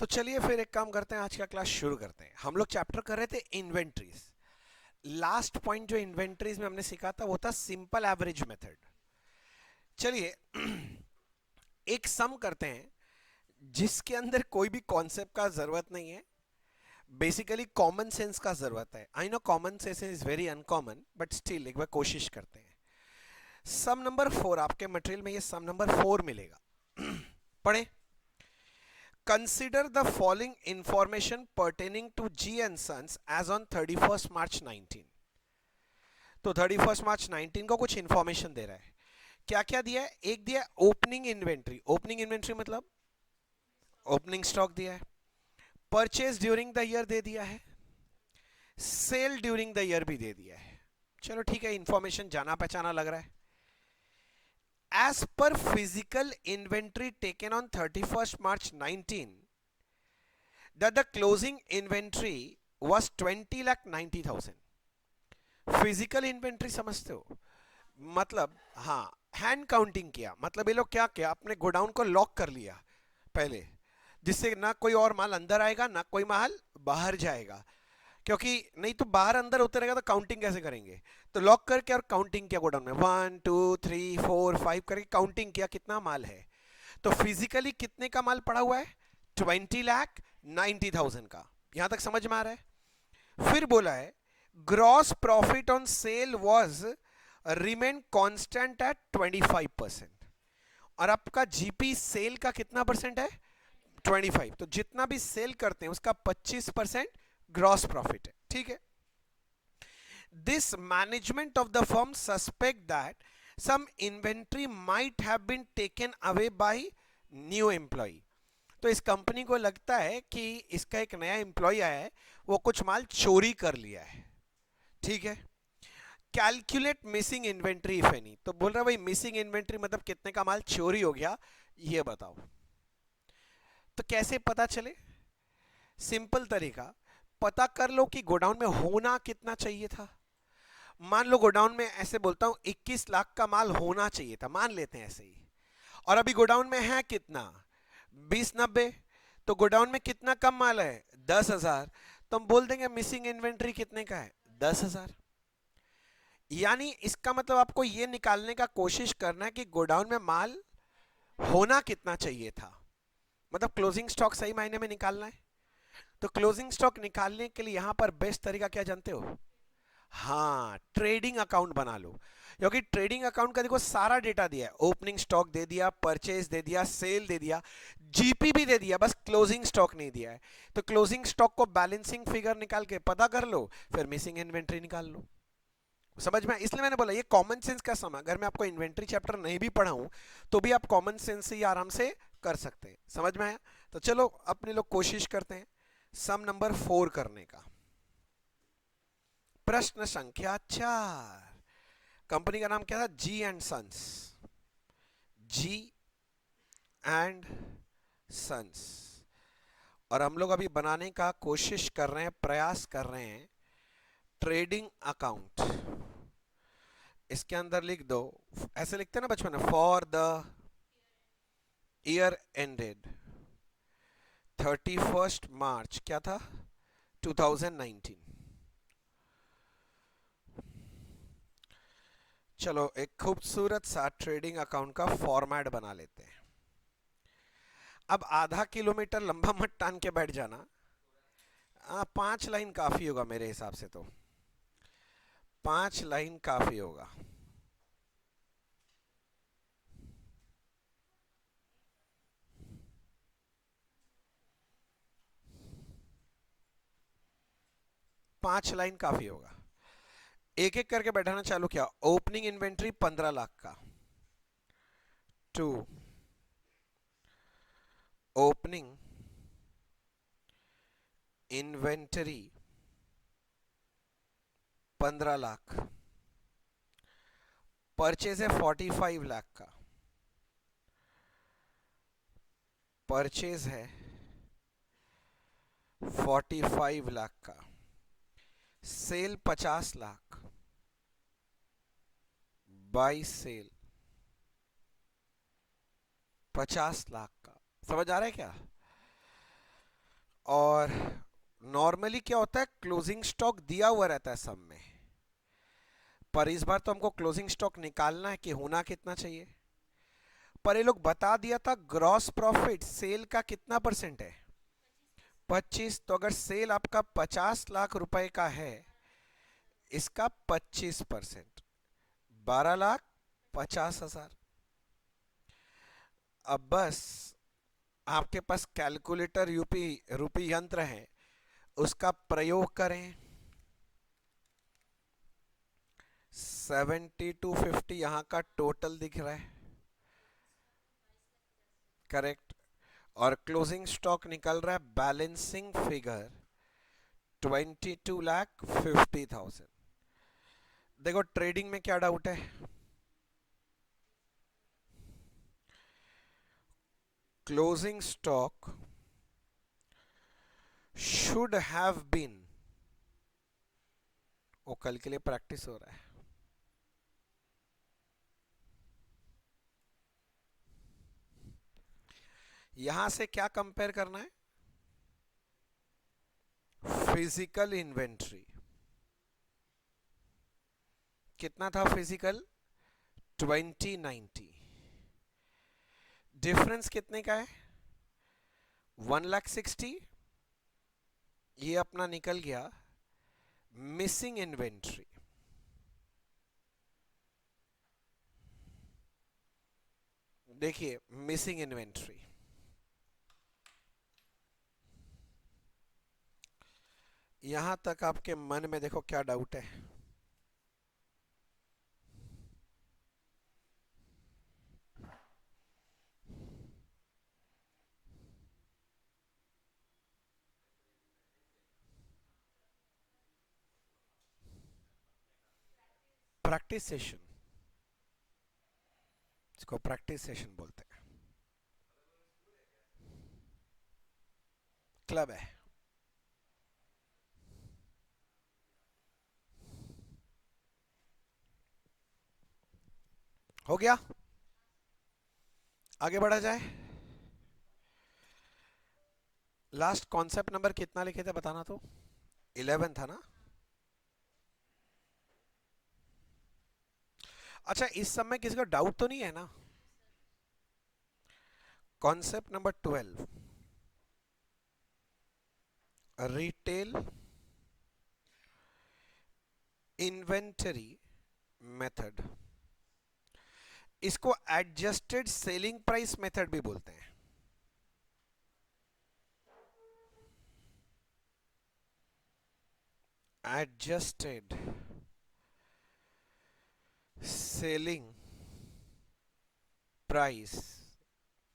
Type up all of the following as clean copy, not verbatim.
तो चलिए फिर एक काम करते हैं, आज का क्लास शुरू करते हैं। हम लोग चैप्टर कर रहे थे इन्वेंट्रीज। लास्ट पॉइंट जो इन्वेंट्रीज में हमने सीखा था वो था सिंपल एवरेज मेथड। चलिए एक सम करते हैं जिसके अंदर कोई भी कॉन्सेप्ट का जरूरत नहीं है, बेसिकली कॉमन सेंस का जरूरत है। I know common sense is very uncommon, but still एक बार कोशिश करते हैं। सम नंबर 4, आपके मटेरियल में ये सम नंबर 4 मिलेगा। पढ़े। Consider the following information pertaining to G and Sons as on 31st March 19। तो 31st March 19 को कुछ इंफॉर्मेशन दे रहा है। क्या क्या दिया है? एक दिया है ओपनिंग इन्वेंट्री। ओपनिंग इन्वेंट्री मतलब ओपनिंग स्टॉक दिया है। परचेज ड्यूरिंग द ईयर दे दिया है। सेल ड्यूरिंग द ईयर भी दे दिया है। चलो ठीक है, इंफॉर्मेशन जाना पहचाना लग रहा है। As per physical inventory taken on 31st March 19, that the closing inventory was 20,90,000। Physical inventory समझते हो? मतलब हाँ, हैंड काउंटिंग किया। मतलब ये लोग क्या किया, अपने गोडाउन को लॉक कर लिया पहले, जिससे ना कोई और माल अंदर आएगा ना कोई माल बाहर जाएगा। क्योंकि नहीं तो बाहर अंदर उतरेगा तो काउंटिंग कैसे करेंगे। तो लॉक करके और काउंटिंग किया गोडाउन में, 1 2 3 4 5 करके काउंटिंग किया कितना माल है। तो फिजिकली कितने का माल पड़ा हुआ है? 20,90,000 का। यहां तक समझ में आ रहा है? फिर बोला है gross profit on sale was remain constant eight 25%। और आपका जीपी सेल का कितना परसेंट है? 25। तो जितना भी सेल करते हैं उसका 25% ग्रॉस प्रॉफिट है। ठीक है। This management of the firm suspect that some inventory might have been taken away by new employ. तो इस कंपनी को लगता है कि इसका एक नया एम्प्लॉय आया है, वो कुछ माल चोरी कर लिया है। ठीक है। Calculate missing inventory if any. तो बोल रहा है भाई मिसिंग इन्वेंट्री मतलब कितने का माल चोरी हो गया, ये बताओ। तो कैसे पता चले? सिंपल तरीका, पता कर लो कि गोडाउन में होना कितना चाहिए था। मान लो गोडाउन में, ऐसे बोलता हूं 21 लाख का माल होना चाहिए था, मान लेते हैं ऐसे ही। और अभी गोडाउन में है कितना? 2090। तो गोडाउन में कितना कम माल है? 10,000। तो हम बोल देंगे मिसिंग इन्वेंट्री कितने का है? 10,000। यानी इसका मतलब आपको यह निकालने का कोशिश करना है कि गोडाउन में माल होना कितना चाहिए था। मतलब क्लोजिंग स्टॉक सही मायने में निकालना है। तो क्लोजिंग स्टॉक निकालने के लिए यहां पर बेस्ट तरीका क्या जानते हो? हाँ, ट्रेडिंग अकाउंट बना लो। क्योंकि ट्रेडिंग अकाउंट का देखो सारा डेटा दिया है। ओपनिंग स्टॉक दे दिया, परचेज दे दिया, सेल दे दिया, जीपी भी दे दिया, बस क्लोजिंग स्टॉक नहीं दिया है। तो क्लोजिंग स्टॉक को बैलेंसिंग फिगर निकाल के पता कर लो, फिर मिसिंग इन्वेंट्री निकाल लो। समझ में? इसलिए मैंने बोला ये कॉमन सेंस का सम। अगर मैं आपको इन्वेंट्री चैप्टर नहीं भी पढ़ाऊं तो भी आप कॉमन सेंस से ही आराम से कर सकते हैं। समझ में आया? तो चलो अपने लोग कोशिश करते हैं सम नंबर 4 करने का। प्रश्न संख्या 4। कंपनी का नाम क्या था? G and sons. G and sons. और हम लोग अभी बनाने का कोशिश कर रहे हैं, प्रयास कर रहे हैं ट्रेडिंग अकाउंट। इसके अंदर लिख दो, ऐसे लिखते हैं ना बचपन में, for the year ended 31st मार्च क्या था? 2019। चलो एक खूबसूरत सा ट्रेडिंग अकाउंट का फॉर्मेट बना लेते हैं। अब आधा किलोमीटर लंबा मत टान के बैठ जाना। 5 लाइन काफी होगा मेरे हिसाब से। तो 5 लाइन काफी होगा। पांच लाइन काफी होगा। एक एक करके बैठाना चालू किया। ओपनिंग इन्वेंट्री 15 लाख का। टू, ओपनिंग इन्वेंटरी 15 लाख। परचेज है 45 लाख का। परचेज है 45 लाख का। Sale 50 lakh. By sale 50 lakh का। समझ आ रहा है क्या? और नॉर्मली क्या होता है, क्लोजिंग स्टॉक दिया हुआ रहता है सब में, पर इस बार तो हमको क्लोजिंग स्टॉक निकालना है कि होना कितना चाहिए। पर ये लोग बता दिया था ग्रॉस प्रॉफिट सेल का कितना परसेंट है, 25। तो अगर सेल आपका 50 लाख रुपए का है, इसका 25%, 12,50,000। अब बस आपके पास कैलकुलेटर यूपी रूपी यंत्र है, उसका प्रयोग करें। 7250 यहां का टोटल दिख रहा है, करेक्ट। और क्लोजिंग स्टॉक निकल रहा है बैलेंसिंग फिगर 22,50,000। देखो ट्रेडिंग में क्या डाउट है, closing stock should have been, वो कल के लिए प्रैक्टिस हो रहा है, यहां से क्या कंपेयर करना है, फिजिकल इन्वेंट्री कितना था, फिजिकल 2090, डिफरेंस कितने का है 1,60,000। ये अपना निकल गया मिसिंग इन्वेंट्री, देखिए मिसिंग इन्वेंट्री, यहां तक आपके मन में देखो क्या डाउट है, प्रैक्टिस सेशन, इसको प्रैक्टिस सेशन बोलते हैं, क्लब है। हो गया, आगे बढ़ा जाए। लास्ट कॉन्सेप्ट नंबर कितना लिखे थे बताना तो, 11 था ना। अच्छा इस समय किसी को डाउट तो नहीं है ना, concept number 12, retail inventory method, इसको एडजस्टेड सेलिंग प्राइस मेथड भी बोलते हैं। एडजस्टेड सेलिंग प्राइस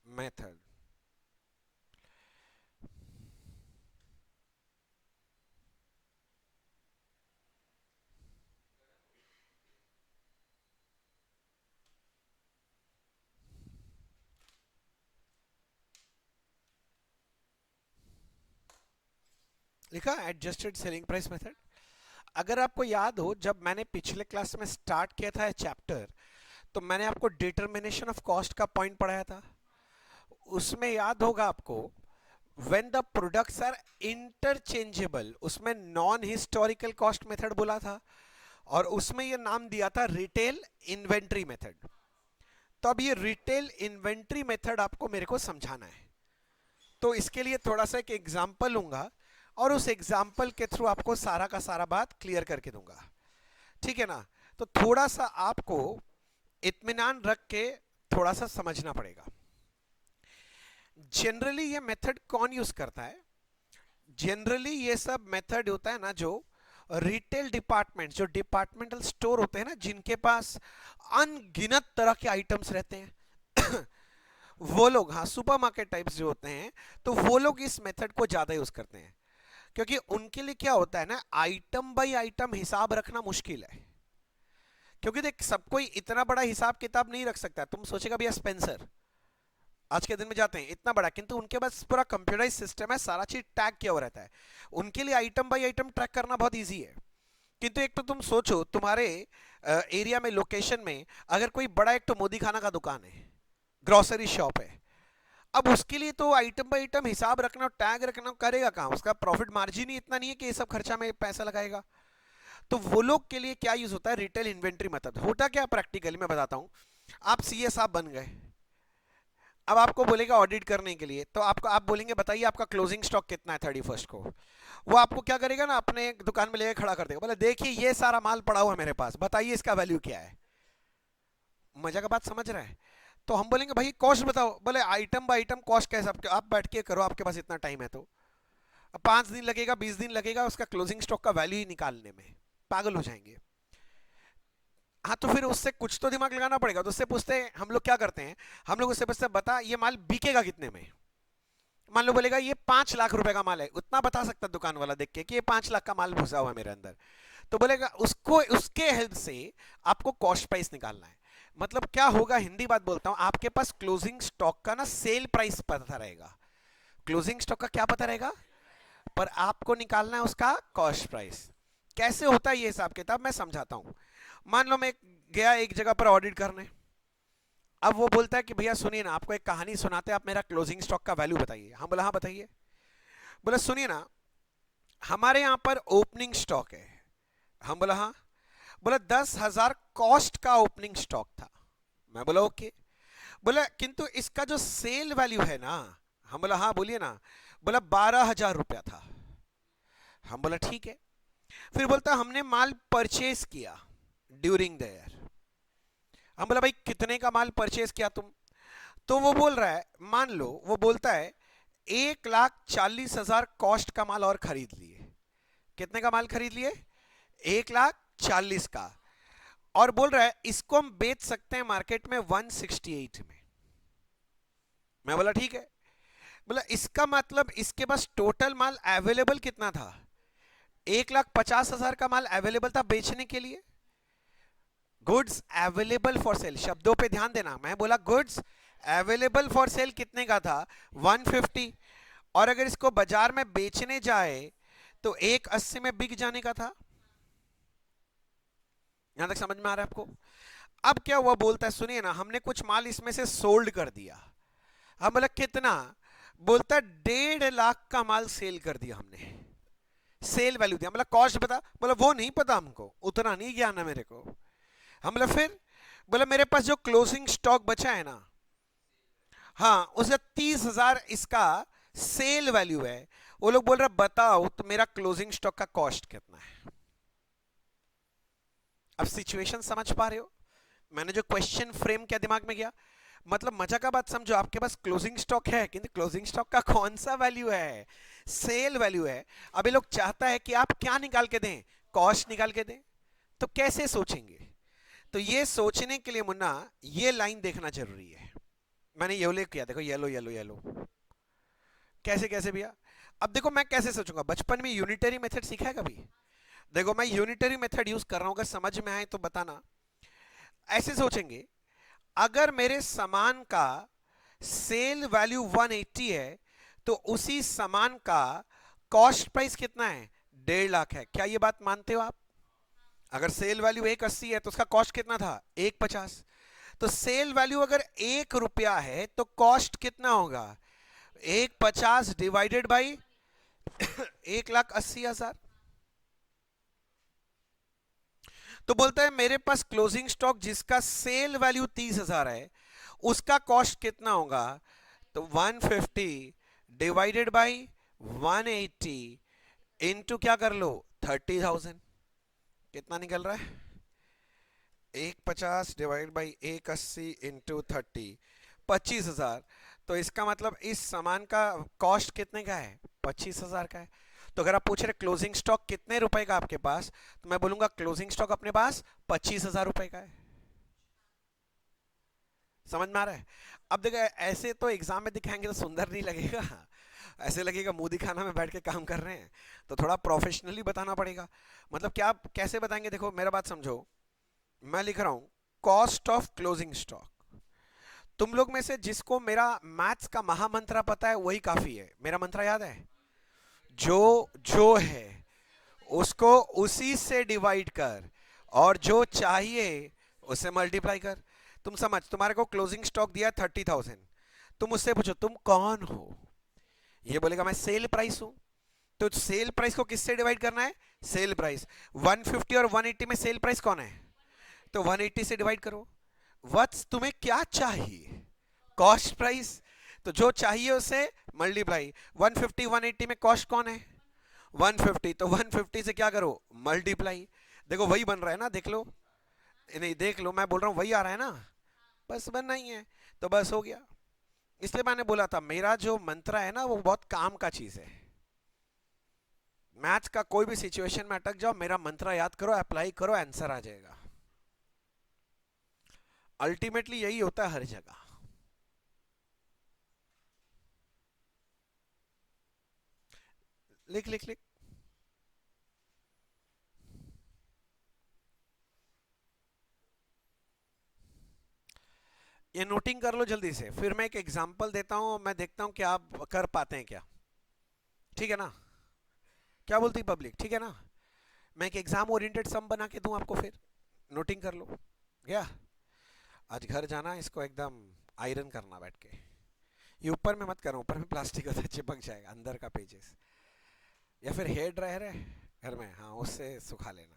मेथड, लिखा एडजस्टेड सेलिंग प्राइस मेथड। अगर आपको याद हो जब मैंने पिछले क्लास में स्टार्ट किया था चैप्टर, तो मैंने आपको डिटरमिनेशन ऑफ कॉस्ट का पॉइंट पढ़ाया था। उसमें याद होगा आपको, when the products are interchangeable, उसमें नॉन हिस्टोरिकल कॉस्ट मेथड बोला था, और उसमें ये नाम दिया था रिटेल इन्वेंट्री मेथड। तो अब ये रिटेल इन्वेंट्री मेथड आपको मेरे को समझाना है, तो इसके लिए थोड़ा सा एक एग्जांपल लूंगा और उस एग्जाम्पल के थ्रू आपको सारा का सारा बात क्लियर करके दूंगा, ठीक है ना। तो थोड़ा सा आपको इत्मीनान रख के थोड़ा सा समझना पड़ेगा। जनरली ये मेथड कौन यूज करता है, जनरली ये सब मेथड होता है ना जो रिटेल डिपार्टमेंट, जो डिपार्टमेंटल स्टोर होते हैं ना, जिनके पास अनगिनत तरह के आइटम्स रहते हैं वो लोग, हाँ सुपरमार्केट टाइप्स जो होते हैं, तो वो लोग इस मेथड को ज्यादा यूज करते हैं, क्योंकि उनके लिए क्या होता है ना, आइटम बाय आइटम हिसाब रखना मुश्किल है। क्योंकि देख सब कोई इतना बड़ा हिसाब किताब नहीं रख सकता। तुम सोचेगा भैया स्पेंसर आज के दिन में जाते हैं इतना बड़ा, किंतु उनके पास पूरा कंप्यूटराइज सिस्टम है, सारा चीज टैग किया हुआ रहता है, उनके लिए आइटम बाय आइटम ट्रैक करना बहुत ईजी है। किंतु एक तो तुम सोचो तुम्हारे एरिया में, लोकेशन में, अगर कोई बड़ा एक तो मोदी खाना का दुकान है, ग्रोसरी शॉप है, अब उसके लिए तो आइटम बाय आइटम हिसाब रखना, टैग रखना, करेगा कहाँ? उसका प्रॉफिट मार्जिन ही इतना नहीं है कि ये सब खर्चा में पैसा लगाएगा। तो वो लोग के लिए क्या यूज होता है? Retail inventory method. होता क्या प्रैक्टिकली मैं बताता हूँ। आप सीए साहब बन गए, अब आपको बोलेगा ऑडिट करने के लिए, तो आपको आप बोलेंगे बताइए आपका क्लोजिंग स्टॉक कितना है 31 को। वो आपको क्या करेगा ना, अपने दुकान में लेकर खड़ा कर देगा, बोले देखिए ये सारा माल पड़ा हुआ है मेरे पास, बताइए इसका वैल्यू क्या है। मजा का बात समझ रहा है? तो हम बोलेंगे भाई कॉस्ट बताओ, बोले आइटम बाय आइटम कॉस्ट कैसे? आप बैठ के करो, आपके पास इतना टाइम है तो। अब 5 दिन लगेगा, 20 दिन लगेगा उसका क्लोजिंग स्टॉक का वैल्यू ही निकालने में, पागल हो जाएंगे। हाँ तो फिर उससे कुछ तो दिमाग लगाना पड़ेगा। तो उससे पूछते हैं, हम लोग क्या करते हैं, हम लोग उससे पूछते हैं बता ये माल बिकेगा कितने में। मान लो बोलेगा ये 5 लाख रुपए का माल है, उतना बता सकता दुकान वाला देख के कि ये 5 लाख का माल घुसा हुआ है मेरे अंदर। तो बोलेगा उसको, उसके हेल्प से आपको कॉस्ट प्राइस निकालना है। मतलब क्या होगा, हिंदी बात बोलता हूं, आपके पास क्लोजिंग स्टॉक का ना सेल प्राइस पता रहेगा। क्लोजिंग स्टॉक का क्या पता रहेगा, पर आपको निकालना है उसका कॉस्ट प्राइस। कैसे होता है ये हिसाब किताब, मैं समझाता हूं। मान लो मैं गया एक जगह पर ऑडिट करने, अब वो बोलता है कि भैया सुनिए ना, आपको एक कहानी सुनाते हैं, आप मेरा क्लोजिंग स्टॉक का वैल्यू बताइए। हम बोला हाँ बताइए। बोला सुनिए ना, हमारे यहां पर ओपनिंग स्टॉक है। हम बोला हाँ। बोला 10,000 कॉस्ट का ओपनिंग स्टॉक था। मैं बोला ओके। बोला किंतु इसका जो सेल वैल्यू है ना, हम बोला हाँ बोलिए ना। बोला 12,000 रुपया था। हम बोला ठीक है। फिर बोलता हमने माल परचेज किया ड्यूरिंग द ईयर। हम बोला भाई कितने का माल परचेज किया तुम? तो वो बोल रहा है, मान लो वो बोलता है 1,40,000 कॉस्ट का माल और खरीद लिए। कितने का माल खरीद लिए? 1,40,000 का। और बोल रहा है इसको हम बेच सकते हैं मार्केट में 168 में। मैं बोला ठीक है। बोला इसका मतलब इसके पास टोटल माल अवेलेबल कितना था? 1,50,000 का माल अवेलेबल था बेचने के लिए। गुड्स अवेलेबल फॉर सेल, शब्दों पे ध्यान देना, मैं बोला गुड्स अवेलेबल फॉर सेल कितने का था? 150। और अगर इसको बाजार में बेचने जाए तो 180 में बिक जाने का था। यहां तक समझ में आ रहा है आपको? अब क्या हुआ, बोलता है सुनिए ना, हमने कुछ माल इसमें से सोल्ड कर दिया। हम बोला कितना? बोलता 1.5 लाख का माल सेल कर दिया हमने। सेल वैल्यू दिया, मतलब कॉस्ट बता। बोला वो नहीं पता हमको, उतना नहीं ज्ञान है मेरे को। हम बोला फिर? बोला मेरे पास जो क्लोजिंग स्टॉक बचा है ना, हाँ उसे 30,000 इसका सेल वैल्यू है। वो लोग बोल रहे बताओ तो मेरा क्लोजिंग स्टॉक का कॉस्ट कितना है। अब सिचुएशन समझ पा रहे हो? मैंने जो क्वेश्चन फ्रेम किया दिमाग में गया। मतलब मजा का बात समझो, आपके पास क्लोजिंग स्टॉक है किंतु क्लोजिंग स्टॉक का कौन सा वैल्यू है? सेल वैल्यू है। अब ये लोग चाहता है कि आप क्या निकाल के दें? कॉस्ट निकाल के दें। तो कैसे सोचेंगे? तो ये सोचने के लिए मुन्ना ये लाइन देखना जरूरी है। मैंने येलो किया, देखो येलो येलो येलो। कैसे कैसे भैया? अब देखो मैं कैसे सोचूंगा, बचपन में यूनिटरी मेथड सीखा है कभी? देखो मैं यूनिटरी मेथड यूज कर रहा हूं, अगर समझ में आए तो बताना। ऐसे सोचेंगे, अगर मेरे सामान का सेल वैल्यू 180 है तो उसी सामान का कॉस्ट प्राइस कितना है? 1.5 लाख है। क्या ये बात मानते हो आप? अगर सेल वैल्यू 180 है तो उसका कॉस्ट कितना था? 150। तो सेल वैल्यू अगर 1 रुपया है तो कॉस्ट कितना होगा? 150 डिवाइडेड बाई 1,80,000। तो बोलता है मेरे पास क्लोजिंग स्टॉक जिसका सेल वैल्यू 30,000 है, उसका कॉस्ट कितना होगा? तो 150 डिवाइडेड बाई 180 इंटू क्या कर लो 30,000। कितना निकल रहा है? 150 डिवाइड बाई 180 इंटू 30, 25,000। तो इसका मतलब इस सामान का कॉस्ट कितने का है? 25,000 का है। तो अगर आप पूछ रहे क्लोजिंग स्टॉक कितने रुपए का आपके पास, तो मैं बोलूंगा क्लोजिंग स्टॉक अपने पास 25,000 रुपए का है। समझ में आ रहा है? अब देखो ऐसे तो एग्जाम में दिखाएंगे तो सुंदर नहीं लगेगा, ऐसे लगेगा मुंह दिखाना में बैठ के काम कर रहे हैं। तो थोड़ा प्रोफेशनली बताना पड़ेगा। मतलब क्या कैसे बताएंगे, देखो मेरा बात समझो। मैं लिख रहा हूं कॉस्ट ऑफ क्लोजिंग स्टॉक। तुम लोग में से जिसको मेरा मैथ्स का महामंत्र पता है वही काफी है। मेरा मंत्र याद है? जो जो है उसको उसी से डिवाइड कर और जो चाहिए उसे मल्टीप्लाई कर। तुम समझ, तुम्हारे को क्लोजिंग स्टॉक दिया 30,000, तुम उससे पूछो तुम कौन हो, ये बोलेगा मैं सेल प्राइस हूं। तो सेल प्राइस को किससे डिवाइड करना है, सेल प्राइस। 150 और 180 में सेल प्राइस कौन है, तो 180 से डिवाइड करो। वत्स तुम्हें क्या चाहिए, कॉस्ट प्राइस, तो जो चाहिए उसे मल्टीप्लाई। 150 180 में कॉस्ट कौन है, 150, तो 150 से क्या करो, मल्टीप्लाई। देखो वही बन रहा है ना, देख लो, नहीं देख लो, मैं बोल रहा हूं वही आ रहा है ना, बस बनना ही है, तो बस हो गया। इसलिए मैंने बोला था मेरा जो मंत्र है ना वो बहुत काम का चीज है। मैथ्स का कोई भी सिचुएशन में अटक जाओ, मेरा मंत्र याद करो, अप्लाई करो, आंसर आ जाएगा। अल्टीमेटली यही होता है हर जगह। लिख लिख लिख। ये नोटिंग कर लो जल्दी से, फिर मैं एक एग्जांपल देता हूं, मैं देखता हूं कि आप कर पाते हैं क्या। ठीक है ना, क्या बोलती पब्लिक, ठीक है ना। मैं एक एग्जाम ओरिएंटेड सम बना के दूं आपको, फिर नोटिंग कर लो। गया, आज घर जाना, इसको एकदम आयरन करना बैठ के। ये ऊपर में मत करो, ऊपर में प्लास्टिक होता है, चिपक जाएगा अंदर का पेजेस। या फिर हेयर ड्रायर है घर में, हाँ उससे सुखा लेना।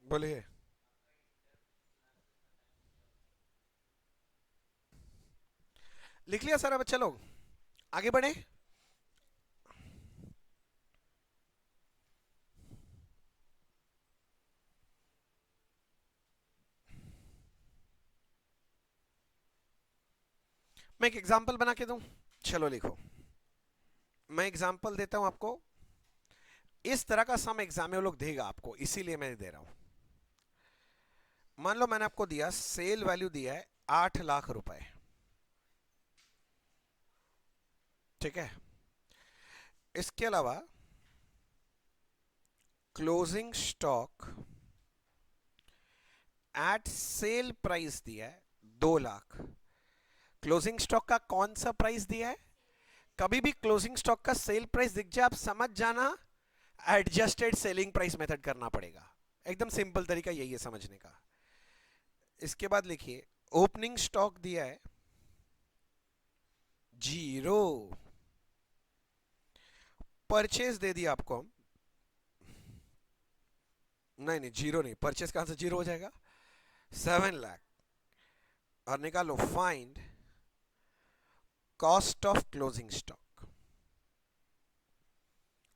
बोलिए। लिख लिया सर, अब चलो आगे बढ़े। मैं एक एग्जांपल बना के दूं, चलो लिखो। मैं एग्जांपल देता हूं आपको, इस तरह का सम एग्जाम में वो लोग देगा आपको, इसीलिए मैं दे रहा हूं। मान लो मैंने आपको दिया, सेल वैल्यू दिया है 8 लाख रुपए, ठीक है। इसके अलावा closing stock at sale price दिया है 2 लाख। क्लोजिंग स्टॉक का कौन सा प्राइस दिया है, कभी भी क्लोजिंग स्टॉक का सेल प्राइस दिख जाए आप समझ जाना एडजस्टेड सेलिंग प्राइस मेथड करना पड़ेगा। एकदम सिंपल तरीका यही है समझने का। इसके बाद लिखिए ओपनिंग स्टॉक दिया है 0, परचेज दे दिया आपको हम, नहीं नहीं 0 नहीं, परचेज कहां से 0 हो जाएगा, 7 लाख। और निकालो find cost of closing stock,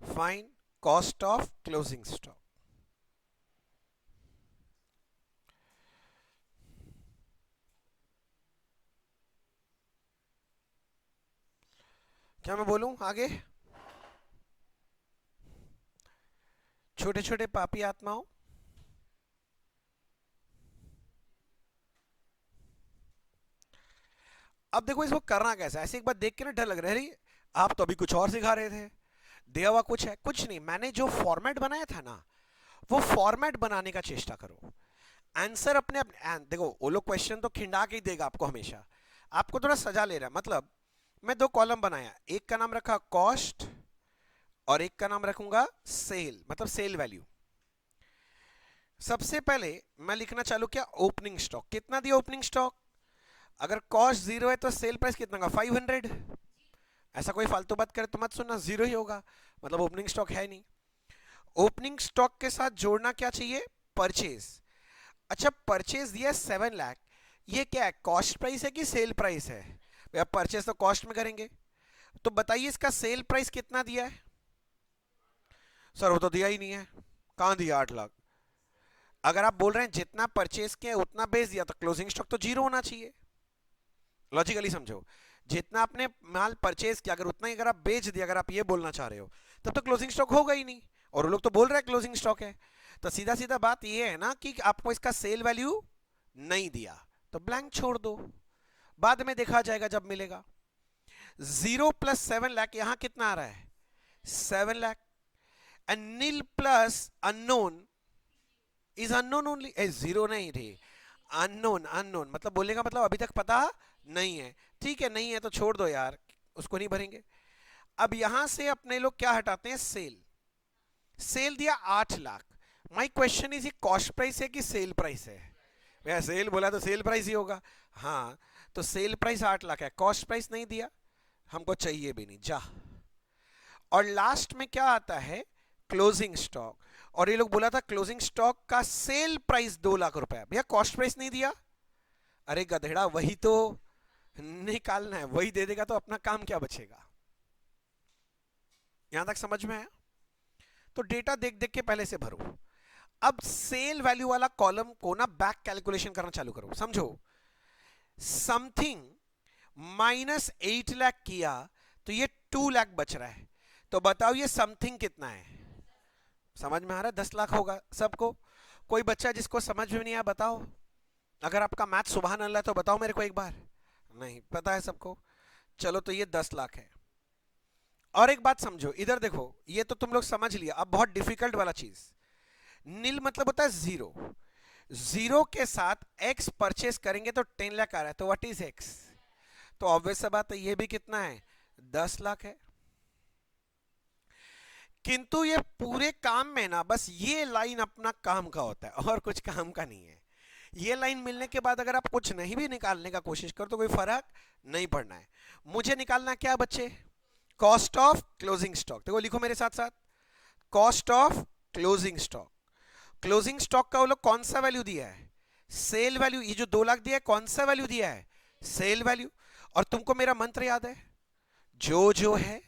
find cost of closing stock. क्या मैं बोलूं आगे, छोटे छोटे पापी आत्माओं, अब देखो इसको करना कैसा है। ऐसे एक बार देख के ना डर लग रहा है, आप तो अभी कुछ और सिखा रहे थे, दिया हुआ कुछ है, कुछ नहीं। मैंने जो फॉर्मेट बनाया था ना, वो फॉर्मेट बनाने का चेष्टा करो। आंसर अपने अपने देखो, वो लोग क्वेश्चन तो खिंडा के ही देगा आपको हमेशा, आपको थोड़ा सजा ले रहा है। मतलब मैं 2 कॉलम बनाया, एक का नाम रखा कॉस्ट और एक का नाम रखूंगा सेल, मतलब सेल वैल्यू। सबसे पहले मैं लिखना चालू किया ओपनिंग स्टॉक, कितना दिया ओपनिंग स्टॉक, अगर कॉस्ट 0 है तो सेल प्राइस कितना का 500। ऐसा कोई फालतू बात करे तो मत सुनना, 0 ही होगा, मतलब ओपनिंग स्टॉक है नहीं। ओपनिंग स्टॉक के साथ जोड़ना क्या चाहिए, परचेज। अच्छा परचेज दिया 7 लाख, ये क्या है, कॉस्ट प्राइस है कि सेल प्राइस है, भैया परचेज तो कॉस्ट में करेंगे। तो बताइए इसका सेल प्राइस कितना दिया है, सर वो तो दिया ही नहीं है, कहां दिया 8 लाख। अगर आप बोल रहे हैं जितना परचेज किया उतना बेच दिया, तो क्लोजिंग स्टॉक तो 0 होना चाहिए। लॉजिकली समझो, जितना आपने माल परचेज किया अगर उतना ही अगर आप बेच दिया, अगर आप ये बोलना चाह रहे हो, तब तो क्लोजिंग स्टॉक होगा ही नहीं। और वो लोग तो बोल रहे हैं क्लोजिंग स्टॉक है, तो सीधा सीधा बात ये है ना कि आपको इसका सेल वैल्यू नहीं दिया, तो ब्लैंक छोड़ दो, बाद में देखा जाएगा जब मिलेगा। 0 प्लस 7 लाख, यहां कितना आ रहा है 7 lakh, and nil plus unknown is unknown only, 0 नहीं थी, अननोन, अननोन मतलब बोलेगा मतलब अभी तक पता नहीं है। ठीक है नहीं है तो छोड़ दो यार, उसको नहीं भरेंगे। अब यहां से अपने लोग क्या हटाते हैं, सेल। सेल दिया 8 लाख। माय क्वेश्चन इज ये कॉस्ट प्राइस है कि सेल प्राइस है? भैया सेल बोला तो सेल प्राइस ही होगा। हाँ, तो सेल प्राइस 8 लाख है, कॉस्ट प्राइस नहीं दिया, हमको चाहिए भी नहीं, जा। और लास्ट में क्या आता है, क्लोजिंग स्टॉक। और ये लोग बोला था क्लोजिंग स्टॉक का सेल प्राइस 2 लाख रुपए, भैया कॉस्ट प्राइस नहीं दिया। अरे गधेड़ा, वही तो निकालना है, वही दे देगा तो अपना काम क्या बचेगा। यहां तक समझ में आया? तो डेटा देख देख के पहले से भरो। अब सेल वैल्यू वाला कॉलम को ना बैक कैलकुलेशन करना चालू करो। समझो, समथिंग -8 लाख किया तो ये 2 लाख बच रहा है, तो बताओ ये समथिंग कितना है? समझ में आ रहा है? 10 लाख होगा सबको। कोई बच्चा जिसको समझ में नहीं आया बताओ, अगर आपका मैथ सुबहान अल्लाह तो बताओ मेरे को एक बार। नहीं पता है सबको? चलो तो ये 10 लाख है। और एक बात समझो, इधर देखो, ये तो तुम लोग समझ लिया। अब बहुत डिफिकल्ट वाला चीज, नील मतलब होता है जीरो। जीरो के साथ एक्स परचेस करेंगे तो 10 लाख आ रहा है, तो व्हाट इज एक्स? तो ऑब्वियस बात है, ये भी कितना है, 10 लाख है। किंतु ये पूरे काम में ना बस ये लाइन अपना काम का होता है और कुछ काम का नहीं है। ये लाइन मिलने के बाद अगर आप कुछ नहीं भी निकालने का कोशिश करो तो कोई फर्क नहीं पड़ना है। मुझे निकालना क्या बच्चे, कॉस्ट ऑफ क्लोजिंग स्टॉक। देखो लिखो मेरे साथ साथ, cost of closing stock. Closing stock का वो लोग कौन सा वैल्यू दिया है, सेल वैल्यू। ये जो 2 लाख दिया है कौन सा वैल्यू दिया है, सेल वैल्यू। और तुमको मेरा मंत्र याद है, जो जो है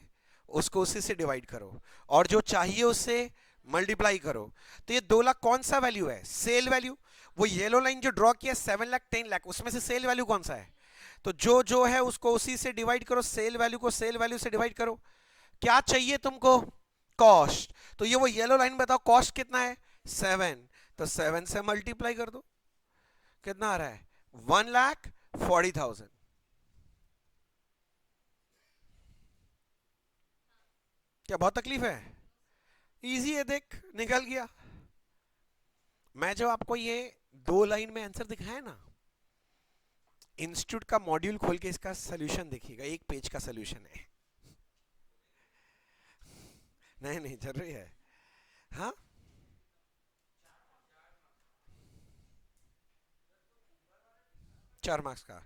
उसको उसी से डिवाइड करो और जो चाहिए उससे मल्टीप्लाई करो। तो ये 2 लाख कौन सा वैल्यू है, सेल वैल्यू। वो येलो लाइन जो ड्रॉ किया 7 लाख 10 लाख, उसमें से सेल वैल्यू कौन सा है, तो जो जो है उसको उसी से डिवाइड करो, सेल वैल्यू को सेल वैल्यू से डिवाइड करो। क्या चाहिए तुमको, कॉस्ट। तो ये वो येलो लाइन बताओ कॉस्ट कितना है, 7, तो 7 से मल्टीप्लाई कर दो, कितना आ रहा है, 1,40,000। क्या बहुत तकलीफ है, इजी है, देख निकल गया। मैं जो आपको ये 2 लाइन में आंसर दिखाया ना, इंस्टीट्यूट का मॉड्यूल खोल के इसका सोल्यूशन देखिएगा, 1 पेज का सोल्यूशन है। नहीं नहीं जरूरी है। हाँ 4 मार्क्स का,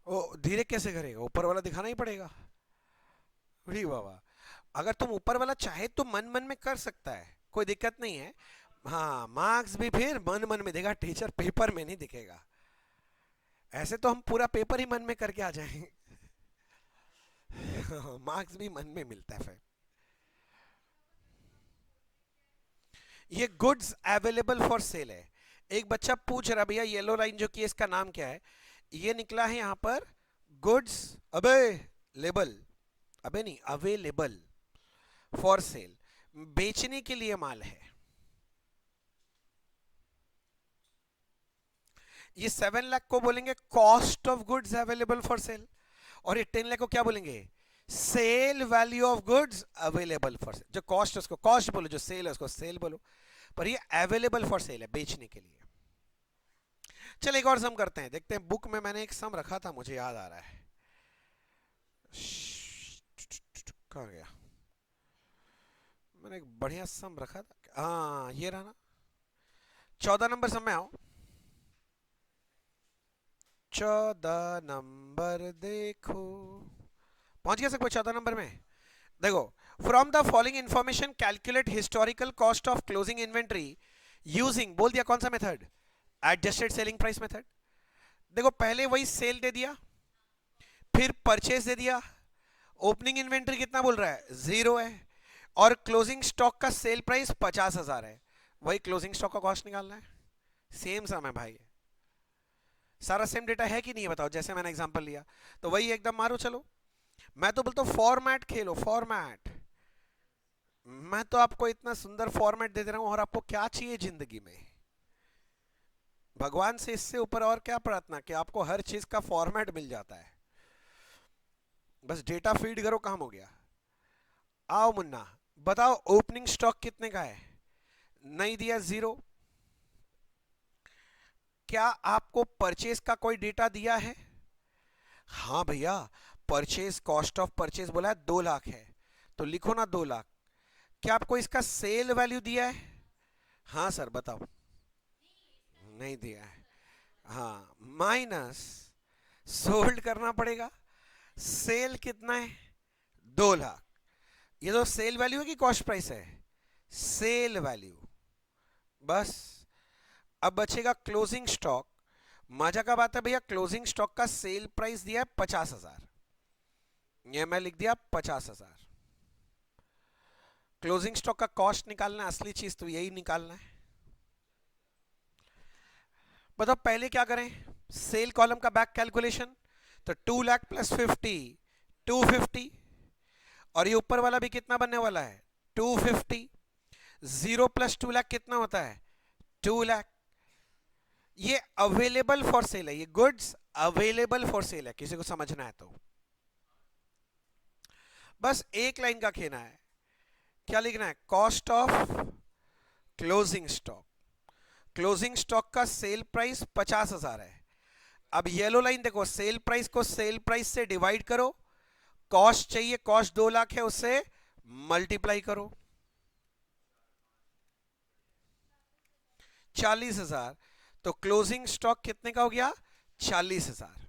ओ धीरे कैसे करेगा, ऊपर वाला दिखाना ही पड़ेगा। अरे बाबा, अगर तुम ऊपर वाला चाहे तो मन मन में कर सकता है, कोई दिक्कत नहीं है। हाँ, मार्क्स भी फिर मन मन में देगा, टीचर पेपर में नहीं दिखेगा। ऐसे तो हम पूरा पेपर ही मन में करके आ जाएंगे। मार्क्स भी मन में मिलता है फिर। ये गुड्स अवेलेबल फॉर सेल है। एक बच्चा पूछ रहा भैया येलो लाइन जो की है इसका नाम क्या है, ये निकला है यहां पर गुड्स अबे लेबल, अबे नहीं अवेलेबल फॉर सेल, बेचने के लिए माल है। ये 7 लाख को बोलेंगे cost of goods available for sale, और ये 10 लाख को क्या बोलेंगे, sale value of goods available for sale. जो कॉस्ट है उसको कॉस्ट बोलो, जो सेल है उसको सेल बोलो, पर ये अवेलेबल फॉर सेल है, बेचने के लिए। चल एक और सम करते हैं, देखते हैं। बुक में मैंने एक सम रखा था, मुझे याद आ रहा है, कहाँ गया, मैंने एक बढ़िया सम रखा था, हाँ ये रहा ना। 14 नंबर सम में आओ, 14 नंबर देखो, पहुंच गया सब 14 नंबर में। देखो, from the following information calculate historical cost of closing inventory using, बोल दिया कौन सा method, adjusted selling price method. देखो पहले वही सेल दे दिया, फिर परचेज दे दिया, ओपनिंग इन्वेंट्री कितना बोल रहा है, 0 है, और क्लोजिंग स्टॉक का सेल प्राइस 50,000 है। वही क्लोजिंग स्टॉक का कॉस्ट निकालना है, सेम सम है भाई, सारा सेम डेटा है कि नहीं है बताओ, जैसे मैंने एग्जांपल लिया तो वही एकदम मारो। चलो मैं तो बोलता हूँ फॉर्मेट खेलो, फॉर्मेट। मैं तो आपको इतना सुंदर फॉर्मेट दे दे रहा हूं, और आपको क्या चाहिए जिंदगी में, भगवान से इससे ऊपर और क्या प्रार्थना कि आपको हर चीज का फॉर्मेट मिल जाता है, बस डेटा फीड करो, काम हो गया। आओ मुन्ना बताओ, ओपनिंग स्टॉक कितने का है, नहीं दिया 0। क्या आपको परचेज का कोई डेटा दिया है, हाँ भैया परचेज, कॉस्ट ऑफ परचेज बोला है 2 लाख है, तो लिखो ना 2 लाख। क्या आपको इसका सेल वैल्यू दिया है? हाँ सर बताओ। नहीं दिया है। हाँ, माइनस सोल्ड करना पड़ेगा। सेल कितना है? 2 लाख। ये तो सेल वैल्यू है कि कॉस्ट प्राइस है? Sale value. बस अब बचेगा क्लोजिंग स्टॉक। मजा का बात है भैया, क्लोजिंग स्टॉक का सेल प्राइस दिया है 50,000। ये मैं लिख दिया 50,000। क्लोजिंग स्टॉक का कॉस्ट निकालना है, असली चीज तो यही निकालना है। बताओ पहले क्या करें, सेल कॉलम का बैक कैलकुलेशन। तो 2 लाख प्लस 50, 250। और ये ऊपर वाला भी कितना बनने वाला है? 250। 0 + 2 लाख कितना होता है? 2 लाख। ये अवेलेबल फॉर सेल है, ये गुड्स अवेलेबल फॉर सेल है, किसी को समझना है तो बस एक लाइन का कहना है। क्या लिखना है? Cost of closing stock. Closing stock का सेल प्राइस 50,000 है। अब येलो लाइन देखो, सेल प्राइस को सेल प्राइस से डिवाइड करो, कॉस्ट चाहिए, कॉस्ट 2 लाख है, उससे मल्टीप्लाई करो 40,000। तो क्लोजिंग स्टॉक कितने का हो गया? 40,000।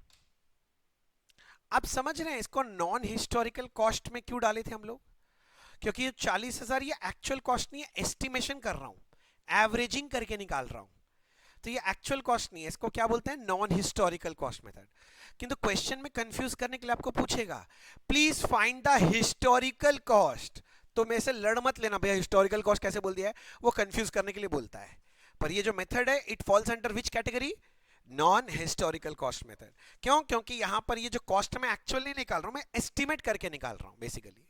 आप समझ रहे हैं इसको नॉन हिस्टोरिकल कॉस्ट में क्यों डाले थे हम लोग? क्योंकि ये 40,000 ये एक्चुअल कॉस्ट नहीं है, एस्टिमेशन कर रहा हूं, एवरेजिंग करके निकाल रहा हूं। तो ये एक्चुअल कॉस्ट नहीं है, इसको क्या बोलते हैं? Non historical cost method. किंतु क्वेश्चन में कंफ्यूज करने के लिए आपको पूछेगा please find the historical cost, तो मेरे से लड़ मत लेना भैया हिस्टोरिकल कॉस्ट कैसे बोल दिया है, वो कंफ्यूज करने के लिए बोलता है। पर ये जो मेथड है it falls under which category? Non historical cost method. क्यों? क्योंकि यहां पर ये जो कॉस्ट मैं एक्चुअल नहीं निकाल रहा हूं, मैं एस्टिमेट करके निकाल रहा हूं बेसिकली।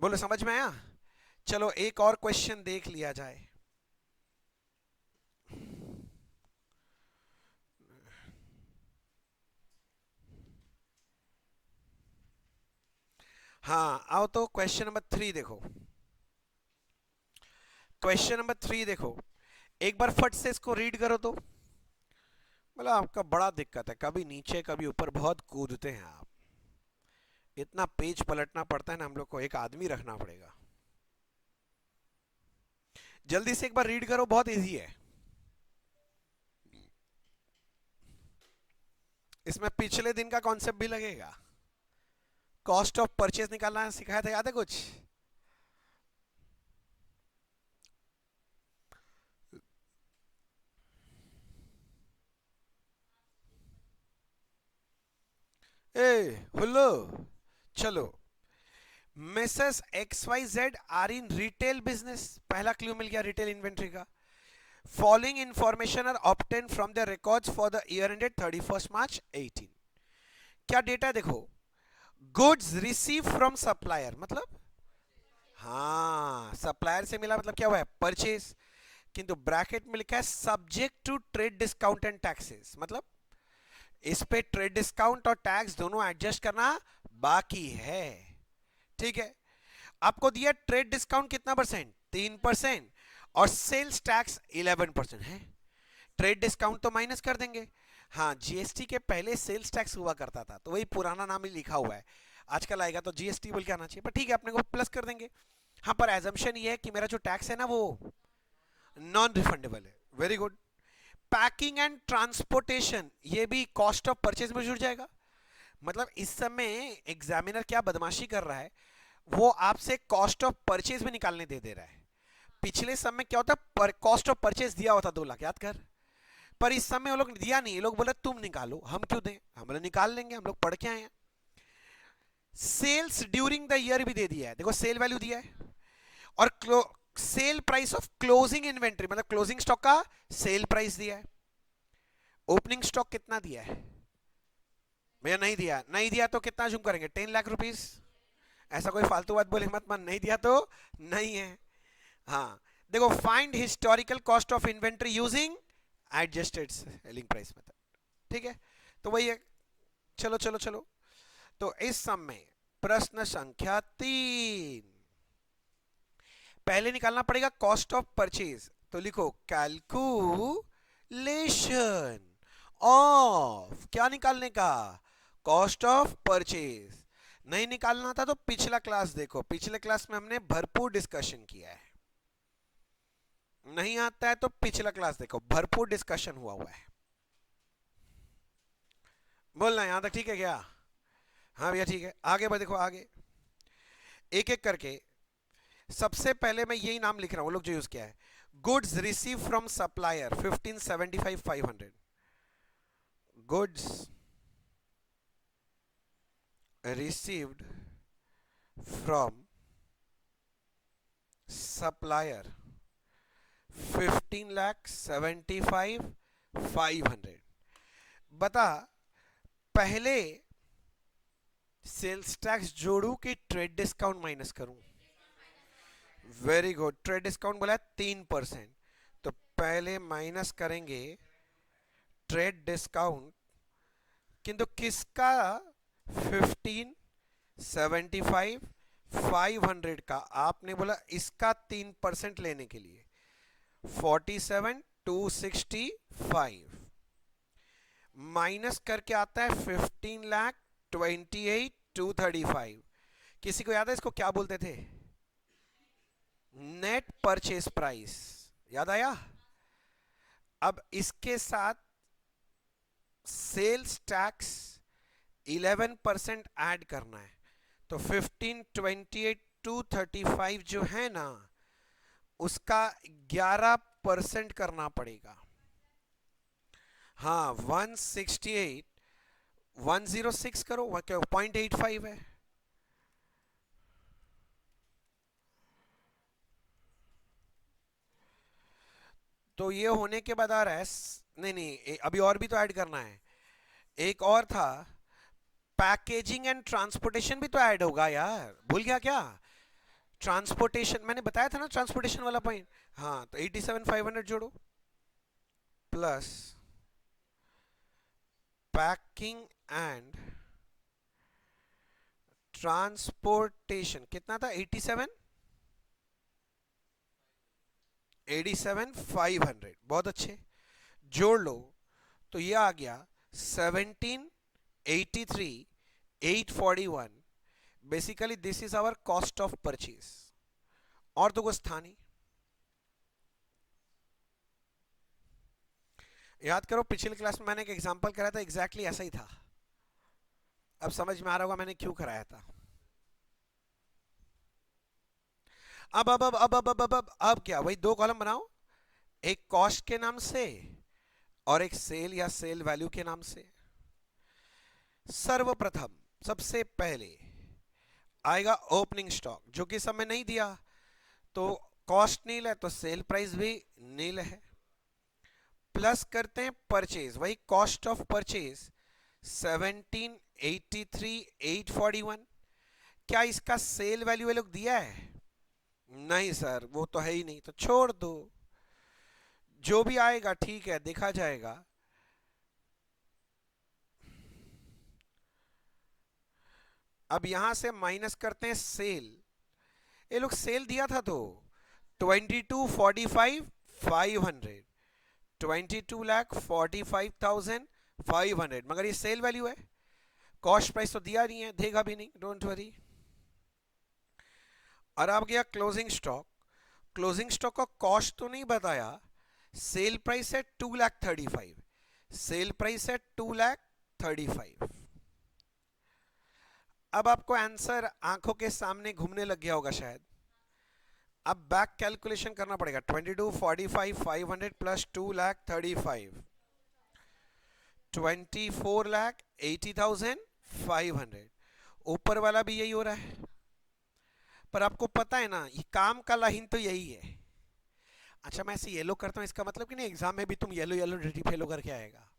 बोलो समझ में आया? चलो एक और क्वेश्चन देख लिया जाए। हाँ आओ तो क्वेश्चन नंबर 3 देखो। क्वेश्चन नंबर 3 देखो, एक बार फट से इसको रीड करो तो। मतलब आपका बड़ा दिक्कत है, कभी नीचे कभी ऊपर, बहुत कूदते हैं आप। इतना पेज पलटना पड़ता है ना हम लोग को, एक आदमी रखना पड़ेगा। जल्दी से एक बार रीड करो, बहुत इजी है। इसमें पिछले दिन का कॉन्सेप्ट भी लगेगा। कॉस्ट ऑफ परचेज निकालना सिखाया था, याद है कुछ? ए हुल्लो, चलो। Mrs XYZ are in retail business, पहला क्लू मिल गया रिटेल इन्वेंट्री का। Following information are obtain from the records for the year ended 31 March 18। क्या डेटा देखो, गुड्स रिसीव फ्रॉम सप्लायर, मतलब हाँ सप्लायर से मिला, मतलब क्या हुआ है? परचेज। किंतु ब्रैकेट में लिखा है subject to trade discount and taxes, मतलब इस पे ट्रेड डिस्काउंट और टैक्स दोनों एडजस्ट करना बाकी है। ठीक है, आपको दिया ट्रेड डिस्काउंट कितना परसेंट? 3%। और सेल्स टैक्स 11% है। ट्रेड डिस्काउंट तो माइनस कर देंगे। हाँ, जीएसटी के पहले सेल्स टैक्स हुआ करता था, तो वही पुराना नाम ही लिखा हुआ है। आजकल आएगा तो जीएसटी बोल के आना चाहिए, पर ठीक है अपने को प्लस कर देंगे। हाँ, पर एजम्पशन ये है कि मेरा जो टैक्स है ना वो नॉन रिफंडेबल है। Very good. Packing and transportation ये भी कॉस्ट ऑफ परचेज में जुड़ जाएगा। मतलब इस समय एग्जामिनर क्या बदमाशी कर रहा है, वो आपसे कॉस्ट ऑफ परचेज भी निकालने दे रहा है। पिछले समय क्या होता है, कॉस्ट ऑफ परचेज दिया होता 2 लाख, याद कर। पर इस समय वो लोग दिया नहीं, ये लोग बोले तुम निकालो, हम क्यों दें, हम लोग निकाल लेंगे, हम लोग पढ़ के आए हैं। सेल्स ड्यूरिंग द ईयर भी दे दिया है, देखो सेल वैल्यू दिया है। और sale price of closing inventory, मतलब क्लोजिंग स्टॉक का सेल प्राइस दिया है। ओपनिंग स्टॉक कितना दिया है भैया? नहीं दिया, नहीं दिया तो कितना जूम करेंगे? 10 लाख रुपीस। ऐसा कोई फालतू बात बोले मत, मन नहीं दिया तो नहीं है। हाँ देखो, find historical cost of inventory using adjusted selling price method. ठीक है, तो वही है। चलो चलो चलो, तो इस समय प्रश्न संख्या 3, पहले निकालना पड़ेगा कॉस्ट ऑफ परचेज। तो लिखो कैलकुलेशन ऑफ, क्या निकालने का? Cost of purchase. नहीं निकालना था तो पिछला क्लास देखो, पिछले क्लास में हमने भरपूर डिस्कशन किया है। नहीं आता है तो पिछला क्लास देखो, भरपूर डिस्कशन हुआ हुआ है। बोलना यहां तक ठीक है क्या? हाँ भैया ठीक है, आगे बढ़, देखो आगे एक एक करके। सबसे पहले मैं यही नाम लिख रहा हूं, वो लोग जो यूज किया है। Goods receive from supplier 1575 500। Goods received from supplier 15,75,500। बता, पहले सेल्स टैक्स जोड़ू कि ट्रेड डिस्काउंट माइनस करूं? वेरी गुड, ट्रेड डिस्काउंट बोला 3%, तो पहले माइनस करेंगे ट्रेड डिस्काउंट, किंतु किसका? 15,75,500 का। आपने बोला इसका 3% लेने के लिए 47,265 माइनस करके आता है 15,28,235। किसी को याद है इसको क्या बोलते थे? Net purchase price. याद आया? अब इसके साथ सेल्स टैक्स 11% ऐड करना है, तो 15,28,235 जो है ना, उसका 11% करना पड़ेगा। हाँ 168 106 करो, 0.85 है। तो ये होने के बाद आ रहा है नहीं नहीं, अभी और भी तो ऐड करना है। एक और था, पैकेजिंग एंड ट्रांसपोर्टेशन भी तो ऐड होगा यार, भूल गया क्या? ट्रांसपोर्टेशन मैंने बताया था ना, ट्रांसपोर्टेशन वाला पॉइंट। हाँ तो 87,500 जोड़ो प्लस पैकिंग एंड ट्रांसपोर्टेशन कितना था? 87,500। बहुत अच्छे, जोड़ लो तो ये आ गया 17,83,841। Basically this is our cost of purchase. और तो कुछ था नहीं। याद करो पिछले क्लास में मैंने एक एग्जांपल कराया था, एग्जैक्टली ऐसा ही था। अब समझ में आ रहा होगा मैंने क्यों कराया था। अब क्या, वही दो कॉलम बनाओ, एक कॉस्ट के नाम से और एक सेल या सेल वैल्यू के नाम से। सर्वप्रथम सबसे पहले आएगा ओपनिंग स्टॉक, जो कि समय नहीं दिया, तो कॉस्ट नील है तो सेल प्राइस भी नील है। प्लस करते हैं परचेज, वही कॉस्ट ऑफ परचेज 17,83,841। क्या इसका सेल वैल्यू लोग दिया है? नहीं सर, वो तो है ही नहीं, तो छोड़ दो, जो भी आएगा ठीक है, देखा जाएगा। अब यहां से माइनस करते हैं सेल। ये लोग सेल दिया था तो 22,45,500, 22,45,500, मगर ये सेल वैल्यू है, कॉस्ट प्राइस तो दिया नहीं है, देगा भी नहीं, डोंट वरी। और अब गया क्लोजिंग स्टॉक। क्लोजिंग स्टॉक का कॉस्ट तो नहीं बताया, सेल प्राइस है 2,35,000, सेल प्राइस है 2,35,000। अब आपको आंसर आंखों के सामने घूमने लग गया होगा शायद। अब बैक कैलकुलेशन करना पड़ेगा, 22,45,500 प्लस 2,35,000, 24,80,500। ऊपर वाला भी यही हो रहा है, पर आपको पता है ना, ये काम का लाइन तो यही है। अच्छा मैं ऐसे येलो करता हूँ, इसका मतलब कि नहीं एग्जाम में भी तुम येलो येलो डिटी फेलो करके आएगा।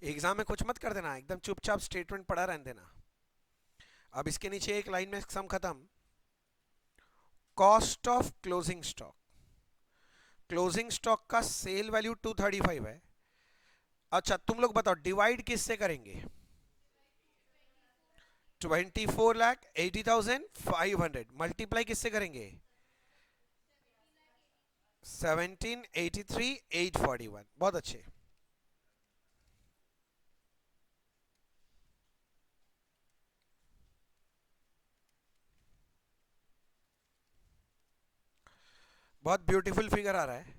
एग्जाम में कुछ मत कर देना, एकदम चुपचाप स्टेटमेंट पढ़ा रहने देना। अब इसके नीचे एक लाइन में सम खत्म। Cost of closing stock, closing stock का सेल वैल्यू 235 है। अच्छा तुम लोग बताओ डिवाइड किससे करेंगे? 24,80,500 मल्टीप्लाई किससे करेंगे? 17,83,841। बहुत अच्छे। बहुत ब्यूटीफुल फिगर आ रहा है,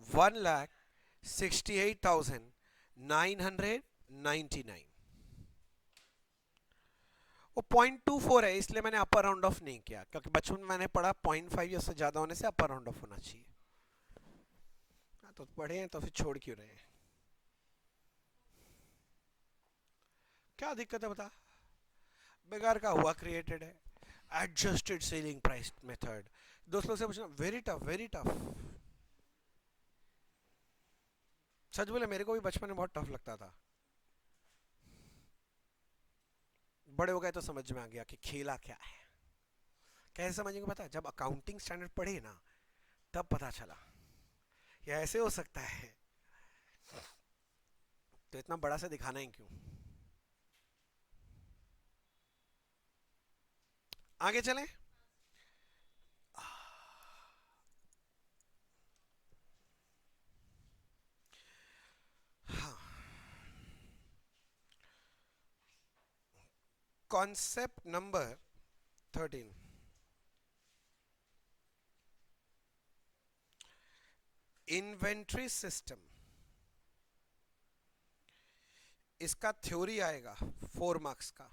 1,68,999। वो 0.24 है, इसलिए मैंने अपर राउंड ऑफ नहीं किया, क्योंकि बचपन में मैंने पढ़ा 0.5 या उससे ज्यादा होने से अपर राउंड ऑफ होना चाहिए। तो पढ़े हैं तो फिर छोड़ क्यों रहे हैं? क्या दिक्कत है बता? बेकार का हुआ क्रिएटेड है। एडजस्टेड सेलिंग प्राइस मेथड, दोस्त लोग से पूछना, वेरी टफ वेरी टफ। सच बोले मेरे को भी बचपन में बहुत टफ लगता था, बड़े हो गए तो समझ में आ गया कि खेला क्या है। कैसे समझेंगे पता है? जब अकाउंटिंग स्टैंडर्ड पढ़े ना, तब पता चला ये ऐसे हो सकता है। तो इतना बड़ा सा दिखाना ही क्यों? आगे चलें। हाँ, कॉन्सेप्ट नंबर 13, इन्वेंट्री सिस्टम। इसका थ्योरी आएगा 4 मार्क्स का।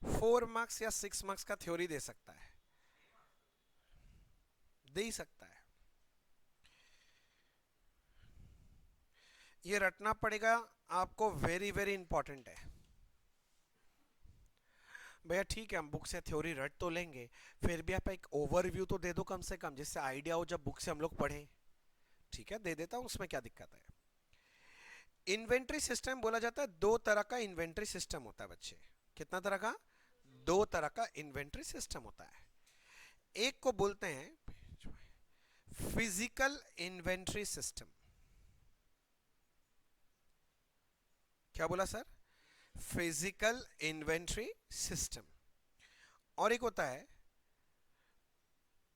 4 मार्क्स या 6 मार्क्स का थ्योरी दे सकता है, दे ही सकता है। ये रटना पड़ेगा आपको, वेरी वेरी इंपॉर्टेंट है भैया। ठीक है, हम बुक से थ्योरी रट तो लेंगे, फिर भी आप एक ओवरव्यू तो दे दो कम से कम, जिससे आइडिया हो जब बुक से हम लोग पढ़ें। ठीक है, दे देता हूं, उसमें क्या दिक्कत है। इन्वेंट्री सिस्टम बोला जाता है, दो तरह का इन्वेंट्री सिस्टम होता है बच्चे। कितना तरह का? दो तरह का इन्वेंट्री सिस्टम होता है। एक को बोलते हैं फिजिकल इन्वेंट्री सिस्टम। क्या बोला सर? Physical inventory system. और एक होता है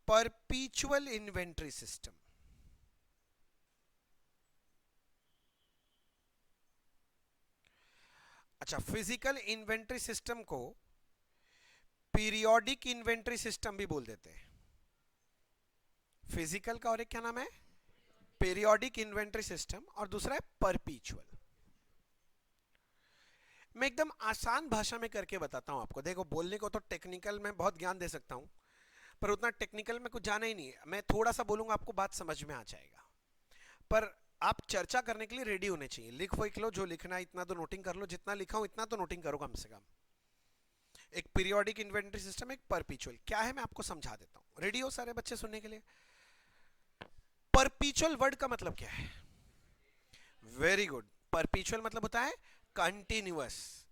परपीचुअल इन्वेंट्री सिस्टम। अच्छा, फिजिकल इन्वेंट्री सिस्टम को पीरियोडिक इन्वेंट्री सिस्टम भी बोल देते हैं। फिजिकल का और एक क्या नाम है? पीरियोडिक इन्वेंट्री सिस्टम, और दूसरा है परपीचुअल। मैं एकदम आसान भाषा में करके बताता हूं आपको। देखो, बोलने को तो टेक्निकल में बहुत ज्ञान दे सकता हूं, पर उतना टेक्निकल में कुछ जाना ही नहीं है। मैं थोड़ा सा बोलूंगा, आपको बात समझ में आ जाएगा। पर आप चर्चा करने के लिए रेडी होने चाहिए। लिख लिख लो, जो लिखना है इतना तो नोटिंग कर लो, जितना लिखा हूं इतना तो नोटिंग करो कम से कम। एक पीरियोडिक इन्वेंट्री सिस्टम, एक परपीचुअल। क्या है मैं आपको समझा देता हूं। रेडी हो सारे बच्चे सुनने के लिए? परपीचुअल वर्ड का मतलब क्या है? Very good. परपीचुअल मतलब होता है कंटिन्यूअस।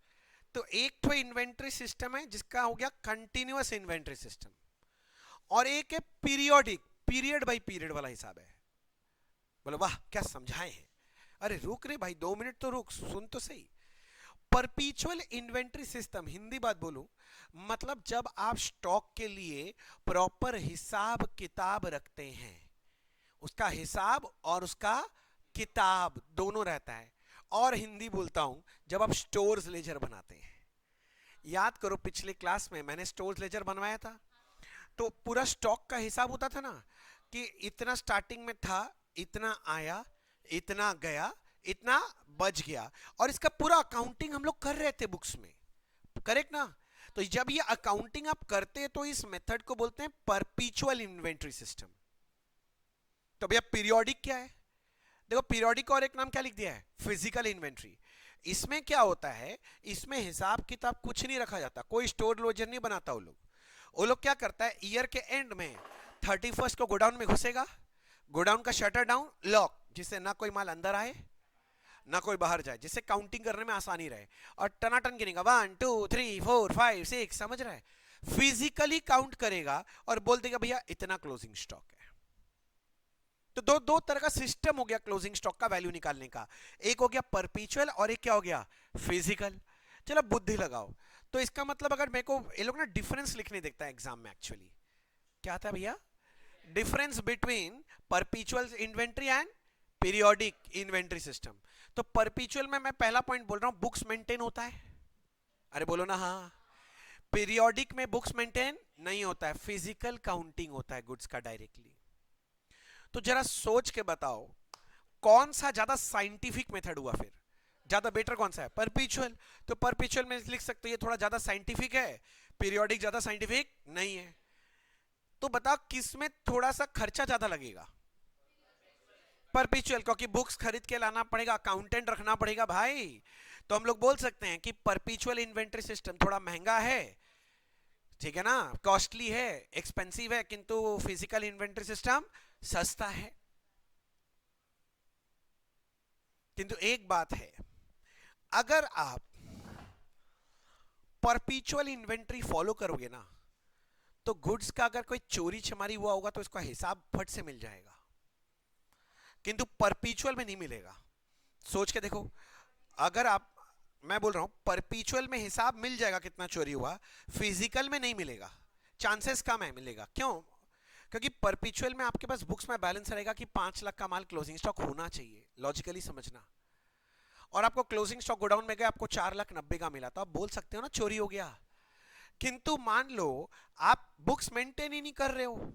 तो एक तो इन्वेंट्री सिस्टम है जिसका हो गया कंटिन्यूअस इन्वेंट्री सिस्टम, और एक है पीरियोडिक, पीरियड बाय पीरियड वाला हिसाब है। बोलो वाह क्या समझाए हैं। अरे रुक रे भाई, 2 मिनट तो रुक, सुन तो सही। परपीचुअल इन्वेंट्री सिस्टम, हिंदी बात बोलूं, मतलब जब आप स्टॉक के लिए प्रॉपर हिसाब किताब रखते हैं, उसका हिसाब और उसका किताब दोनों रहता है। और हिंदी बोलता हूं, जब आप स्टोर्स लेजर बनाते हैं। याद करो, पिछले क्लास में मैंने स्टोर्स लेजर बनवाया था, तो पूरा स्टॉक का हिसाब होता था ना, कि इतना स्टार्टिंग में था, इतना आया, इतना गया, इतना बच गया, और इसका पूरा अकाउंटिंग हम लोग कर रहे थे बुक्स में। करेक्ट ना? तो जब ये अकाउंटिंग आप करते हैं तो इस मेथड को बोलते हैं परपीचुअल इन्वेंट्री सिस्टम। तो भैया पीरियोडिक क्या है? देखो, पीरियोडिक और एक नाम क्या लिख दिया है? Physical inventory. इसमें क्या होता है, इसमें हिसाब किताब कुछ नहीं रखा जाता, कोई स्टोर लोजर नहीं बनाता। वो लोग क्या करता है, ईयर के एंड में 31 को गोडाउन में घुसेगा, गोडाउन का शटर डाउन, लॉक, जिससे ना कोई माल अंदर आए ना कोई बाहर जाए, जिससे काउंटिंग करने में आसानी रहे, और टनाटन गिनेगा 1 2 3 4 5 6, समझ रहा है? फिजिकली काउंट करेगा और बोल देगा भैया इतना क्लोजिंग स्टॉक है। तो दो दो तरह का सिस्टम हो गया क्लोजिंग स्टॉक का वैल्यू निकालने का। एक हो गया परपीचुअल और एक क्या हो गया? फिजिकल। चलो बुद्धि लगाओ। तो इसका मतलब, अगर मेरे को ये लोग ना डिफरेंस लिखने देखता है एग्जाम में, एक्चुअली क्या था भैया? Difference between परपीचुअल inventory and periodic inventory system. तो परपीचुअल में मैं पहला पॉइंट बोल रहा हूं, बुक्स मेंटेन होता है। अरे बोलो ना हाँ। पीरियोडिक में बुक्स मेंटेन नहीं होता है, फिजिकल काउंटिंग होता है गुड्स का डायरेक्टली। तो जरा सोच के बताओ कौन सा ज्यादा साइंटिफिक मेथड हुआ, फिर ज्यादा बेटर कौन सा है? परपीचुअल। तो परपीचुअल में लिख सकते हो ये थोड़ा ज्यादा साइंटिफिक है, पीरियोडिक ज्यादा साइंटिफिक नहीं है। तो बताओ किस में थोड़ा सा खर्चा ज्यादा लगेगा? परपीचुअल, क्योंकि बुक्स खरीद के लाना पड़ेगा, अकाउंटेंट रखना पड़ेगा भाई। तो हम लोग बोल सकते हैं कि परपीचुअल इन्वेंट्री सिस्टम थोड़ा महंगा है, ठीक है ना, कॉस्टली है, एक्सपेंसिव है, किंतु फिजिकल इन्वेंट्री सिस्टम सस्ता है। किंतु एक बात है, अगर आप परपीचुअल इन्वेंट्री फॉलो करोगे ना, तो गुड्स का अगर कोई चोरी चमारी हुआ होगा तो इसका हिसाब फट से मिल जाएगा, किंतु परपीचुअल में नहीं मिलेगा। सोच के देखो, अगर आप, मैं बोल रहा हूं परपीचुअल में हिसाब मिल जाएगा कितना चोरी हुआ, फिजिकल में नहीं मिलेगा, चांसेस कम है मिलेगा। क्यों? क्योंकि परपीचुअल में आपके पास बुक्स में बैलेंस रहेगा कि 5 लाख का माल क्लोजिंग स्टॉक होना चाहिए, लॉजिकली समझना। और आपको क्लोजिंग स्टॉक गोडाउन में गया, आपको 4,90,000 का मिला, तो आप बोल सकते हो ना चोरी हो गया। किंतु मान लो आप बुक्स मेंटेन ही नहीं कर रहे हो,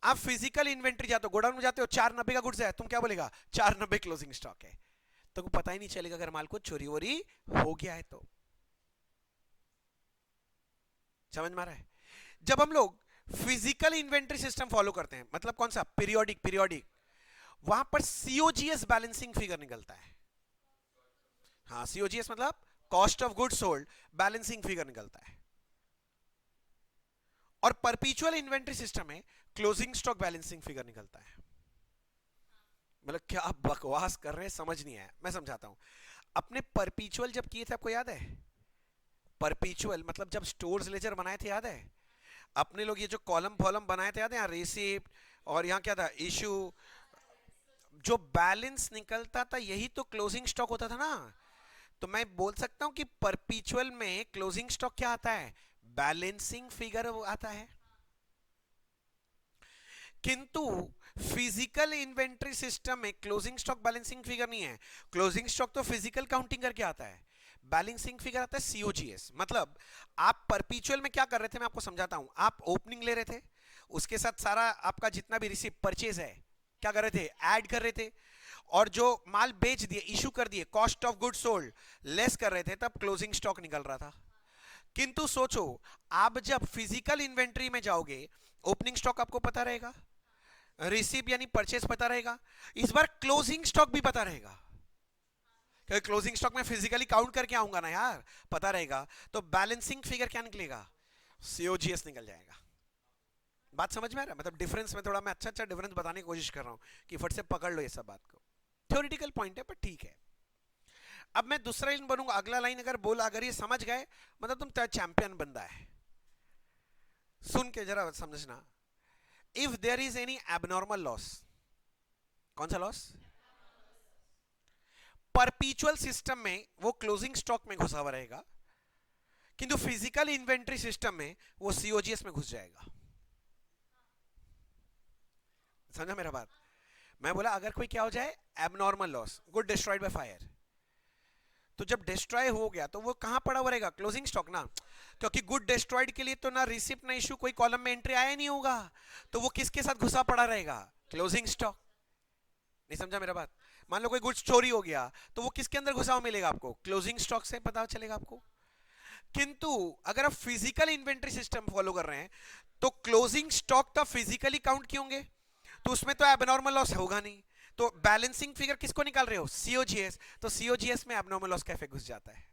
आप फिजिकल इन्वेंट्री जाते हो, गोडाउन में जाते हो, 4,90,000 का गुड्स है, तुम क्या बोलेगा? 4,90,000 क्लोजिंग स्टॉक है। तो पता ही नहीं चलेगा अगर माल को चोरी वोरी हो गया है तो। समझ में आ रहा है? जब हम लोग फिजिकल इन्वेंट्री सिस्टम फॉलो करते हैं, मतलब कौन सा? पीरियोडिक, पीरियोडिक, वहां पर सीओजीएस बैलेंसिंग फिगर निकलता है। हाँ, सीओजीएस मतलब cost of goods sold balancing figure निकलता है। और परपीचुअल इन्वेंट्री सिस्टम में क्लोजिंग स्टॉक बैलेंसिंग फिगर निकलता है। मतलब क्या आप बकवास कर रहे हैं, समझ नहीं आया, मैं समझाता हूं। अपने परपीचुअल जब किए थे, आपको याद है? परपीचुअल मतलब जब स्टोर्स लेजर बनाए थे, याद है? अपने लोग ये जो कॉलम फॉलम बनाए थे, याद है? यहाँ रिसिप्ट और यहाँ क्या था, इशू, जो बैलेंस निकलता था यही तो क्लोजिंग स्टॉक होता था ना। तो मैं बोल सकता हूं कि परपीचुअल में क्लोजिंग स्टॉक क्या आता है? बैलेंसिंग फिगर आता है। किंतु फिजिकल इन्वेंट्री सिस्टम में क्लोजिंग स्टॉक बैलेंसिंग फिगर नहीं है। क्लोजिंग स्टॉक तो फिजिकल काउंटिंग करके आता है, बैलेंसिंग फिगर आता है सीओजीएस। मतलब आप परपीचुअल में क्या कर रहे थे, मैं आपको समझाता हूं। आप ओपनिंग ले रहे थे, उसके साथ सारा आपका जितना भी रिसीव परचेज है, क्या कर रहे थे? ऐड कर रहे थे। और जो माल बेच दिए, इशू कर दिए, cost of good sold less कर रहे थे, तब क्लोजिंग स्टॉक निकल रहा था। किंतु सोचो, आप जब फिजिकल इन्वेंट्री में जाओगे, ओपनिंग स्टॉक आपको पता रहेगा, रिसीव यानी परचेस पता रहेगा, इस बार क्लोजिंग स्टॉक भी पता रहेगा, क्योंकि क्लोजिंग स्टॉक में फिजिकली काउंट करके आऊंगा ना यार, पता रहेगा। तो बैलेंसिंग फिगर क्या निकलेगा? सीओजीएस निकल जाएगा। बात समझ में आ रहा है? मतलब डिफरेंस में थोड़ा मैं अच्छा अच्छा डिफरेंस बताने की कोशिश कर रहा हूं कि फट से पकड़ लो ये सब बात को। थ्योरेटिकल पॉइंट है पर ठीक है। अब मैं दूसरा लाइन बनूंगा, अगला लाइन अगर बोला, अगर ये समझ गए, मतलब तुम चैंपियन बंदा है। सुन के जरा समझना, if there is any abnormal loss, कौन सा लॉस? परपीचुअल सिस्टम में वो क्लोजिंग स्टॉक में घुसा हुआ रहेगा, किंतु फिजिकल इन्वेंट्री सिस्टम में वो सीओजीएस में घुस जाएगा। समझा मेरा बात? मैं बोला अगर कोई क्या हो जाए, abnormal loss, good destroyed by fire, तो जब डिस्ट्रॉय हो गया तो वो कहां पड़ा हुआ रहेगा? क्लोजिंग स्टॉक ना। क्योंकि गुड डिस्ट्रॉयड के लिए तो ना रिसिप्ट ना इशू, कोई कॉलम में एंट्री आया नहीं होगा, तो वो किसके साथ घुसा पड़ा रहेगा? Closing stock. नहीं समझा मेरा बात? मान लो कोई गुड्स चोरी हो गया, तो वो किसके अंदर घुसा हुआ मिलेगा आपको? क्लोजिंग स्टॉक से पता चलेगा आपको। किंतु अगर आप फिजिकल इन्वेंट्री सिस्टम फॉलो कर रहे हैं, तो क्लोजिंग स्टॉक तो फिजिकली काउंट किए होंगे, तो उसमें तो एबनॉर्मल लॉस होगा नहीं। तो बैलेंसिंग फिगर किसको निकाल रहे हो? सीओजीएस। तो सीओजीएस में एबनॉर्मल लॉस का इफेक्ट घुस जाता है।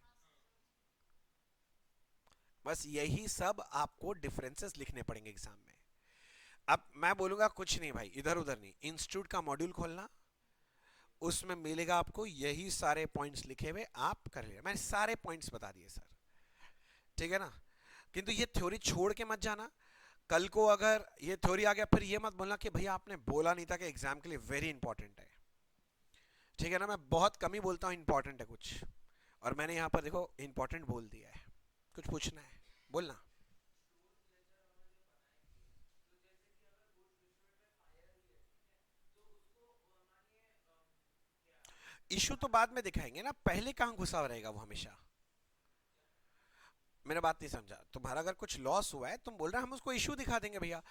बस यही सब आपको डिफरेंसेस लिखने पड़ेंगे एग्जाम में। अब मैं बोलूंगा कुछ नहीं भाई, इधर उधर नहीं, इंस्टीट्यूट का मॉड्यूल खोलना, उसमें मिलेगा आपको यही सारे पॉइंट्स लिखे हुए, आप कर लिया। मैंने सारे पॉइंट्स बता दिए सर, ठीक है ना? किंतु ये थ्योरी छोड़ के मत जाना। कल को अगर ये थ्योरी आ गया, फिर ये मत बोलना कि भैया आपने बोला नहीं था कि एग्जाम के लिए वेरी इंपॉर्टेंट है। ठीक है ना? मैं बहुत कम ही बोलता हूँ इंपॉर्टेंट है कुछ, और मैंने यहाँ पर देखो इंपॉर्टेंट बोल दिया है। कुछ पूछना है बोलना। इशू तो बाद में दिखाएंगे ना, पहले कहां घुसा रहेगा वो हमेशा। मेरा बात नहीं समझा। तुम्हारा अगर कुछ लॉस हुआ है, तुम बोल रहे हैं हम उसको इशू दिखा देंगे भैया,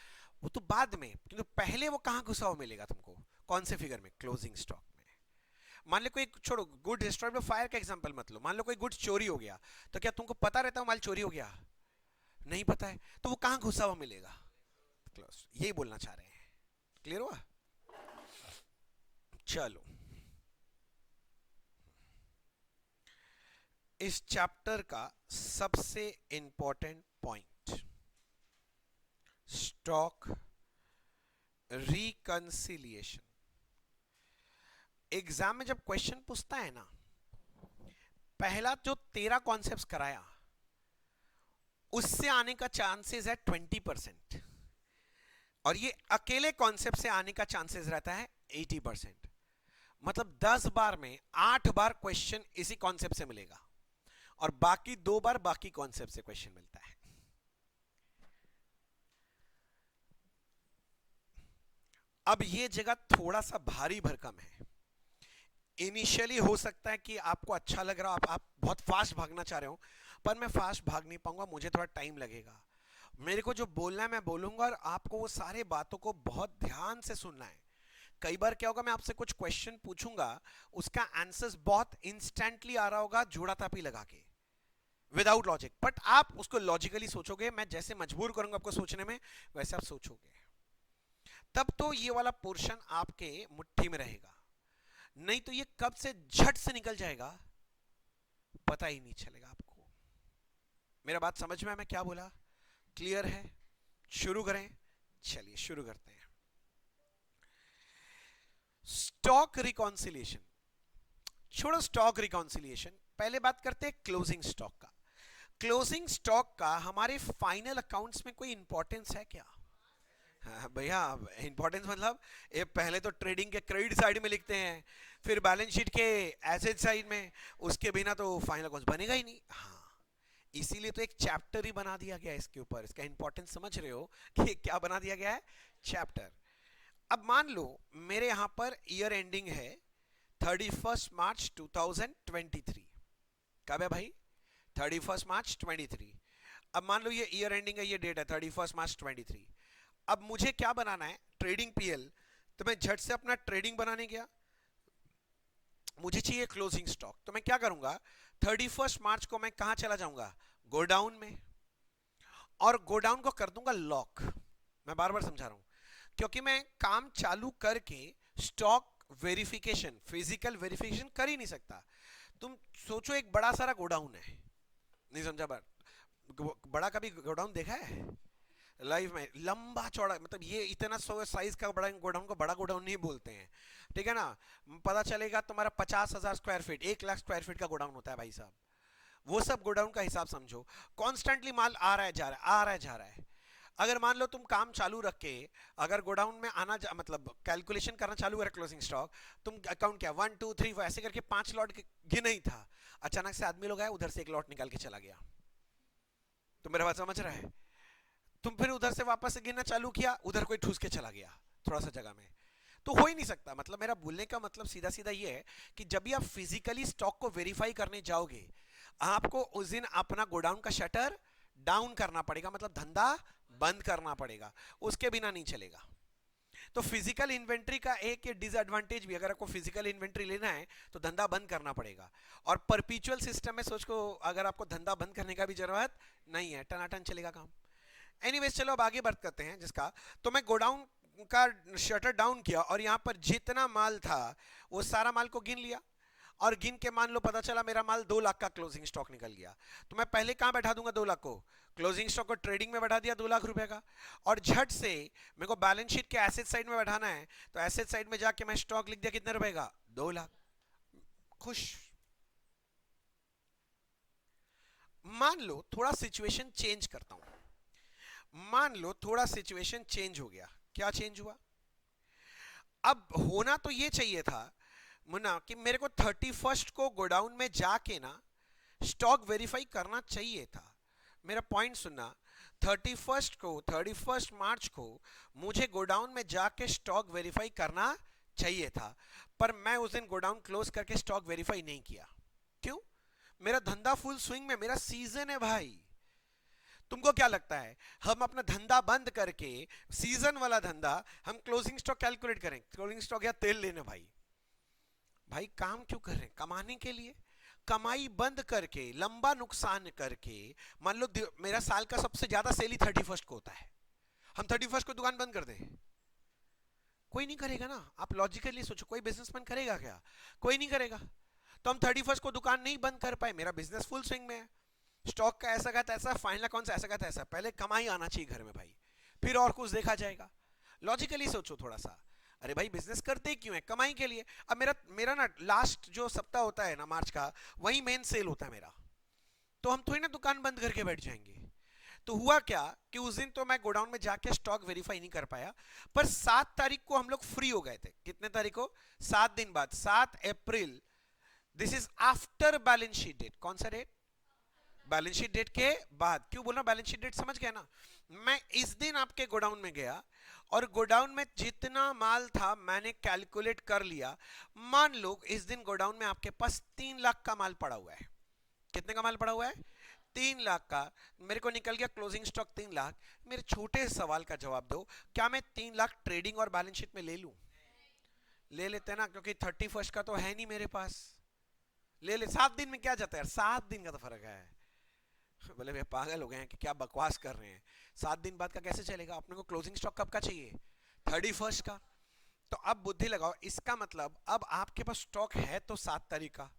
वो तो बाद में, किंतु पहले वो कहाँ घुसा हुआ मिलेगा तुमको? कौन से फिगर में? क्लोजिंग स्टॉक में। मान लो कोई, छोड़ो गुड डिस्ट्रॉयड में फायर का एग्जांपल मत लो, मान लो कोई गुड्स चोरी हो गया, तो क्या तुमको पता रहता है माल चोरी हो गया? नहीं पता है, तो वो कहाँ घुसा हुआ मिलेगा? क्लोज। यही बोलना चाह रहे हैं। क्लियर हुआ? चलो, इस चैप्टर का सबसे important point, stock reconciliation. Exam में जब क्वेश्चन पूछता है ना, पहला जो 13 कॉन्सेप्ट्स कराया उससे आने का चांसेस है 20%, और ये अकेले कॉन्सेप्ट से आने का चांसेस रहता है 80%। मतलब 10 बार में 8 बार क्वेश्चन इसी कॉन्सेप्ट से मिलेगा, और बाकी 2 बार बाकी कॉन्सेप्ट से क्वेश्चन मिलता है। अब ये जगह थोड़ा सा भारी भरकम है। इनिशियली हो सकता है कि आपको अच्छा लग रहा हो, आप बहुत फास्ट भागना चाह रहे हो, पर मैं फास्ट भाग नहीं पाऊंगा, मुझे थोड़ा टाइम लगेगा। मेरे को जो बोलना है मैं बोलूंगा, और आपको वो सारे बातों को बहुत ध्यान से सुनना है। कई बार क्या होगा, मैं आपसे कुछ क्वेश्चन पूछूंगा, उसका आंसर्स बहुत इंस्टेंटली आ रहा होगा जोड़ा तापी लगा के, विदाउट लॉजिक, बट आप उसको लॉजिकली सोचोगे। मैं जैसे मजबूर करूंगा आपको सोचने में, वैसे आप सोचोगे, तब तो ये वाला पोर्शन आपके मुट्ठी में रहेगा। नहीं तो ये कब से झट से निकल जाएगा पता ही नहीं चलेगा आपको। मेरा बात समझ में है मैं क्या बोला? क्लियर है? शुरू करें? चलिए शुरू करते हैं। स्टॉक रिकॉन्सिलिएशन, छोड़ो स्टॉक रिकॉन्सिलिएशन, पहले बात करते हैं क्लोजिंग स्टॉक का। क्लोजिंग स्टॉक का हमारे फाइनल अकाउंट्स में कोई इंपॉर्टेंस है क्या? हाँ भैया, इंपॉर्टेंस मतलब ये पहले तो ट्रेडिंग के क्रेडिट साइड में लिखते हैं, फिर बैलेंस शीट के एसेट साइड में, उसके बिना तो फाइनल अकाउंट्स बनेगा ही नहीं। हाँ, इसीलिए तो एक चैप्टर ही बना दिया गया है इसके ऊपर। इसका इंपॉर्टेंस समझ रहे हो कि क्या बना दिया गया है? चैप्टर। अब मान लो मेरे यहां पर ईयर एंडिंग है 31 मार्च 2023। कब है भाई? 31 मार्च 23। अब मान लो ये ईयर एंडिंग है, ये डेट है 31 मार्च 23। अब मुझे क्या बनाना है? Trading PL. तो मैं झट से अपना ट्रेडिंग बनाने गया, मुझे चाहिए क्लोजिंग स्टॉक। तो मैं क्या करूंगा, 31 मार्च को मैं कहां चला जाऊंगा? गोडाउन में, और गोडाउन को कर दूंगा लॉक। मैं बार बार समझा रहा हूं, क्योंकि मैं काम चालू करके स्टॉक वेरिफिकेशन, फिजिकल वेरिफिकेशन कर ही नहीं सकता। तुम सोचो एक बड़ा सारा गोडाउन है, नहीं समझा बात? बड़ा कभी गोडाउन देखा है लाइव में? लंबा चौड़ा, मतलब ये इतना साइज का बड़ा गोडाउन को बड़ा गोडाउन नहीं बोलते हैं, ठीक है ना? पता चलेगा तुम्हारा 50,000 square feet, 1 lakh square feet का गोडाउन होता है भाई साहब। वो सब गोडाउन का हिसाब समझो। कॉन्स्टेंटली माल आ रहा है जा रहा है, आ रहा है जा रहा है। अगर मान लो तुम काम चालू रख के अगर गोडाउन में मतलब कैलकुलेशन करना चालू करा क्लोजिंग स्टॉक, तुम अकाउंट क्या 1 2 3 4 ऐसे करके 5 लॉट गिना ही था, अचानक से आदमी लोग आए, उधर से एक लॉट निकाल के चला गया। तुम मेरा बात समझ रहा है? तुम फिर उधर से वापस से गिनना चालू किया, उधर कोई ठूस के चला गया थोड़ा सा जगह में, तो हो ही नहीं सकता। मतलब मेरा बोलने का मतलब सीधा सीधा ये है कि जब भी आप फिजिकली स्टॉक को वेरीफाई करने जाओगे, आपको उस दिन अपना गोडाउन का शटर डाउन करना पड़ेगा, मतलब धंधा बंद करना पड़ेगा, उसके बिना नहीं चलेगा। तो फिजिकल इन्वेंट्री का एक ये डिसएडवांटेज भी, अगर आपको फिजिकल इन्वेंट्री लेना है तो धंधा बंद करना पड़ेगा। और परपीचुअल सिस्टम में सोच को अगर आपको धंधा बंद करने का भी जरूरत नहीं है, टनाटन चलेगा काम। एनीवेज चलो अब आगे बात करते हैं जिसका। तो मैं गोडाउन का शटर डाउन किया, और यहां पर जितना माल था वो सारा माल को गिन लिया, और गिन के मान लो पता चला मेरा माल 2 लाख का क्लोजिंग स्टॉक निकल गया। तो मैं पहले कहां बैठा दूंगा 2 लाख को? क्लोजिंग स्टॉक को ट्रेडिंग में बैठा दिया 2 लाख रुपए का, और झट से मेरे को बैलेंस शीट के एसेट साइड में बैठाना है, तो एसेट साइड में जाके मैं स्टॉक लिख दिया कितने रुपए का? 2 लाख। खुश? मान लो थोड़ा सिचुएशन चेंज करता हूं, मान लो थोड़ा सिचुएशन चेंज हो गया। क्या चेंज हुआ? अब होना तो ये चाहिए था मुन्ना कि मेरे को 31 को गोडाउन में जाके ना स्टॉक वेरीफाई करना चाहिए था। मेरा पॉइंट सुनना, 31 मार्च को मुझे गोडाउन में जाके स्टॉक वेरीफाई करना चाहिए था, पर मैं उस दिन गोडाउन क्लोज करके स्टॉक वेरीफाई नहीं किया। क्यों? मेरा धंधा फुल स्विंग में, मेरा सीजन है भाई, तुमको क्या लगता है हम अपना धंधा बंद करके सीजन वाला धंधा हम क्लोजिंग स्टॉक कैलकुलेट करें? क्लोजिंग स्टॉक या तेल लेने भाई, भाई काम क्यों कर रहे हैं? कमाने के लिए। कमाई बंद करके लंबा नुकसान करके, मान लो मेरा साल का सबसे ज्यादा सेल ही 31st को होता है, हम 31st को दुकान बंद कर दें, कोई नहीं करेगा ना। आप लॉजिकली सोचो, कोई बिजनेसमैन करेगा क्या? कोई नहीं करेगा। तो हम 31st को दुकान नहीं बंद कर पाए, मेरा बिजनेस फुल स्विंग में है, स्टॉक का ऐसा का तैसा, फाइनल अकाउंट ऐसा का तैसा, पहले कमाई आना चाहिए घर में भाई, फिर और कुछ देखा जाएगा। लॉजिकली सोचो थोड़ा सा। अरे भाई बिजनेस करते क्यों है? कमाई के लिए। अब मेरा मेरा ना लास्ट जो सप्ताह होता है ना मार्च का, वही मेन सेल होता है मेरा, तो हम थोड़ी ना दुकान बंद करके बैठ जाएंगे। तो हुआ क्या कि उस दिन तो मैं गोडाउन में जाके स्टॉक वेरीफाई नहीं कर पाया, पर 7 तारीख को हम लोग फ्री हो गए थे। कितने तारीख को? 7 दिन बाद, 7 April. This is after balance sheet date. कौन सा डेट? बैलेंस शीट डेट के बाद। क्यों बोलना बैलेंस शीट डेट? समझ गया ना। मैं इस दिन आपके गोडाउन में गया और गोडाउन में जितना माल था मैंने कैलकुलेट कर लिया। मान लो इस दिन गोडाउन में आपके पास 3 लाख का माल पड़ा हुआ है। कितने का माल पड़ा हुआ है? 3 लाख का। मेरे को निकल गया क्लोजिंग स्टॉक 3 लाख। मेरे छोटे सवाल का जवाब दो, क्या मैं 3 लाख ट्रेडिंग और बैलेंस शीट में ले लूं? ले लेते ना, क्योंकि 31st का तो है नहीं मेरे पास। ले ले, 7 दिन में क्या जाता है? 7 दिन का तो फर्क है। बोले वे पागल हो गए हैं कि क्या बकवास कर रहे हैं? 7 दिन बाद का कैसे चलेगा? अपने को क्लोजिंग स्टॉक कब का चाहिए? 31st का। तो अब बुद्धि लगाओ, इसका मतलब अब आपके पास स्टॉक है तो 7 तारीख का,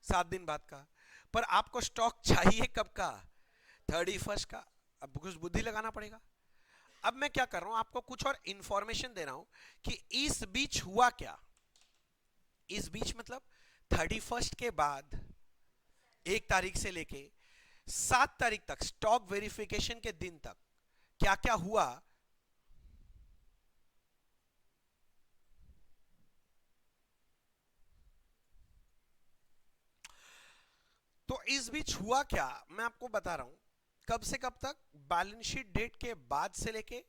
7 दिन बाद का, पर आपको स्टॉक चाहिए कब का? 31st का। अब कुछ बुद्धि लगाना पड़ेगा। अब मैं क्या कर रहा हूं, आपको कुछ और इंफॉर्मेशन दे रहा हूं कि इस बीच हुआ क्या। इस बीच मतलब 31st के बाद 1 तारीख से लेके 7 तारीख तक, स्टॉक वेरिफिकेशन के दिन तक क्या क्या हुआ। तो इस बीच हुआ क्या मैं आपको बता रहा हूं। कब से कब तक? बैलेंस शीट डेट के बाद से लेके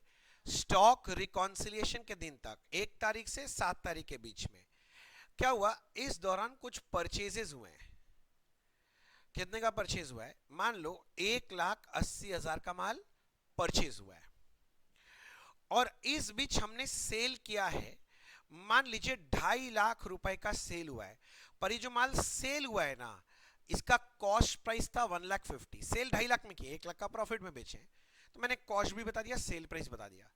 स्टॉक रिकॉन्सिलिएशन के दिन तक, 1 तारीख से 7 तारीख के बीच में क्या हुआ। इस दौरान कुछ परचेजेस हुए हैं। कितने का परचेज हुआ है? मान लो 1,80,000 का माल परचेज हुआ है, और इस बीच हमने सेल किया है, मान लीजिए 2.5 लाख रुपए का सेल हुआ है। पर ये जो माल सेल हुआ है ना, इसका कॉस्ट प्राइस था 1,50,000। सेल 2.5 लाख में किया, 1 लाख का प्रॉफिट में बेचे, तो मैंने कॉस्ट भी बता दिया, सेल प्राइस बता दिया।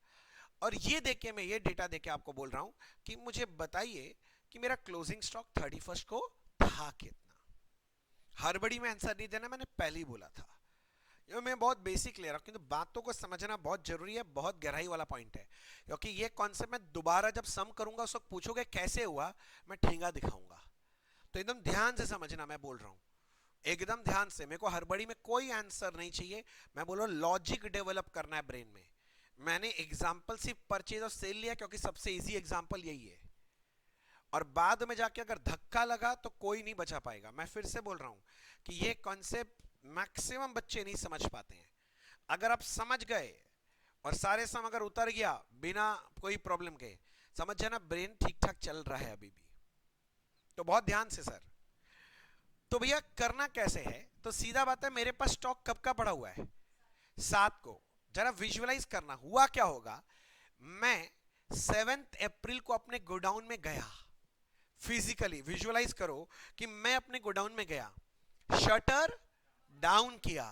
और ये देखे, मैं ये डेटा देके आपको बोल रहा हूं कि मुझे बताइए कि मेरा क्लोजिंग स्टॉक 31st को था कितना। हड़बड़ी में आंसर नहीं देना, मैंने पहले ही बोला था। ये मैं बहुत बेसिक ले रहा हूं, किंतु बातों को समझना बहुत जरूरी है, बहुत गहराई वाला पॉइंट है। क्योंकि ये कॉन्सेप्ट मैं दोबारा जब सम करूंगा, उस वक्त पूछोगे कैसे हुआ, मैं ठेंगा दिखाऊंगा। तो एकदम ध्यान से समझना मैं बोल रहा हूं, एकदम ध्यान से। मेरे को हड़बड़ी में कोई आंसर नहीं चाहिए। मैं बोल रहा हूं लॉजिक डेवलप करना है ब्रेन में। मैंने एग्जाम्पल सिर्फ परचेज और सेल लिया क्योंकि सबसे इजी एग्जाम्पल यही है, और बाद में जाके अगर धक्का लगा तो कोई नहीं बचा पाएगा। मैं फिर से बोल रहा हूं कि ये कॉन्सेप्ट मैक्सिमम बच्चे नहीं समझ पाते हैं। अगर आप समझ गए और सारे सम अगर उतर गया बिना कोई प्रॉब्लम के, समझ जाना ब्रेन ठीक ठाक चल रहा है अभी भी। तो बहुत ध्यान से सर। तो भैया करना कैसे है? तो सीधा बात है, मेरे पास स्टॉक कब का पड़ा हुआ है? 7 को। जरा विजुअलाइज करना हुआ क्या होगा। मैं 7 अप्रैल को अपने गोडाउन में गया, फिजिकली विजुअलाइज करो कि मैं अपने गोडाउन में गया, शटर डाउन किया,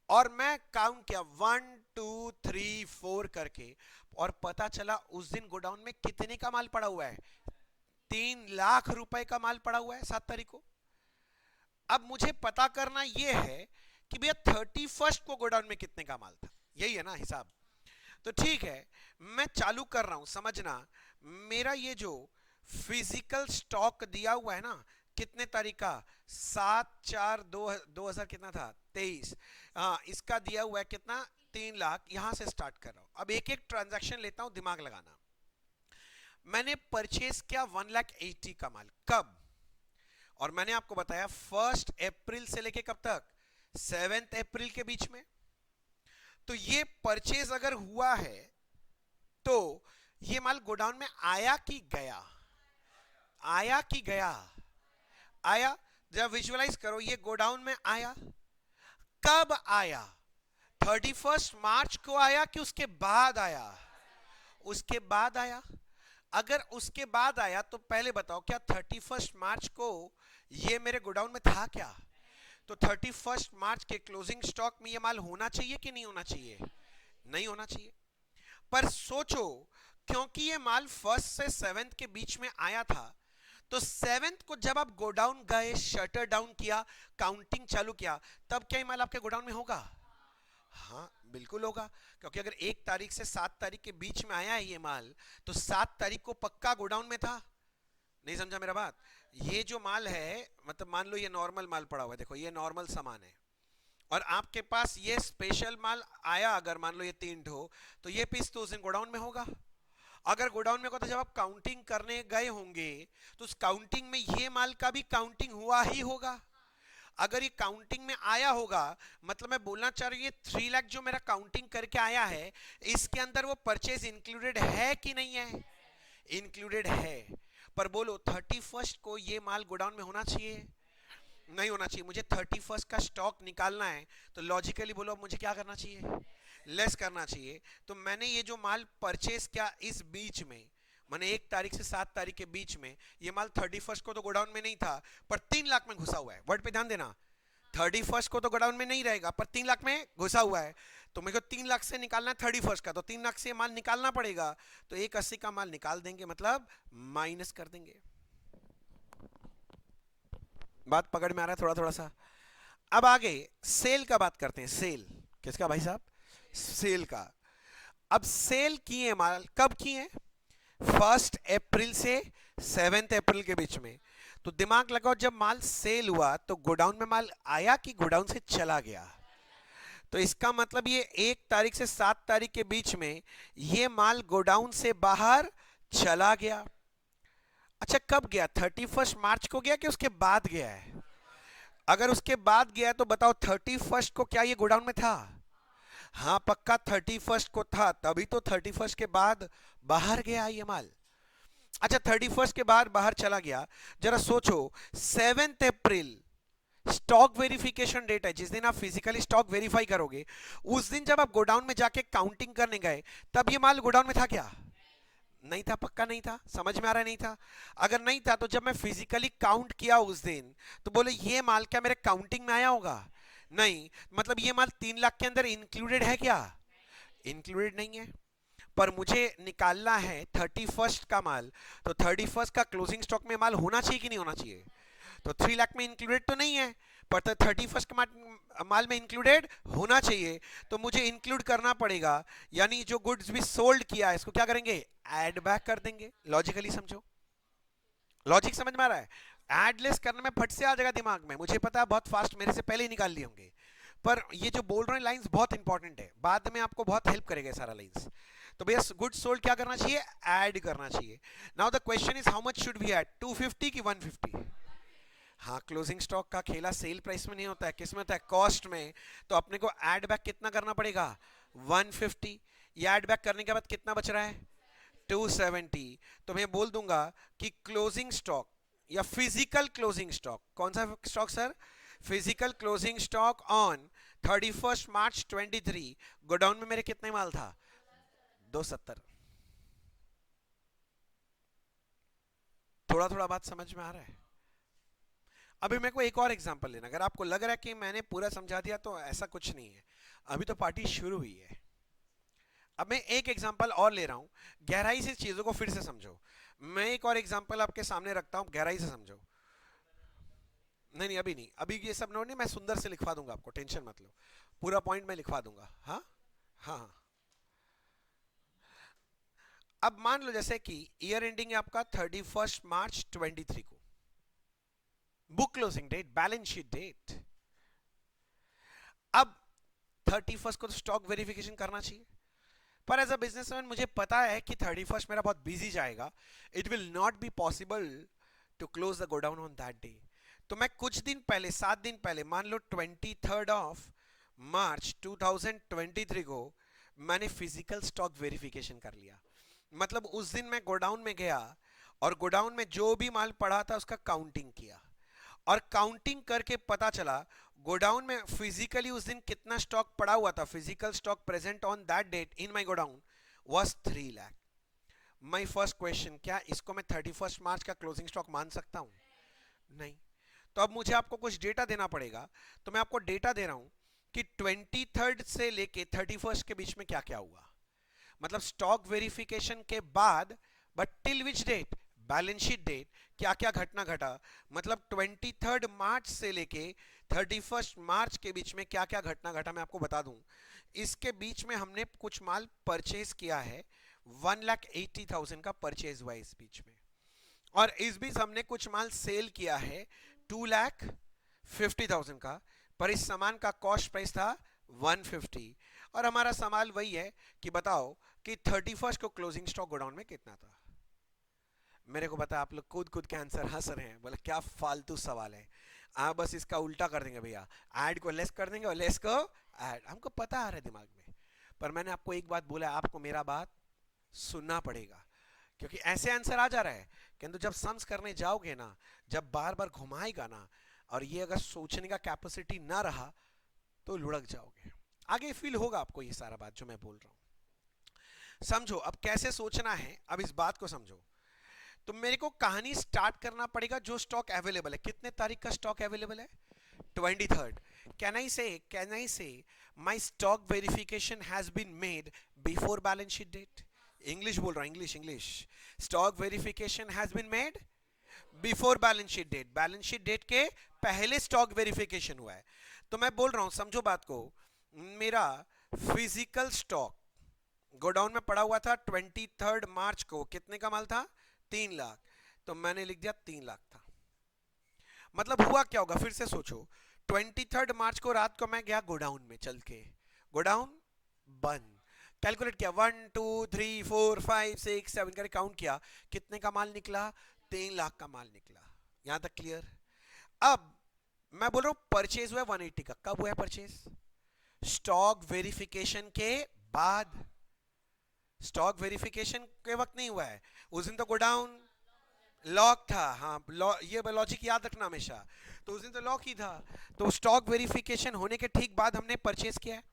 और मैं काउंट किया 1 2 3 4 करके, और पता चला उस दिन गोडाउन में कितने का माल पड़ा हुआ है? 3 लाख रुपए का माल पड़ा हुआ है 7 तारीख को। अब मुझे पता करना यह है कि भैया 31st को गोडाउन में कितने का माल था। यही है ना हिसाब? तो ठीक है, मैं चालू कर रहा हूं समझना। मेरा ये जो फिजिकल स्टॉक दिया हुआ है ना, कितने तारीख का? 7/4/2000 कितना था? 23। हाँ, इसका दिया हुआ है कितना? 3 लाख। यहां से स्टार्ट कर रहा हूं। अब एक एक ट्रांजैक्शन लेता हूं, दिमाग लगाना। मैंने परचेज किया 1,80,000 का माल। कब? और मैंने आपको बताया 1 अप्रैल से लेके कब तक? 7 अप्रैल के बीच में। तो ये परचेज अगर हुआ है तो ये माल गोडाउन में आया कि गया? आया कि गया? आया। जब विजुअलाइज करो, ये गोडाउन में आया। कब आया? 31 मार्च को आया कि उसके बाद आया? उसके बाद आया। अगर उसके बाद आया तो पहले बताओ, क्या 31 मार्च को ये मेरे गोडाउन में था क्या? तो 31 मार्च के क्लोजिंग स्टॉक में ये माल होना चाहिए कि नहीं होना चाहिए? नहीं होना चाहिए। पर सोचो, क्योंकि ये माल 1 से 7 के बीच में आया था, तो 7 को जब आप गोडाउन गए, शटर डाउन किया, काउंटिंग चालू किया, तब क्या ये माल आपके गोडाउन में होगा? हाँ बिल्कुल होगा, क्योंकि अगर 1 तारीख से 7 तारीख के बीच में आया है ये माल, तो 7 तारीख को पक्का गोडाउन में था। नहीं समझा मेरा बात? ये जो माल है, मतलब मान लो ये नॉर्मल माल पड़ा हुआ है, देखो ये नॉर्मल सामान है, और आपके पास ये स्पेशल माल आया, अगर मान लो ये 3 तो ये पीस तो उस दिन गोडाउन में होगा। अगर गोडाउन में होगा तो जब आप काउंटिंग करने गए होंगे, तो उस काउंटिंग में ये माल का भी काउंटिंग हुआ ही होगा। अगर ये काउंटिंग में आया होगा, मतलब मैं बोलना चाह रही हूँ, ये 3 लाख जो मेरा काउंटिंग करके आया है, इसके अंदर वो परचेज इंक्लूडेड है कि नहीं है? इंक्लूडेड है। पर बोलो 31 को ये माल गोडाउन में होना चाहिए? नहीं होना चाहिए। मुझे 31 का स्टॉक निकालना है, तो लॉजिकली बोलो मुझे क्या करना चाहिए? लेस करना चाहिए। तो मैंने ये जो माल परचेज किया इस बीच में, मैंने 1 तारीख से 7 तारीख के बीच में, ये माल 31 को तो गोडाउन में नहीं था, पर 3 लाख में घुसा हुआ है। वर्ड पे ध्यान देना, 31 को तो गोडाउन में नहीं रहेगा, पर 3 लाख में घुसा हुआ है। तो मेरे को 3 लाख से निकालना है 31 का, तो 3 लाख से माल निकालना पड़ेगा। तो 180 का माल निकाल देंगे, मतलब माइनस कर देंगे। बात पकड़ में आ रहा है थोड़ा थोड़ा सा? अब आगे सेल का बात करते हैं। सेल किसका भाई साहब? सेल का। अब सेल किए माल कब किए? 1 अप्रैल से 7 अप्रैल के बीच में। तो दिमाग लगाओ, जब माल सेल हुआ तो गोडाउन में माल आया कि गोडाउन से चला गया? तो इसका मतलब ये 1 तारीख से 7 तारीख के बीच में ये माल गोडाउन से बाहर चला गया। अच्छा कब गया? 31 मार्च को गया कि उसके बाद गया है? अगर उसके बाद गया है तो बताओ 31 को क्या ये गोडाउन में था? हाँ पक्का 31 को था, तभी तो 31 के बाद बाहर गया ये माल। अच्छा 31 के बाद बाहर चला गया, जरा सोचो 7 अप्रैल स्टॉक वेरिफिकेशन डेट है, जिस दिन आप फिजिकली स्टॉक वेरीफाई करोगे, उस दिन जब आप गोडाउन में जाके काउंटिंग करने गए, तब ये माल गोडाउन में था क्या? नहीं था, पक्का नहीं था। समझ में आ रहा है? नहीं था। अगर नहीं था तो जब मैं फिजिकली काउंट किया उस दिन, तो बोले ये माल क्या मेरे काउंटिंग में आया होगा? नहीं। मतलब ये माल 3 लाख के अंदर इंक्लूडेड है क्या? इंक्लूडेड नहीं है। पर मुझे निकालना है 31 का माल, तो 31 का क्लोजिंग स्टॉक में माल होना चाहिए कि नहीं होना चाहिए? तो 3 लाख में इंक्लूडेड तो नहीं है, पर 31 के माल में इंक्लूडेड होना चाहिए। तो मुझे इंक्लूड करना पड़ेगा, यानी जो गुड्स भी सोल्ड किया है इसको क्या करेंगे? ऐड बैक कर देंगे। लॉजिकली समझो, लॉजिक समझ में आ रहा है? ऐड लेस करने में फट से आ जाएगा दिमाग में, मुझे पता है बहुत फास्ट मेरे से पहले ही निकाल लिए होंगे, पर ये जो बोल रहे हैं लाइंस बहुत इंपॉर्टेंट है, बाद में आपको बहुत हेल्प करेगा सारा लाइंस। तो भैया गुड सोल्ड क्या करना चाहिए? ऐड करना चाहिए। Now the question is how much should we add, 250 की 150? हाँ, क्लोजिंग स्टॉक का खेला सेल प्राइस में नहीं होता है, किस में होता है? कॉस्ट में। तो अपने को ऐड बैक कितना करना पड़ेगा? 150। ये ऐड बैक करने के बाद कितना बच रहा है? 270। तो मैं बोल दूंगा कि क्लोजिंग स्टॉक या फिजिकल क्लोजिंग स्टॉक, कौन सा stock sir? Physical closing stock on 31 March 23 godown में मेरे कितने माल था? 270। थोड़ा थोड़ा बात समझ में आ रहा है? अभी मेरे को एक और एग्जांपल लेना, अगर आपको लग रहा है कि मैंने पूरा समझा दिया तो ऐसा कुछ नहीं है, अभी तो पार्टी शुरू हुई है। अब मैं एक एग्जांपल और ले रहा हूं, गहराई से चीजों को फिर से समझो। मैं एक और एग्जांपल आपके सामने रखता हूं, गहराई से समझो। नहीं नहीं अभी नहीं, अभी ये सब नोट नहीं, मैं सुंदर से लिखवा दूंगा, आपको टेंशन मत लो, पूरा पॉइंट मैं लिखवा दूंगा। हाँ हाँ हाँ। अब मान लो जैसे कि ईयर एंडिंग है आपका 31 मार्च 23 को, book closing date, balance sheet date. अब 31 को तो स्टॉक वेरिफिकेशन करना चाहिए, पर एज अ बिजनेसमैन मुझे पता है कि 31 मेरा बहुत बिजी जाएगा, it will not be possible to close the godown on that day. तो मैं कुछ दिन पहले, 7 दिन पहले, मान लो 23 मार्च 2023 को मैंने फिजिकल स्टॉक वेरिफिकेशन कर लिया। मतलब उस दिन मैं गोडाउन में गया और गोडाउन में जो भी माल पड़ा था उसका काउंटिंग किया, और काउंटिंग करके पता चला गोडाउन में फिजिकली उस दिन कितना स्टॉक पड़ा हुआ था, physical stock present on that date in my godown was 3 लाख। माय फर्स्ट क्वेश्चन, क्या इसको मैं 31 मार्च का क्लोजिंग स्टॉक मान सकता हूं? नहीं। तो अब मुझे आपको कुछ डेटा देना पड़ेगा। तो मैं आपको डेटा दे रहा हूं कि 23 से लेके 31 के बीच में क्या क्या हुआ, मतलब स्टॉक वेरिफिकेशन के बाद, but till which date, balance sheet date क्या क्या घटना घटा, मतलब 23 मार्च से लेके 31 मार्च के बीच में क्या क्या घटना घटा मैं आपको बता दूं। इसके बीच में हमने कुछ माल परचेज किया है, 1,80,000 का परचेज हुआ इस बीच में, और इस बीच हमने कुछ माल सेल किया है 2,50,000 का, पर इस सामान का कॉस्ट प्राइस था 150। और हमारा सवाल वही है कि बताओ कि 31 को क्लोजिंग स्टॉक गोडाउन में कितना था। मेरे को पता है आप लोग कूद कूद के आंसर हंस रहे हैं, बोले क्या फालतू सवाल है, आप बस इसका उल्टा कर देंगे भैया, ऐड को लेस कर देंगे और लेस को ऐड, हमको पता आ रहा है दिमाग में। पर मैंने आपको एक बात बोला, आपको मेरा बात सुनना पड़ेगा, क्योंकि ऐसे आंसर आ जा रहा है, किंतु जब सम्स करने जाओगे ना, जब बार बार घुमाएगा ना, और ये अगर सोचने का कैपेसिटी ना रहा तो लुढ़क जाओगे। आगे फील होगा आपको ये सारा बात जो मैं बोल रहा हूं। समझो अब कैसे सोचना है, अब इस बात को समझो। तो मेरे को कहानी स्टार्ट करना पड़ेगा जो स्टॉक अवेलेबल है। कितने तारीख का स्टॉक अवेलेबल है? 23rd। Can I say my stock verification has been made before balance sheet date. English बोल रहा हूं, English English. Stock verification has been made before balance sheet date, balance sheet date के पहले stock verification हुआ है। तो मैं बोल रहा हूं, समझो बात को, मेरा फिजिकल स्टॉक गोडाउन में पड़ा हुआ था 23 मार्च को, कितने का माल था? 3 लाख। तो मैंने लिख दिया 3 लाख था। मतलब हुआ क्या होगा, फिर से सोचो, 23 मार्च को रात को मैं गया गोडाउन में, चल के गोडाउन बंद, कैलकुलेट किया 1 2 3 4 5 6 7 करके काउंट किया, कितने का माल निकला? 3 लाख का माल निकला। यहां तक क्लियर? अब मैं बोल रहा हूं परचेज हुआ 180 का, कब हुआ है परचेज? स्टॉक वेरिफिकेशन के बाद। स्टॉक वेरिफिकेशन के वक्त नहीं हुआ है, उस दिन तो गोडाउन लॉक था। हाँ, ये लॉजिक याद रखना हमेशा, तो उस दिन तो लॉक ही था। तो स्टॉक वेरिफिकेशन होने के ठीक बाद हमने परचेज किया है,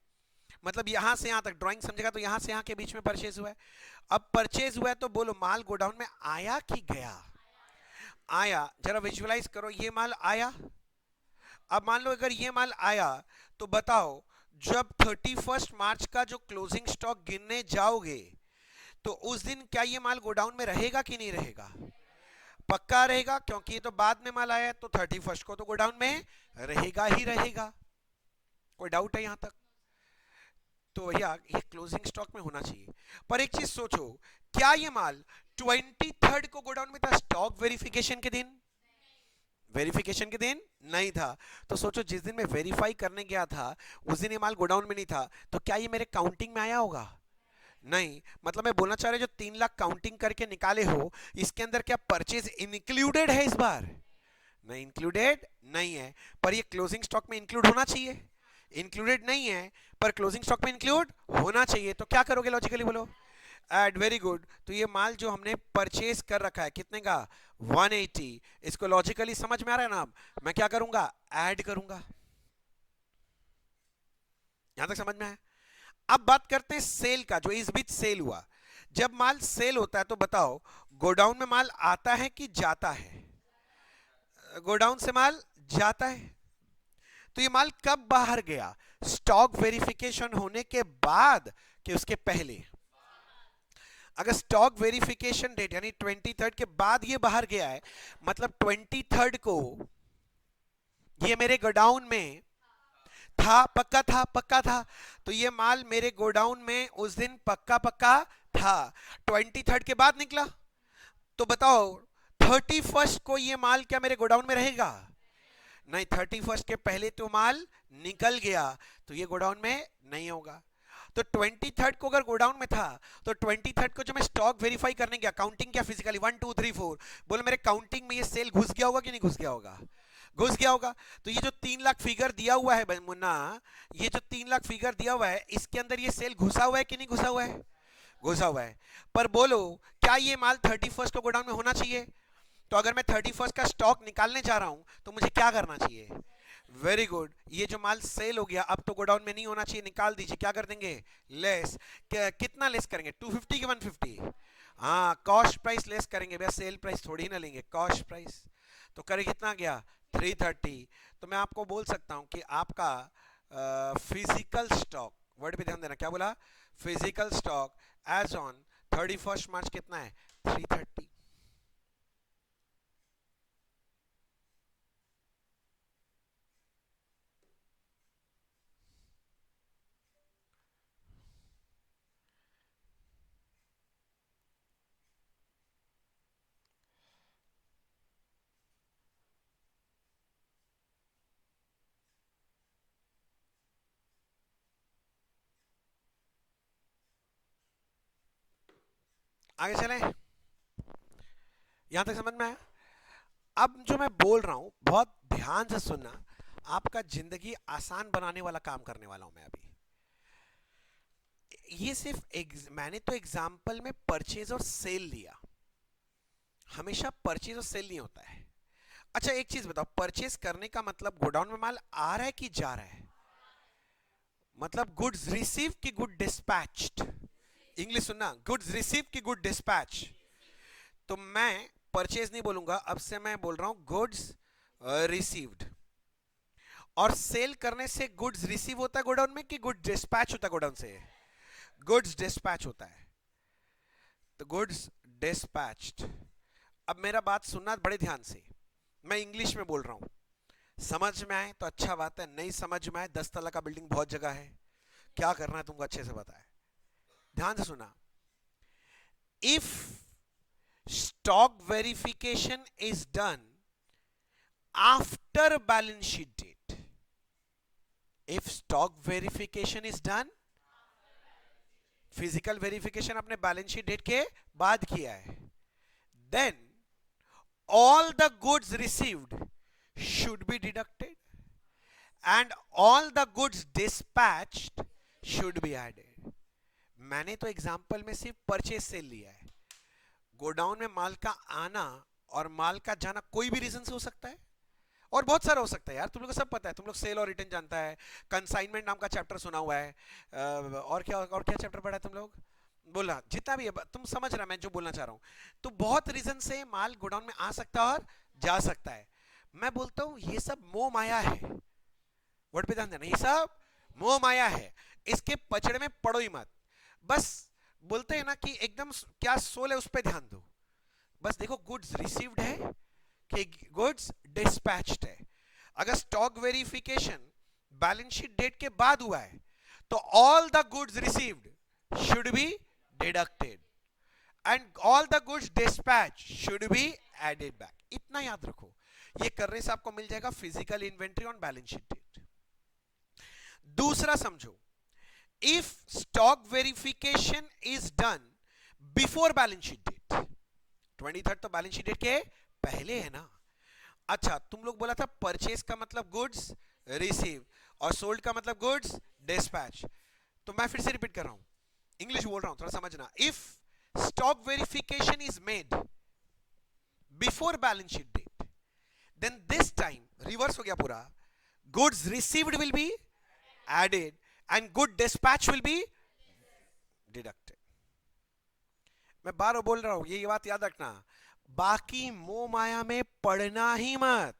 मतलब यहां से यहां तक ड्राइंग समझेगा, तो यहां से यहां के बीच में परचेज हुआ है। अब परचेज हुआ है तो बोलो माल गोडाउन में आया कि गया? आया। जरा विजुअलाइज करो, ये माल आया। अब मान लो अगर ये माल आया तो बताओ जब 31 मार्च का जो क्लोजिंग स्टॉक गिनने जाओगे तो उस दिन क्या ये माल गोडाउन में रहेगा कि नहीं रहेगा? पक्का रहेगा, क्योंकि ये तो बाद में माल आया है, तो 31 को तो गोडाउन में रहेगा ही रहेगा। कोई डाउट है यहां तक? तो भैया ये क्लोजिंग स्टॉक में होना चाहिए। पर एक चीज सोचो, क्या ये माल 23 को गोडाउन में था स्टॉक वेरिफिकेशन के दिन? वेरिफिकेशन के दिन नहीं था। तो सोचो जिस दिन मैं वेरीफाई करने गया था उस दिन ये माल गोडाउन में नहीं था, तो क्या ये मेरे काउंटिंग में आया होगा? नहीं। मतलब मैं बोलना चाह रहा हूं जो 3 लाख काउंटिंग करके निकाले हो, इसके अंदर क्या परचेज इंक्लूडेड है इस बार? नहीं, इंक्लूडेड नहीं है। पर ये क्लोजिंग स्टॉक में इंक्लूड होना चाहिए। इंक्लूडेड नहीं है पर क्लोजिंग स्टॉक में इंक्लूड होना चाहिए, तो क्या करोगे लॉजिकली बोलो? एड। Very good. तो ये माल जो हमने परचेज कर रखा है कितने का? 180। इसको लॉजिकली समझ में आ रहा है ना? अब मैं क्या करूंगा? ऐड करूंगा। यहां तक समझ में है? अब बात करते हैं सेल का, जो इस बीच सेल हुआ। जब माल सेल होता है तो बताओ गोडाउन में माल आता है कि जाता है? गोडाउन से माल जाता है। तो ये माल कब बाहर गया? स्टॉक वेरिफिकेशन होने के बाद कि उसके पहले? अगर स्टॉक वेरिफिकेशन डेट यानी 23 के बाद ये बाहर गया है, मतलब 23 को ये मेरे गोडाउन में था, पक्का था, पक्का था। तो ये माल मेरे गोडाउन में उस दिन पक्का पक्का था। 23 के बाद निकला तो बताओ 31 को ये माल क्या मेरे गोडाउन में रहेगा? नहीं, 31 के पहले तो माल निकल गया, तो ये गोडाउन में नहीं होगा। तो 23 को अगर गोडाउन में था तो 23 को जो मैं स्टॉक वेरीफाई करने गया, काउंटिंग क्या फिजिकली 1 2 3 4, बोले मेरे काउंटिंग में ये सेल घुस गया होगा कि नहीं घुस गया होगा? घुस गया होगा। तो ये जो 3 लाख फिगर दिया हुआ है मुन्ना, ये जो 3 लाख फिगर दिया हुआ है इसके अंदर ये सेल घुसा हुआ है कि नहीं घुसा हुआ है? घुसा हुआ है। पर बोलो क्या ये माल 31 को गोडाउन में होना चाहिए? तो अगर मैं 31 का स्टॉक निकालने जा रहा हूं तो मुझे क्या करना चाहिए? Very good. ये जो माल सेल हो गया अब तो गोडाउन में नहीं होना चाहिए, निकाल दीजिए। क्या कर देंगे? लेस। कितना लेस करेंगे? 250 की 150? हाँ, कॉस्ट प्राइस लेस करेंगे भैया, सेल प्राइस थोड़ी ना लेंगे, कॉस्ट प्राइस। तो करे कितना गया? 330। तो मैं आपको बोल सकता हूं कि आपका फिजिकल स्टॉक, वर्ड पे ध्यान देना, क्या बोला? फिजिकल स्टॉक एज ऑन 31 मार्च कितना है? 330। आगे चलें? यहां तक समझ में आया? अब जो मैं बोल रहा हूं बहुत ध्यान से सुनना, आपका जिंदगी आसान बनाने वाला काम करने वाला हूं मैं अभी। ये सिर्फ मैंने तो एग्जाम्पल में परचेज और सेल लिया, हमेशा परचेज और सेल नहीं होता है। अच्छा एक चीज बताओ, परचेज करने का मतलब गोडाउन में माल आ रहा है कि जा रहा है? मतलब गुड्स रिसीव की गुड डिस्पैच्ड? इंग्लिश सुनना, गुड्स रिसीव की गुड डिस्पैच। तो मैं परचेज नहीं बोलूंगा, अब से मैं बोल रहा हूं गुड्स रिसीव्ड। और सेल करने से गुड्स रिसीव होता है गोडाउन में कि गुड्स डिस्पैच होता है गोडाउन से? गुड्स डिस्पैच होता है। तो गुड्स डिस्पैच्ड। अब मेरा बात सुनना बड़े ध्यान से, मैं इंग्लिश में बोल रहा हूं, समझ में आए तो अच्छा बात है, नहीं समझ में आए 10 तला का बिल्डिंग बहुत जगह है, क्या करना है तुमको अच्छे से पता है। ध्यान से सुना, if stock verification is done after balance sheet date, if stock verification is done, physical verification अपने बैलेंस शीट डेट के बाद किया है, then all the goods received should be deducted and all the goods dispatched should be added। मैंने तो example में सिर्फ purchase sale लिया है। गोडाउन में माल का आना और माल का जाना कोई भी रीजन से हो सकता है, और बहुत सारा हो सकता है यार, तुम लोग को सब पता है, तुम लोग सेल और रिटर्न जानता है, कंसाइनमेंट नाम का चैप्टर सुना हुआ है, और क्या चैप्टर पढ़ा है तुम लोग? बोला जितना भी है, तुम समझ रहा मैं जो बोलना चाह रहा हूं। तो बहुत रीजन से माल गोडाउन में आ सकता है और जा सकता है। मैं बोलता हूं ये सब मोह माया है, वर्ड पे ध्यान देना, ये सब मोह माया है, इसके पचड़े में पड़ो ही मत। बस बोलते हैं ना कि एकदम क्या सोल है उस पर ध्यान दो। बस देखो गुड्स रिसीव्ड है कि गुड्स डिस्पैच्ड है। अगर stock verification balance sheet date के बाद हुआ है तो all the goods received should be deducted and all the goods dispatch should be added back. इतना याद रखो, ये करने से आपको मिल जाएगा physical inventory on balance sheet date. दूसरा समझो, if stock verification is done before balance sheet date, 23 तो बैलेंस शीट डेट के पहले है ना। अच्छा तुम लोग बोला था परचेज का मतलब गुड्स रिसीव और सोल्ड का मतलब गुड्स डिस्पैच, तो मैं फिर से रिपीट कर रहा हूं, इंग्लिश बोल रहा हूं थोड़ा समझना। If stock verification is made before balance sheet date, then this time reverse हो गया पूरा, goods received will be added and good dispatch will be deducted. मैं बार बार बोल रहा हूं, ये बात याद रखना, बाकी मोह माया में पड़ना ही मत।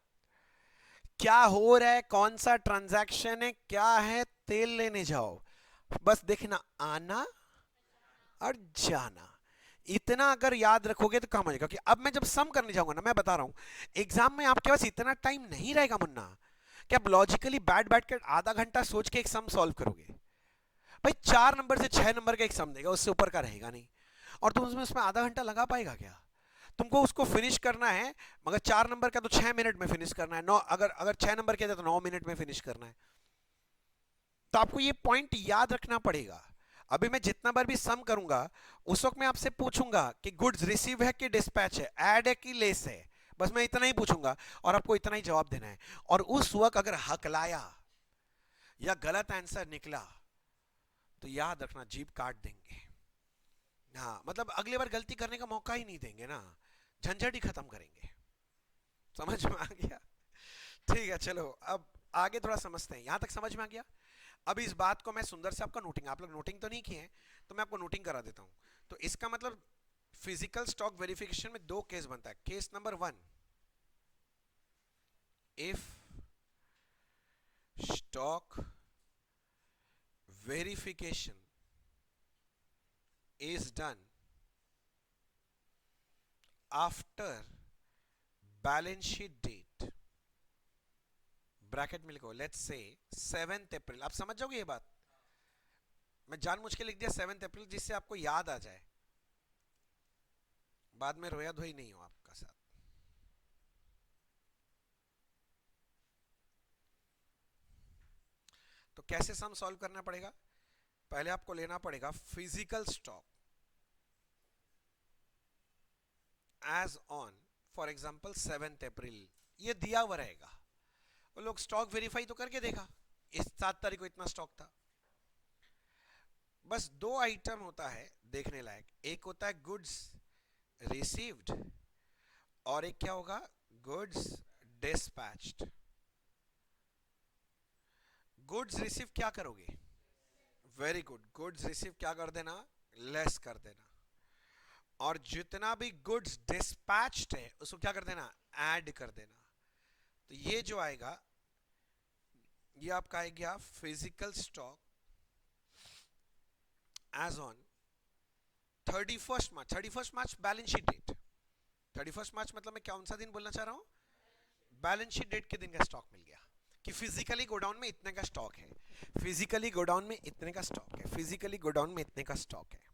क्या हो रहा है, कौन सा ट्रांजैक्शन है, क्या है, तेल लेने जाओ, बस देखना आना और जाना, इतना अगर याद रखोगे तो काम हो जाएगा। कि अब मैं जब सम करने जाऊंगा ना, मैं बता रहा हूं एग्जाम में आपके पास इतना टाइम नहीं रहेगा मुन्ना कि आप लॉजिकली बैठ बैठ कर आधा घंटा सोच के एक सम सॉल्व करोगे। भाई 4 नंबर से 6 नंबर का एक सम देगा, उससे ऊपर का रहेगा नहीं, और तुम उसमें आधा घंटा लगा पाएगा क्या? तुमको उसको फिनिश करना है, मगर 4 नंबर का तो 6 मिनट में फिनिश करना है, 9 अगर अगर 6 नंबर के तो 9 मिनट में फिनिश करना है। तो आपको ये पॉइंट याद रखना पड़ेगा। अभी मैं जितना बार भी सम करूंगा उस वक्त मैं आपसे पूछूंगा कि गुड्स रिसीव है कि डिस्पैच है, ऐड है कि लेस है, बस मैं इतना ही पूछूंगा और आपको इतना ही जवाब देना है। और उस वक्त अगर हकलाया या गलत आंसर निकला तो याद रखना जीप काट देंगे। हाँ मतलब अगली बार गलती करने का मौका ही नहीं देंगे ना, झंझट ही खत्म करेंगे। समझ में आ गया? ठीक है चलो अब आगे थोड़ा समझते हैं, यहां तक समझ में आ गया। अब इस बात को मैं सुंदर से आपका नोटिंग, आप लोग नोटिंग तो नहीं किए हैं तो मैं आपको नोटिंग करा देता हूं। तो इसका मतलब फिजिकल स्टॉक वेरिफिकेशन में दो केस बनता है। Case number 1, if stock verification is done after balance sheet date, bracket में लिखो लेट्स से 7 अप्रैल। आप समझ जाओगे ये बात, मैं जानबूझ के लिख दिया 7 अप्रैल जिससे आपको याद आ जाए, बाद में रोया धोई नहीं हो आपका साथ। तो कैसे सम सॉल्व करना पड़ेगा, पहले आपको लेना पड़ेगा physical stock as on for example 7 April, ये दिया हुआ रहेगा। वो लोग स्टॉक वेरीफाई तो करके देखा, इस 7 तारीख को इतना स्टॉक था। बस दो आइटम होता है देखने लायक, एक होता है गुड्स रिसीव्ड और एक क्या होगा, गुड्स डिस्पैच्ड। गुड्स रिसीव क्या करोगे, वेरी गुड, गुड्स रिसीव क्या कर देना, लेस कर देना, और जितना भी गुड्स डिस्पैच्ड है उसको क्या कर देना, ऐड कर देना। तो ये जो आएगा ये आपका आएगा physical stock as on 31 March. 31 March balance sheet date, 31 March मतलब मैं कौन सा दिन बोलना चाह रहा हूं, बैलेंस शीट डेट के दिन का स्टॉक मिल गया कि फिजिकली गोडाउन में इतने का स्टॉक है, फिजिकली गोडाउन में इतने का स्टॉक है, फिजिकली गोडाउन में इतने का स्टॉक है।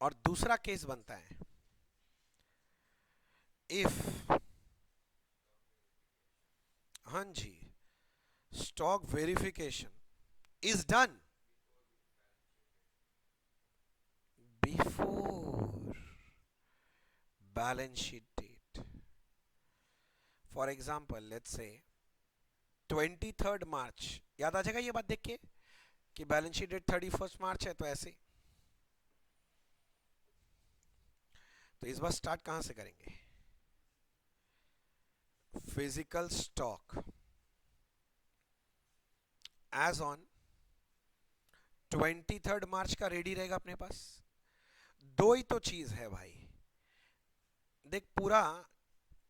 और दूसरा केस बनता है इफ, हाँ जी, stock verification is done before balance sheet date. For example let's say 23 मार्च, याद आ जाएगा ये बात देख के कि बैलेंस शीट डेट 31 मार्च है, तो ऐसे। तो इस बार स्टार्ट कहां से करेंगे, फिजिकल स्टॉक एज ऑन 23 मार्च का रेडी रहेगा अपने पास। दो ही तो चीज है भाई, देख पूरा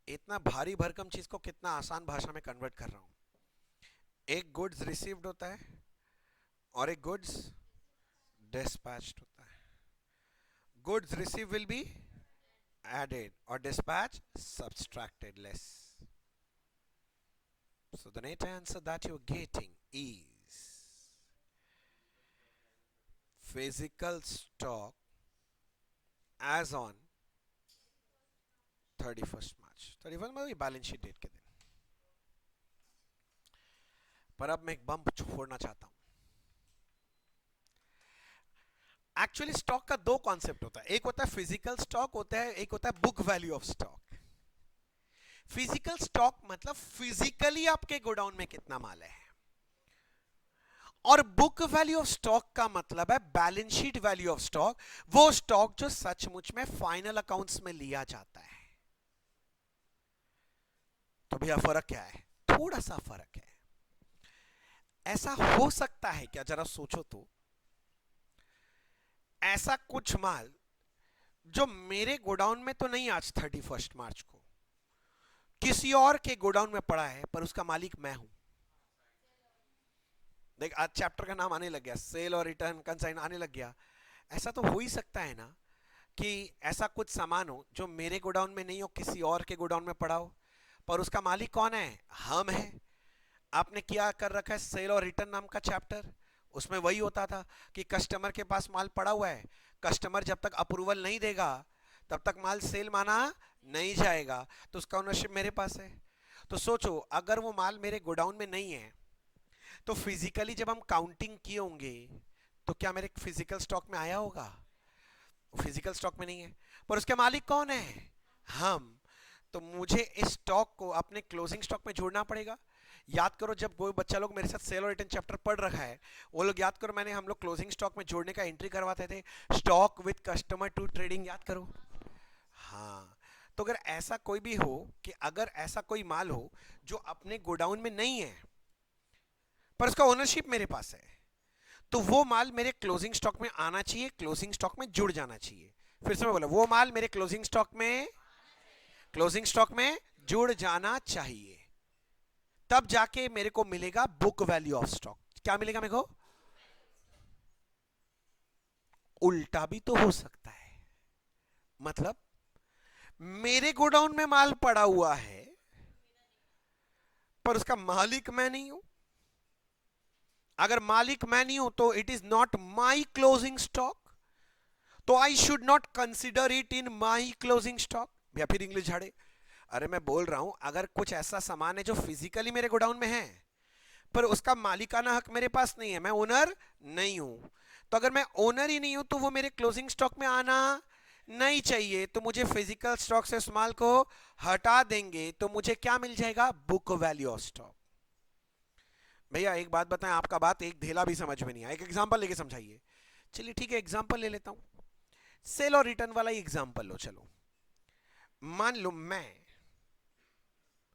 इतना भारी भरकम चीज को कितना आसान भाषा में कन्वर्ट कर रहा हूं। एक गुड्स रिसीव्ड होता है और एक गुड्स डिस्पैच्ड होता है। Goods receive will be added or dispatch subtracted less. So the net answer that you're getting is physical stock as on 31st March. 31st मतलब बैलेंस शीट डेट के दिन। पर अब मैं एक बम फोड़ना चाहता हूं। एक्चुअली स्टॉक का दो कॉन्सेप्ट होता है, एक होता है फिजिकल स्टॉक होता है, एक होता है book value of stock. Physical stock मतलब फिजिकली आपके गोडाउन में कितना माल है, और बुक वैल्यू ऑफ स्टॉक का मतलब है balance sheet value of stock, वो स्टॉक जो सचमुच में फाइनल अकाउंट्स में लिया जाता है। तो भैया फर्क क्या है, थोड़ा सा फर्क है। ऐसा हो सकता है क्या, जरा सोचो तो, ऐसा कुछ माल जो मेरे गोडाउन में तो नहीं आज 31 मार्च को, किसी और के गोडाउन में पड़ा है, पर उसका मालिक मैं हूं। देख आज चैप्टर का नाम आने लग गया, सेल और रिटर्न कंसाइन आने लग गया। ऐसा तो हो ही सकता है ना कि ऐसा कुछ सामान हो जो मेरे गोडाउन में नहीं हो, किसी और के गोडाउन में पड़ा हो, पर उसका मालिक कौन है, हम है। आपने क्या कर रखा है, सेल और रिटर्न नाम का चैप्टर, उसमें वही होता था कि कस्टमर के पास माल पड़ा हुआ है, कस्टमर जब तक अप्रूवल नहीं देगा तब तक माल सेल माना नहीं जाएगा, तो उसका ओनरशिप मेरे पास है। तो सोचो अगर वो माल मेरे गोडाउन में नहीं है तो फिजिकली जब हम काउंटिंग किए होंगे तो क्या मेरे फिजिकल स्टॉक में आया होगा, फिजिकल स्टॉक में नहीं है, पर उसके मालिक कौन है, हम। तो मुझे इस स्टॉक को अपने क्लोजिंग स्टॉक में जोड़ना पड़ेगा। याद करो जब कोई बच्चा लोग मेरे साथ सेल और रिटर्न चैप्टर पढ़ रखा है, वो लोग याद करो मैंने हम लोग क्लोजिंग स्टॉक में जोड़ने का एंट्री करवाते थे, stock with customer to trading, याद करो। हाँ, तो अगर ऐसा कोई भी हो कि अगर ऐसा कोई माल हो जो अपने गोडाउन में नहीं है पर उसका ओनरशिप मेरे पास है, तो वो माल मेरे क्लोजिंग स्टॉक में आना चाहिए, क्लोजिंग स्टॉक में जुड़ जाना चाहिए। फिर से मैं बोला, वो माल मेरे क्लोजिंग स्टॉक में जुड़ जाना चाहिए, तब जाके मेरे को मिलेगा बुक वैल्यू ऑफ स्टॉक। क्या मिलेगा मेरे को? उल्टा भी तो हो सकता है, मतलब मेरे गोडाउन में माल पड़ा हुआ है पर उसका मालिक मैं नहीं हूं। अगर मालिक मैं नहीं हूं तो it is not my closing stock, तो I should not consider it in my closing stock. या फिर इंग्लिश झाड़े, अरे मैं बोल रहा हूं अगर कुछ ऐसा सामान है जो फिजिकली मेरे गोडाउन में है पर उसका मालिकाना हक मेरे पास नहीं है, मैं ओनर नहीं हूं, तो अगर मैं ओनर ही नहीं हूं तो वो मेरे क्लोजिंग स्टॉक में आना नहीं चाहिए, तो मुझे फिजिकल स्टॉक से उस माल को हटा देंगे, तो मुझे क्या मिल जाएगा? Book value of stock. भैया एक बात बताएं, आपका बात एक धेला भी समझ में नहीं आया, एक एग्जांपल लेके समझाइए। चलिए ठीक है, एग्जांपल ले लेता हूं, सेल और रिटर्न वाला ही एग्जांपल लो। चलो मान लो मैं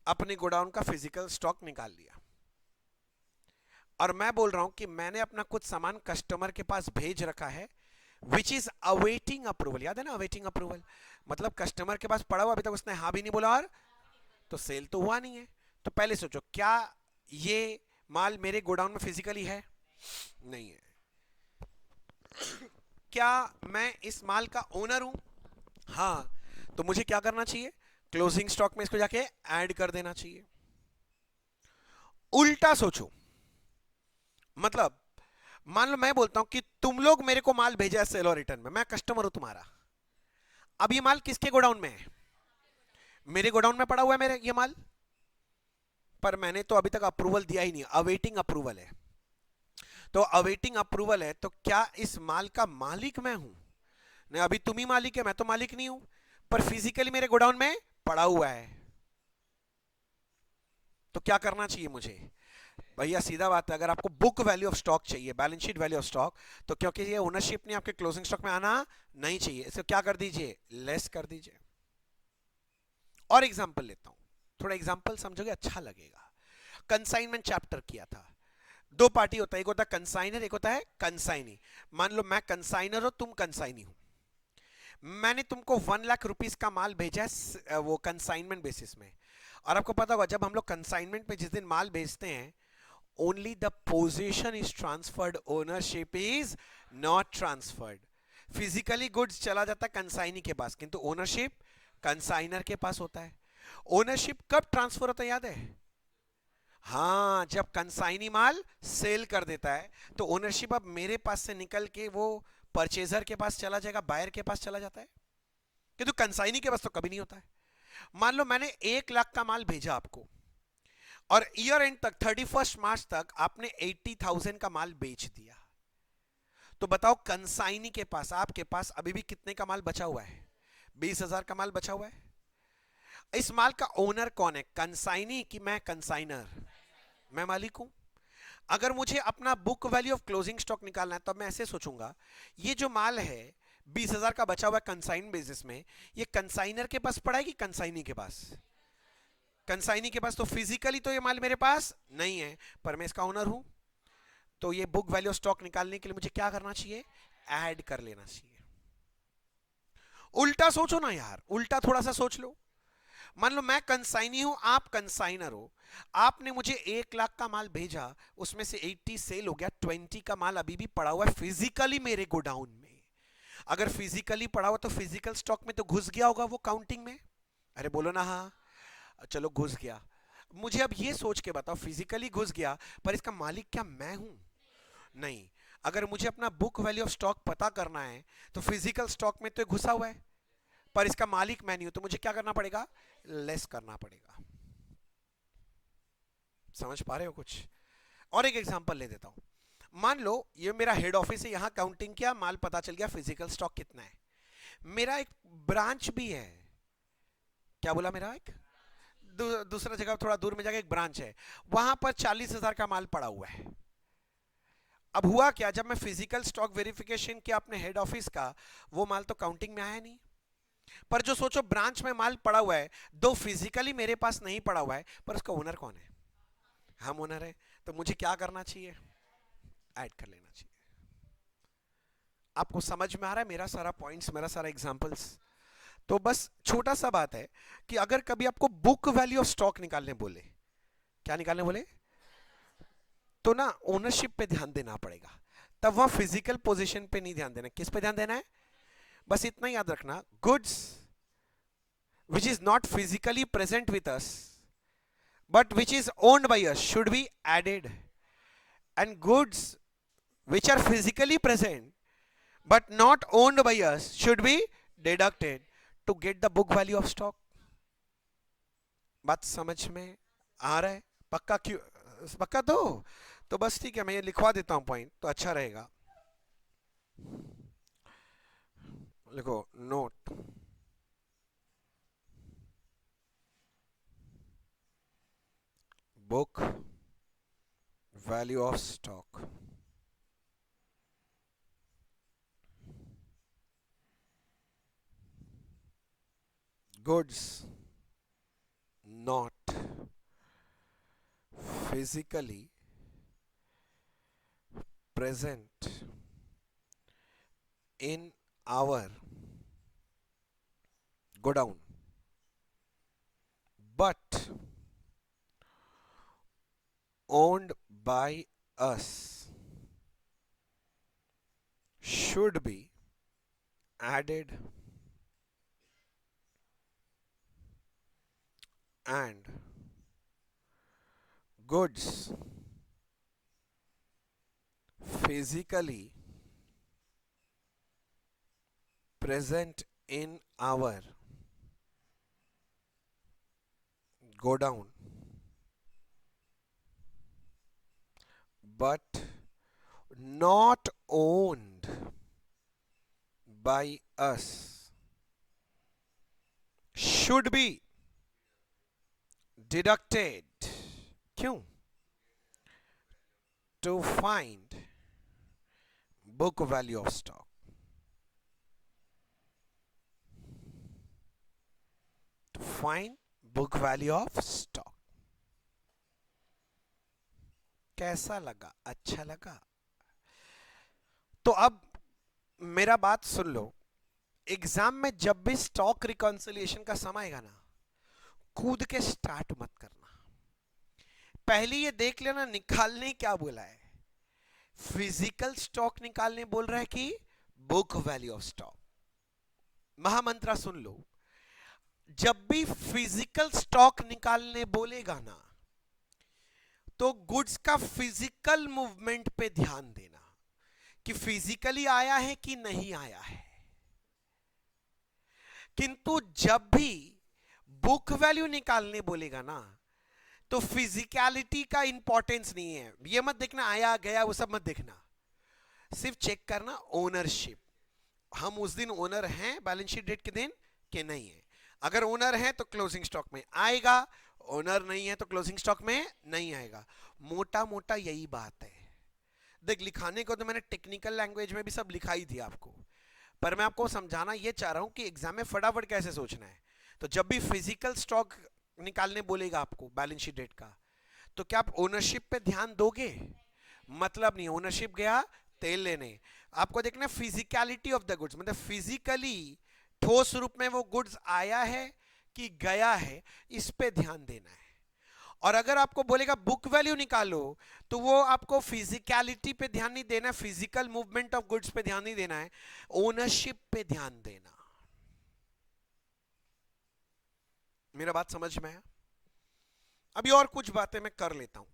अपने गोडाउन का फिजिकल स्टॉक निकाल लिया और मैं बोल रहा हूं कि मैंने अपना कुछ सामान कस्टमर के पास भेज रखा है विच इज अवेटिंग अप्रूवल। याद है ना, अवेटिंग अप्रूवल मतलब कस्टमर के पास पड़ा हुआ, अभी तक उसने हाँ भी नहीं बोला और तो सेल तो हुआ नहीं है। तो पहले सोचो, क्या ये माल मेरे गोडाउन में फिजिकली है? नहीं है। क्या मैं इस माल का ओनर हूं? हाँ, तो मुझे क्या करना चाहिए? क्लोजिंग स्टॉक में इसको जाके ऐड कर देना चाहिए। उल्टा सोचो, मतलब मान लो मैं बोलता हूं कि तुम लोग मेरे को माल भेजा है सेल और रिटर्न में, मैं कस्टमर हूं तुम्हारा, अब ये माल किसके गोडाउन में है? मेरे गोडाउन में पड़ा हुआ है मेरे ये माल, पर मैंने तो अभी तक अप्रूवल दिया ही नहीं, अवेटिंग अप्रूवल है। तो अवेटिंग अप्रूवल है, तो क्या इस माल का मालिक मैं हूं? नहीं, अभी तुम ही मालिक है, मैं तो मालिक नहीं हूं, पर फिजिकली मेरे गोडाउन में पड़ा हुआ है। तो क्या करना चाहिए मुझे? भैया सीधा बात है, अगर आपको बुक वैल्यू ऑफ स्टॉक चाहिए, balance sheet value of stock, तो क्योंकि ये ओनरशिप नहीं, आपके क्लोजिंग स्टॉक में आना नहीं चाहिए, इसे क्या कर दीजिए? लेस कर दीजिए। और एग्जांपल लेता हूं, थोड़ा एग्जांपल समझोगे अच्छा लगेगा। कंसाइनमेंट चैप्टर किया था, दो पार्टी होता है, एक होता है कंसाइनर, एक होता है कंसाइनी। मान लो मैं कंसाइनर हो, तुम कंसाइनी हो, मैंने तुमको 1 लाख रुपीस का माल भेजा है वो कंसाइनमेंट बेसिस में, और आपको पता होगा जब हम लोग कंसाइनमेंट में जिस दिन माल भेजते हैं, only the position is transferred, ownership is not transferred. Physically goods चला जाता है कंसाइनी के पास, किंतु ओनरशिप कंसाइनर के पास होता है। ओनरशिप कब ट्रांसफर होता है याद है? हाँ, जब कंसाइनी माल सेल कर देता है, तो ओनरशिप अब मेरे पास से निकल के वो परचेजर के पास चला जाएगा, बायर के पास चला जाता है, किंतु कंसाइनी के पास तो कभी नहीं होता है। मान लो मैंने 1 लाख का माल भेजा आपको, और ईयर एंड तक 31 मार्च तक आपने 80,000 का माल बेच दिया, तो बताओ कंसाइनी के पास, आपके पास अभी भी कितने का माल बचा हुआ है? 20,000 का माल बचा हुआ है। इस माल का ओनर कौन है? कंसाइनी कि मैं कंसाइनर? मैं मालिक हूं। अगर मुझे अपना book value of closing stock निकालना है, तब मैं ऐसे सोचूंगा, ये जो माल है 20,000 का बचा हुआ है कंसाइन बेसिस में, ये कंसाइनर के पास पड़ा है कि कंसाइनी के पास? कंसाइनी के पास, तो फिजिकली तो ये माल मेरे पास नहीं है, पर मैं इसका ओनर हूं, तो ये बुक वैल्यू ऑफ स्टॉक निकालने के लिए मुझे क्या करना चाहिए? ऐड कर लेना चाहिए। उल्टा सोचो ना यार, उल्टा थोड़ा सा सोच लो। मान लो मैं कंसाइनी हूं, आप कंसाइनर हो, आपने मुझे 1 लाख का माल भेजा, उसमें से 80 सेल हो गया, 20 का माल अभी भी पड़ा हुआ है फिजिकली मेरे गोडाउन में। अगर फिजिकली पड़ा हुआ तो फिजिकल स्टॉक में तो घुस गया होगा वो काउंटिंग में। अरे बोलो ना हाँ, चलो घुस गया। मुझे अब ये सोच के बताओ, फिजिकली घुस गया पर इसका मालिक क्या मैं हूं? नहीं। अगर मुझे अपना बुक वैल्यू ऑफ स्टॉक पता करना है, तो फिजिकल स्टॉक में तो घुसा हुआ है, पर इसका मालिक मैं नहीं हूं, तो मुझे क्या करना पड़ेगा? लेस करना पड़ेगा। समझ पा रहे हो कुछ? और एक एग्जांपल ले देता हूं, मान लो ये मेरा हेड ऑफिस है, यहां काउंटिंग किया, माल पता चल गया फिजिकल स्टॉक कितना है। मेरा एक ब्रांच भी है, क्या बोला? मेरा एक दूसरा जगह थोड़ा दूर में जाकर एक ब्रांच है, वहां पर 40,000 का माल पड़ा हुआ है। अब हुआ क्या, जब मैं फिजिकल स्टॉक वेरिफिकेशन किया अपने हेड ऑफिस का, वो माल तो काउंटिंग में आया नहीं, पर जो सोचो ब्रांच में माल पड़ा हुआ है, दो फिजिकली मेरे पास नहीं पड़ा हुआ है, पर उसका ओनर कौन है? हम ओनर है। तो मुझे क्या करना चाहिए? ऐड कर लेना चाहिए। आपको समझ में आ रहा है मेरा सारा पॉइंट्स, मेरा सारा एग्जांपल्स? तो बस छोटा सा बात है कि अगर कभी आपको बुक वैल्यू ऑफ स्टॉक निकालने बोले, क्या निकालने बोले, तो ना ओनरशिप पे ध्यान देना पड़ेगा। तब वहां फिजिकल पोजीशन पे नहीं ध्यान देना, किस पे ध्यान देना है? बस इतना याद रखना, goods which is not physically present with us but which is owned by us should be added, and goods which are physically present but not owned by us should be deducted to get the book value of stock. बात समझ में आ रहा है? पक्का? क्यों पक्का? तो बस ठीक है, मैं ये लिखवा देता हूं पॉइंट, तो अच्छा रहेगा। लिखो note, book value of stock, goods not physically present in our godown but owned by us should be added and goods physically present in our godown but not owned by us should be deducted. क्यों? To find book value of stock. To find book value of stock. कैसा लगा? अच्छा लगा? तो अब मेरा बात सुन लो, exam में जब भी स्टॉक रिकॉन्सिलिएशन का समय आएगा ना, कूद के स्टार्ट मत करना, पहले ये देख लेना निकालने क्या बोला है। फिजिकल स्टॉक निकालने बोल रहा है कि बुक वैल्यू ऑफ स्टॉक? महामंत्र सुन लो, जब भी फिजिकल स्टॉक निकालने बोलेगा ना, तो गुड्स का फिजिकल मूवमेंट पे ध्यान देना कि फिजिकली आया है कि नहीं आया है। किंतु जब भी बुक वैल्यू निकालने बोलेगा ना, तो फिजिकलिटी का इंपॉर्टेंस नहीं है। ये मत देखना आया गया, वो सब मत देखना, सिर्फ चेक करना ओनरशिप। हम उस दिन ओनर हैं बैलेंस शीट डेट के दिन कि नहीं है। अगर ओनर है तो क्लोजिंग स्टॉक में आएगा, ओनर नहीं है तो क्लोजिंग स्टॉक में नहीं आएगा। मोटा मोटा यही बात है। देख, लिखाने को तो मैंने टेक्निकल लैंग्वेज में भी सब लिखाई थी आपको, पर मैं आपको समझाना ये चाह रहा हूं कि एग्जाम में फटाफट कैसे सोचना है। तो जब भी फिजिकल स्टॉक निकालने बोलेगा आपको बैलेंस शीट डेट का, तो क्या आप ओनरशिप पे ध्यान दोगे? मतलब नहीं, ओनरशिप गया तेल लेने, आपको देखना फिजिकलिटी ऑफ द गुड्स, मतलब फिजिकली ठोस रूप में वो गुड्स आया है कि गया है, इस पे ध्यान देना है। और अगर आपको बोलेगा बुक वैल्यू निकालो, तो वो आपको फिजिकलिटी पे ध्यान नहीं देना, फिजिकल मूवमेंट ऑफ गुड्स पे ध्यान नहीं देना है, ओनरशिप पे ध्यान देना। मेरा बात समझ में आया? अभी और कुछ बातें मैं कर लेता हूं।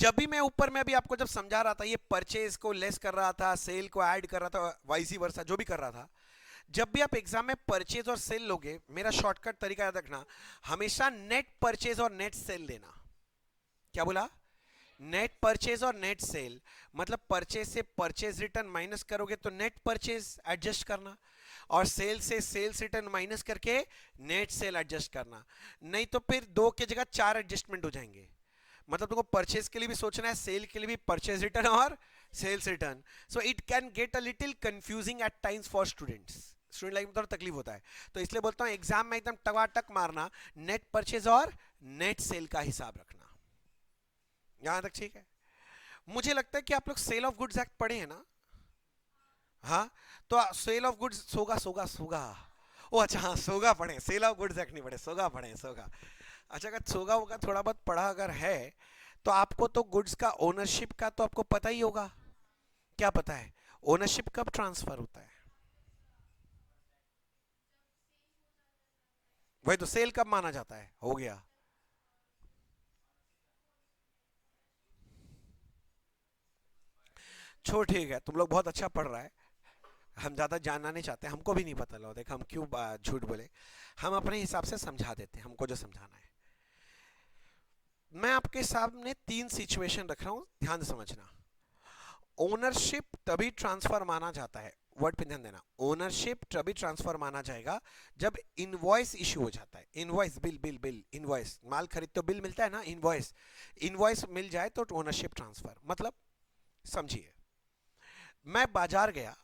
जब भी मैं ऊपर में अभी आपको जब समझा रहा था, ये परचेज को लेस कर रहा था, सेल को ऐड कर रहा था, वाइसी वर्सा जो भी कर रहा था, जब भी आप एग्जाम में परचेज और सेल लोगे, मेरा शॉर्टकट तरीका याद रखना, हमेशा नेट परचेज और नेट सेल लेना। क्या बोला? नेट परचेज और नेट सेल, मतलब परचेज से परचेज रिटर्न माइनस करोगे तो नेट परचेज एडजस्ट करना, और सेल से सेल्स रिटर्न माइनस करके नेट सेल एडजस्ट करना। नहीं तो फिर दो की जगह चार एडजस्टमेंट हो जाएंगे। मतलब तुमको परचेज के लिए भी सोचना है, सेल के लिए भी परचेज रिटर्न और sales return, so it can get a little confusing at times for students. Student life में थोड़ा तकलीफ होता है, तो इसलिए बोलता हूं एग्जाम में एकदम टकाटक मारना, नेट परचेज और नेट सेल का हिसाब रखना। यहां तक ठीक है? मुझे लगता है कि आप लोग सेल ऑफ गुड्स एक्ट पढ़े हैं ना? हाँ, तो सेल ऑफ गुड्स, सोगा सोगा सोगा, ओ अच्छा हाँ सोगा पढ़े, सेल ऑफ गुड्स एक्ट नहीं पढ़े, सोगा पढ़े, सोगा। अच्छा, अगर सोगा होगा थोड़ा बहुत पढ़ा अगर है, तो आपको तो गुड्स का ओनरशिप का तो आपको पता ही होगा। क्या पता है? ओनरशिप कब ट्रांसफर होता है? वही तो, सेल कब माना जाता है? हो गया। छो ठीक है, तुम लोग बहुत अच्छा पढ़ रहा है, हम ज्यादा जानना नहीं चाहते, हमको भी नहीं पता लो, देख हम क्यों झूठ बोले, हम अपने हिसाब से समझा देते हैं हमको जो समझाना है। मैं आपके सामने तीन सिचुएशन रख रहा हूं, ध्यान से समझना। ओनरशिप तभी ट्रांसफर माना जाता है, वर्ड पे ध्यान देना, ओनरशिप तभी ट्रांसफर माना जाएगा जब इनवॉइस इशू हो जाता है। Invoice, bill bill bill, invoice, माल खरीद तो बिल मिलता है ना, इनवॉइस, इनवॉइस मिल जाए तो ओनरशिप ट्रांसफर। मतलब समझिए, मैं बाजार गया,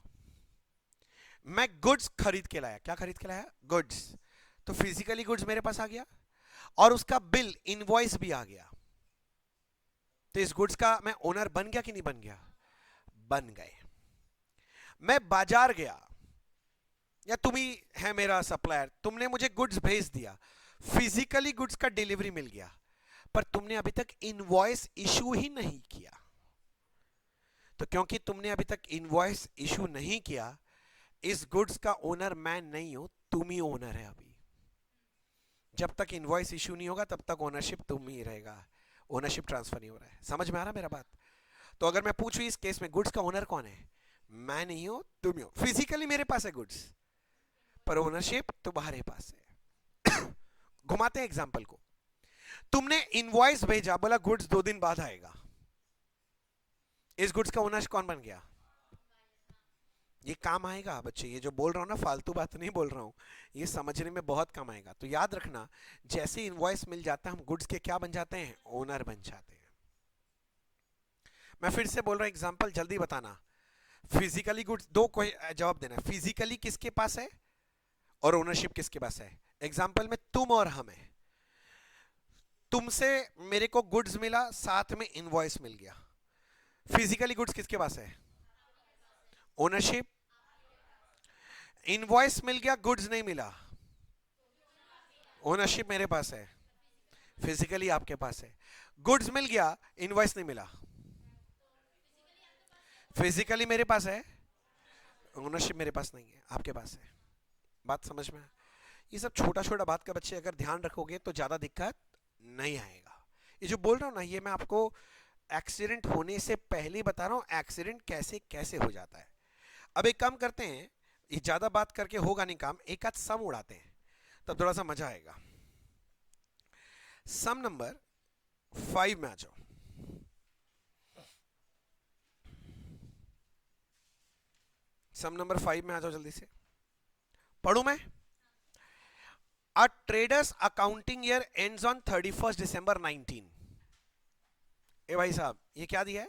मैं गुड्स खरीद के लाया। क्या खरीद के लाया? गुड्स। तो फिजिकली गुड्स मेरे पास आ गया और उसका बिल, इनवॉइस भी आ गया। तो इस गुड्स का मैं ओनर बन गया कि नहीं बन गया? बन गए। मैं बाजार गया, या तुम ही है मेरा सप्लायर, तुमने मुझे गुड्स भेज दिया, फिजिकली गुड्स का डिलीवरी मिल गया, पर तुमने अभी तक इनवॉइस इशू ही नहीं किया। तो क्योंकि तुमने अभी तक इनवॉइस इशू नहीं किया, इस गुड्स का ओनर मैं नहीं हूं, तुम ही ओनर है अभी। जब तक इनवॉइस इशू नहीं होगा तब तक ओनरशिप तुम ही रहेगा, ओनरशिप ट्रांसफर नहीं हो रहा है। समझ में आ रहा मेरा बात? तो अगर मैं पूछूं इस केस में गुड्स का ओनर कौन है, मैं नहीं हूं, तुम ही हो। फिजिकली मेरे पास है गुड्स, पर ओनरशिप तुम्हारे पास है। घुमाते हैं एग्जांपल को, तुमने इनवॉइस भेजा, बोला गुड्स 2 दिन बाद आएगा, इस गुड्स का ओनर कौन बन गया? ये काम आएगा बच्चे, ये जो बोल रहा हूं ना, फालतू बात नहीं बोल रहा हूं, ये समझने में बहुत काम आएगा। तो याद रखना, जैसे इनवॉइस मिल जाता है हम गुड्स के क्या बन जाते हैं? ओनर बन जाते हैं। मैं फिर से बोल रहा हूं, एग्जांपल जल्दी बताना। फिजिकली गुड्स, दो को जवाब देना, फिजिकली किसके पास है और ओनरशिप किसके पास है। एग्जांपल में तुम और हम है, तुमसे मेरे को गुड्स मिला, साथ में इनवॉइस मिल गया। फिजिकली गुड्स किसके पास है? ओनरशिप। इनवॉइस मिल गया, गुड्स नहीं मिला, ओनरशिप मेरे पास है, फिजिकली आपके पास है। गुड्स मिल गया, इनवॉइस नहीं मिला, फिजिकली मेरे पास है, ओनरशिप मेरे पास नहीं है, आपके पास है। बात समझ में? ये सब छोटा छोटा बात का बच्चे अगर ध्यान रखोगे तो ज्यादा दिक्कत नहीं आएगा। ये जो बोल रहा हूं ना, ये मैं आपको एक्सीडेंट होने से पहले बता रहा हूं, एक्सीडेंट कैसे कैसे हो जाता है। अब एक काम करते हैं, ये ज्यादा बात करके होगा नहीं काम, एक आध सम उड़ाते हैं, तब थोड़ा सा मजा आएगा। सम नंबर 5 में आ जाओ। सम नंबर 5 में आ जाओ, जल्दी से पढ़ू मैं। A trader's accounting year ends on 31st December 19। ए भाई साहब, ये क्या दिया है?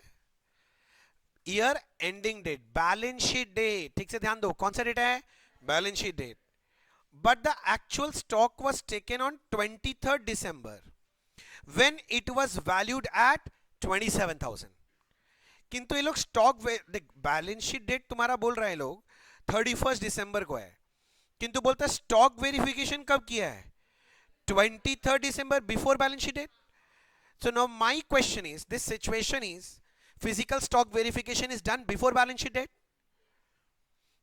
Year ending date, balance sheet date, ठीक से ध्यान दो, कौन सा डेट है? Balance sheet date. But the actual stock was taken on 23rd December when it was valued at 27,000। किंतु ये लोग स्टॉक, बैलेंस शीट डेट तुम्हारा बोल रहे हैं लोग 31st December को है, किंतु बोलता है स्टॉक वेरिफिकेशन कब किया है? 23rd December, before balance sheet date. So now my question is, this situation is physical stock verification is done before balance sheet date।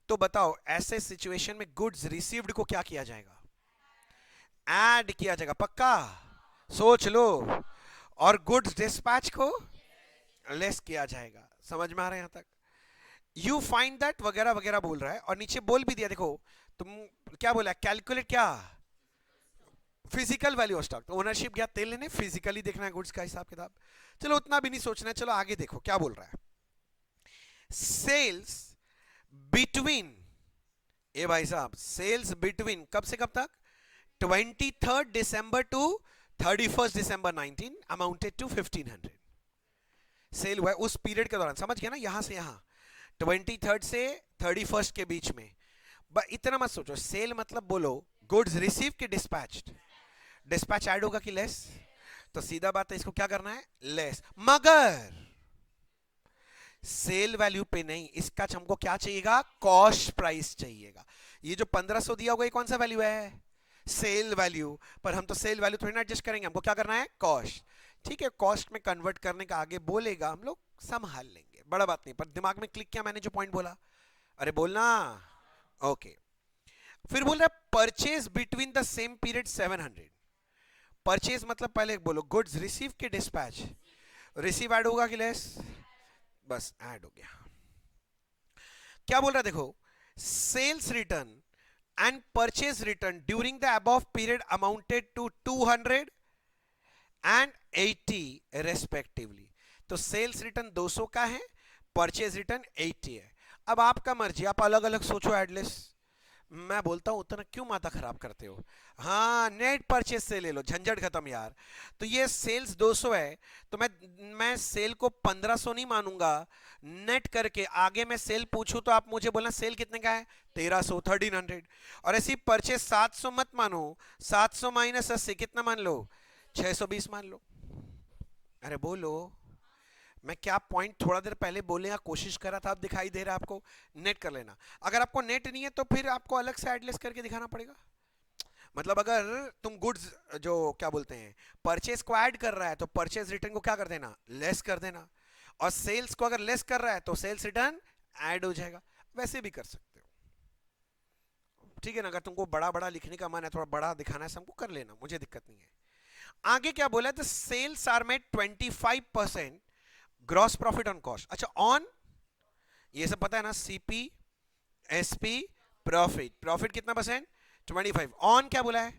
तो बताओ ऐसे सिचुएशन में गुड्स रिसीव्ड को क्या किया जाएगा? ऐड किया जाएगा, पक्का सोच लो। और गुड्स डिस्पैच को लेस किया जाएगा। समझ में आ रहा है यहां तक? यू फाइंड दैट वगैरह वगैरह बोल रहा है, और नीचे बोल भी दिया, देखो तुम क्या बोला, कैलकुलेट क्या, फिजिकल वैल्यू ऑफ स्टॉक। तो ओनरशिप गया तेल लेने, फिजिकली देखना है गुड्स का हिसाब किताब। चलो उतना भी नहीं सोचना है, चलो आगे देखो क्या बोल रहा है। सेल्स बिटवीन, ए भाई साहब, सेल्स बिटवीन कब से कब तक? 23rd December to 31st December 19 amounted to 1500। Sale हुआ है उस पीरियड के दौरान, समझ गया ना, यहां से यहां 23rd से 31st के बीच में। इतना मत सोचो, सेल मतलब बोलो गुड्स रिसीव की डिस्पैच्ड, डिस्पैच ऐड होगा कि लेस, तो सीधा बात है इसको क्या करना है, लेस। मगर सेल वैल्यू पे नहीं, इसका हमको क्या चाहिएगा, कॉस्ट प्राइस चाहिएगा। ये जो 1500 दिया होगा ये कौन सा वैल्यू है, सेल वैल्यू। पर हम तो सेल वैल्यू थोड़ी ना एडजस्ट करेंगे, हमको क्या करना है, कॉस्ट। ठीक है, कॉस्ट में कन्वर्ट करने का आगे बोलेगा, हम लोग संभाल लेंगे, बड़ा बात नहीं। पर दिमाग में क्लिक किया मैंने जो पॉइंट बोला, अरे बोलना। ओके, फिर बोल रहा है purchase between the same period 700। Purchase मतलब पहले बोलो गुड्स रिसीव के डिस्पैच, रिसीव ऐड होगा कि लेस, बस ऐड हो गया। क्या बोल रहा है देखो, sales return and purchase return during the above period amounted to 200 and 80 respectively. तो सेल्स रिटर्न 200 का है, परचेज रिटर्न 80 है। अब आपका मर्जी, आप अलग अलग सोचो एडलिस, मैं बोलता हूं उतना क्यों माथा खराब करते हो। हाँ, नेट परचेज से ले लो, झंझट खत्म यार। तो ये सेल्स 200 है, तो मैं सेल को 1500 नहीं मानूंगा, नेट करके आगे मैं सेल पूछूं तो आप मुझे बोलना सेल कितने का है, 1300, 1300। और ऐसी परचेज 700 मत मानो, 700 माइनस 80 कितना मान लो, 620 मान लो। अरे बोलो, मैं क्या पॉइंट थोड़ा देर पहले बोलने का कोशिश कर रहा था, अब दिखाई दे रहा है आपको, नेट कर लेना। अगर आपको नेट नहीं है तो फिर आपको अलग से एडलेस करके दिखाना पड़ेगा। मतलब अगर तुम गुड्स जो क्या बोलते हैं परचेज को ऐड कर रहा है तो परचेज रिटर्न को क्या कर देना, लेस कर देना। और सेल्स को अगर लेस कर रहा है तो सेल्स रिटर्न ऐड हो जाएगा। वैसे भी कर सकते हो, ठीक है ना। अगर तुमको बड़ा बड़ा लिखने का मन है, थोड़ा बड़ा दिखाना है हमको, कर लेना, मुझे दिक्कत नहीं है। आगे क्या बोला है, sales are made 25% gross profit on cost. अच्छा, ऑन ये सब पता है ना, सीपी एसपी प्रॉफिट, प्रॉफिट कितना परसेंट, 25। ऑन क्या बोला है,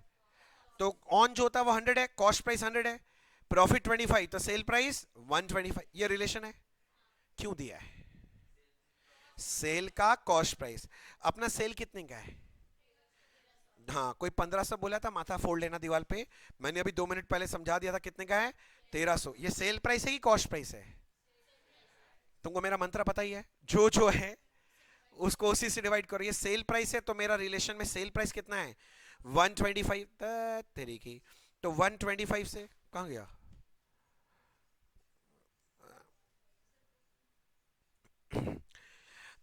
तो ऑन जो होता है वो 100 है, कॉस्ट प्राइस 100 है, प्रॉफिट 25, तो सेल प्राइस 125। ये रिलेशन है, क्यों दिया है, सेल का कॉस्ट प्राइस। अपना सेल कितने का है, हाँ कोई 1500 बोला था, माथा फोड़ लेना दीवार पे, मैंने अभी 2 मिनट पहले समझा दिया था कितने का है, 1300। ये सेल प्राइस है कि कॉस्ट प्राइस है, तुमको मेरा मंत्र पता ही है, जो है उसको उसी से डिवाइड करो। ये सेल प्राइस है तो मेरा रिलेशन में सेल प्राइस कितना है, 125 तेरी की। तो 125 से कहां गया,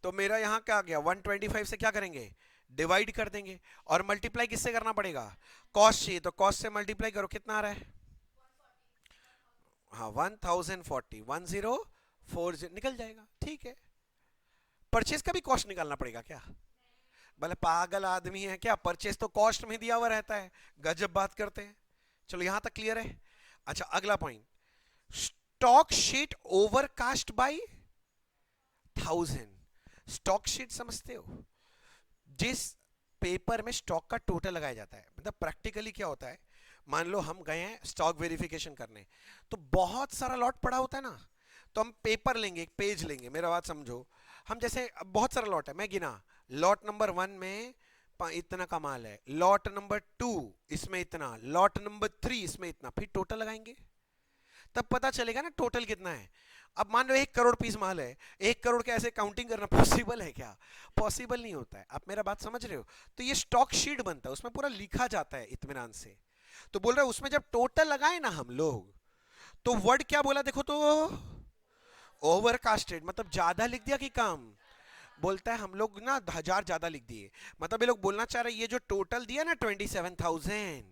तो मेरा यहां क्या आ गया, 125 से क्या करेंगे, डिवाइड कर देंगे। और मल्टीप्लाई किससे करना पड़ेगा, कॉस्ट चाहिए, तो कॉस्ट से मल्टीप्लाई करो, कितना आ रहा है, हाँ 1040, 1040 निकल जाएगा, ठीक है। परचेज का भी कॉस्ट निकालना पड़ेगा क्या, भले पागल आदमी है क्या, परचेज तो कॉस्ट में दिया हुआ रहता है, गजब बात करते हैं। चलो यहां तक क्लियर है। अच्छा अगला point, stock sheet overcast bye 1000। Stock sheet समझते हो, जिस पेपर में स्टॉक का टोटल लगाया जाता है। मतलब प्रैक्टिकली क्या होता है, मान लो हम गए हैं स्टॉक वेरिफिकेशन करने, तो बहुत सारा लॉट पड़ा होता है ना, तो हम पेपर लेंगे, एक पेज लेंगे, मेरा बात समझो। हम जैसे बहुत सारा लॉट है, मैं गिना, लॉट नंबर 1 में इतना का माल है, लॉट नंबर 2 इसमें इतना, लॉट नंबर 3 इसमें इतना, फिर टोटल लगाएंगे, तब पता चलेगा ना टोटल कितना है। अब मान लो 1 करोड़ पीस माल है, 1 करोड़ के ऐसे काउंटिंग करना पॉसिबल है क्या, पॉसिबल नहीं होता है। आप मेरा बात समझ रहे हो, तो ये स्टॉक शीट बनता है, उसमें पूरा लिखा जाता है इत्मीनान से। तो बोल रहा है उसमें जब टोटल लगाए ना हम लोग, तो वर्ड क्या बोला देखो तो, ओवरकास्टेड, मतलब ज्यादा लिख दिया कि कम। बोलता है हम लोग ना 1000 ज्यादा लिख दिए, मतलब ये लोग बोलना चाह रहे हैं ये जो टोटल दिया ना 27,000,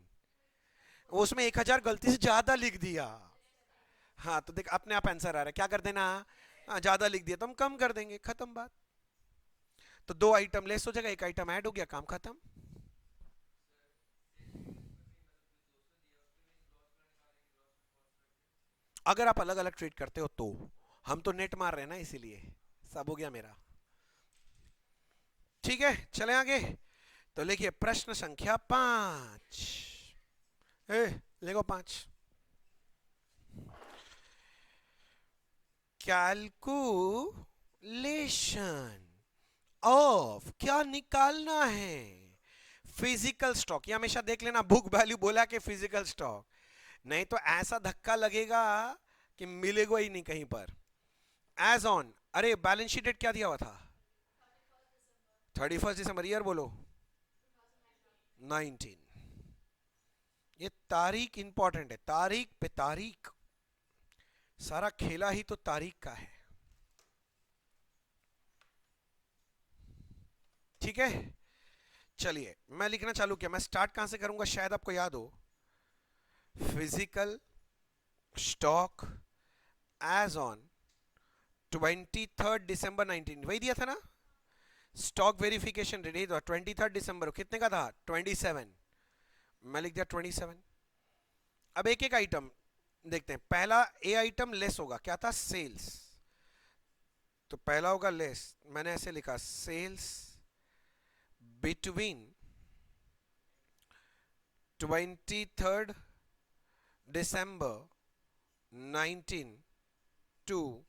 उसमें 1000 गलती से ज्यादा लिख दिया। हाँ तो देख अपने आप आंसर आ रहा है, क्या कर देना, हाँ ज्यादा लिख दिया तो हम कम कर देंगे, खत्म बात। तो 2 आइटम लेस हो जाएगा, 1 आइटम ऐड हो गया, काम खत्म। अगर आप अलग अलग ट्रेड करते हो तो, हम तो नेट मार रहे हैं ना इसीलिए सब हो गया मेरा। ठीक है चले आगे। तो लिखिए प्रश्न संख्या 5, लेगो 5, कैलकुलेशन ऑफ, क्या निकालना है, फिजिकल स्टॉक। ये हमेशा देख लेना, बुक वैल्यू बोला कि फिजिकल स्टॉक, नहीं तो ऐसा धक्का लगेगा कि मिलेगा ही नहीं कहीं पर। एज ऑन, अरे बैलेंस शीट डेट क्या दिया हुआ था, 31 दिसंबर, ईयर बोलो 19। ये तारीख इंपॉर्टेंट है, तारीख पे तारीख, सारा खेला ही तो तारीख का है। ठीक है, चलिए मैं लिखना चालू किया। मैं स्टार्ट कहां से करूंगा, शायद आपको याद हो, physical stock as on 23 December 19, वही दिया था ना। स्टॉक वेरिफिकेशन डेट 23 दिसंबर, कितने का था 27, मैं लिख दिया 27। अब एक एक आइटम देखते हैं। पहला ए आइटम लेस होगा, क्या था, सेल्स, तो पहला होगा लेस, मैंने ऐसे लिखा sales between 23 December 19 to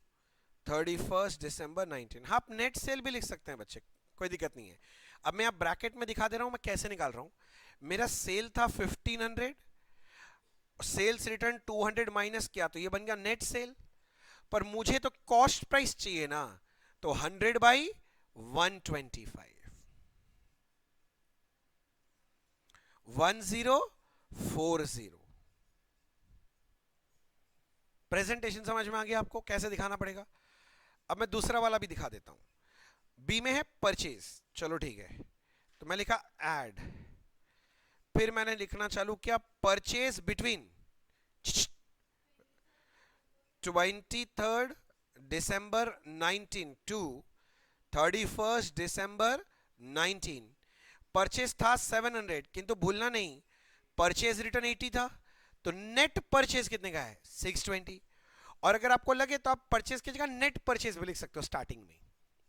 31 December 19। हाँ, आप नेट सेल भी लिख सकते हैं बच्चे, कोई दिक्कत नहीं है। अब मैं आप ब्रैकेट में दिखा दे रहा हूं मैं कैसे निकाल रहा हूं। मेरा सेल था 1500, सेल्स रिटर्न 200 माइनस किया तो ये बन गया नेट सेल, पर मुझे तो कॉस्ट प्राइस चाहिए ना, तो 100/125, 1040। प्रेजेंटेशन समझ में आ गया आपको कैसे दिखाना पड़ेगा। अब मैं दूसरा वाला भी दिखा देता हूं। बी में है परचेज, चलो ठीक है, तो मैं लिखा ऐड, फिर मैंने लिखना चालू किया purchase between 23 December 19 to 31 December 19। Purchase था 700, किंतु भूलना नहीं परचेज रिटर्न 80 था, तो नेट परचेज कितने का है 620। और अगर आपको लगे तो आप परचेज की जगह नेट परचेज भी लिख सकते हो स्टार्टिंग में।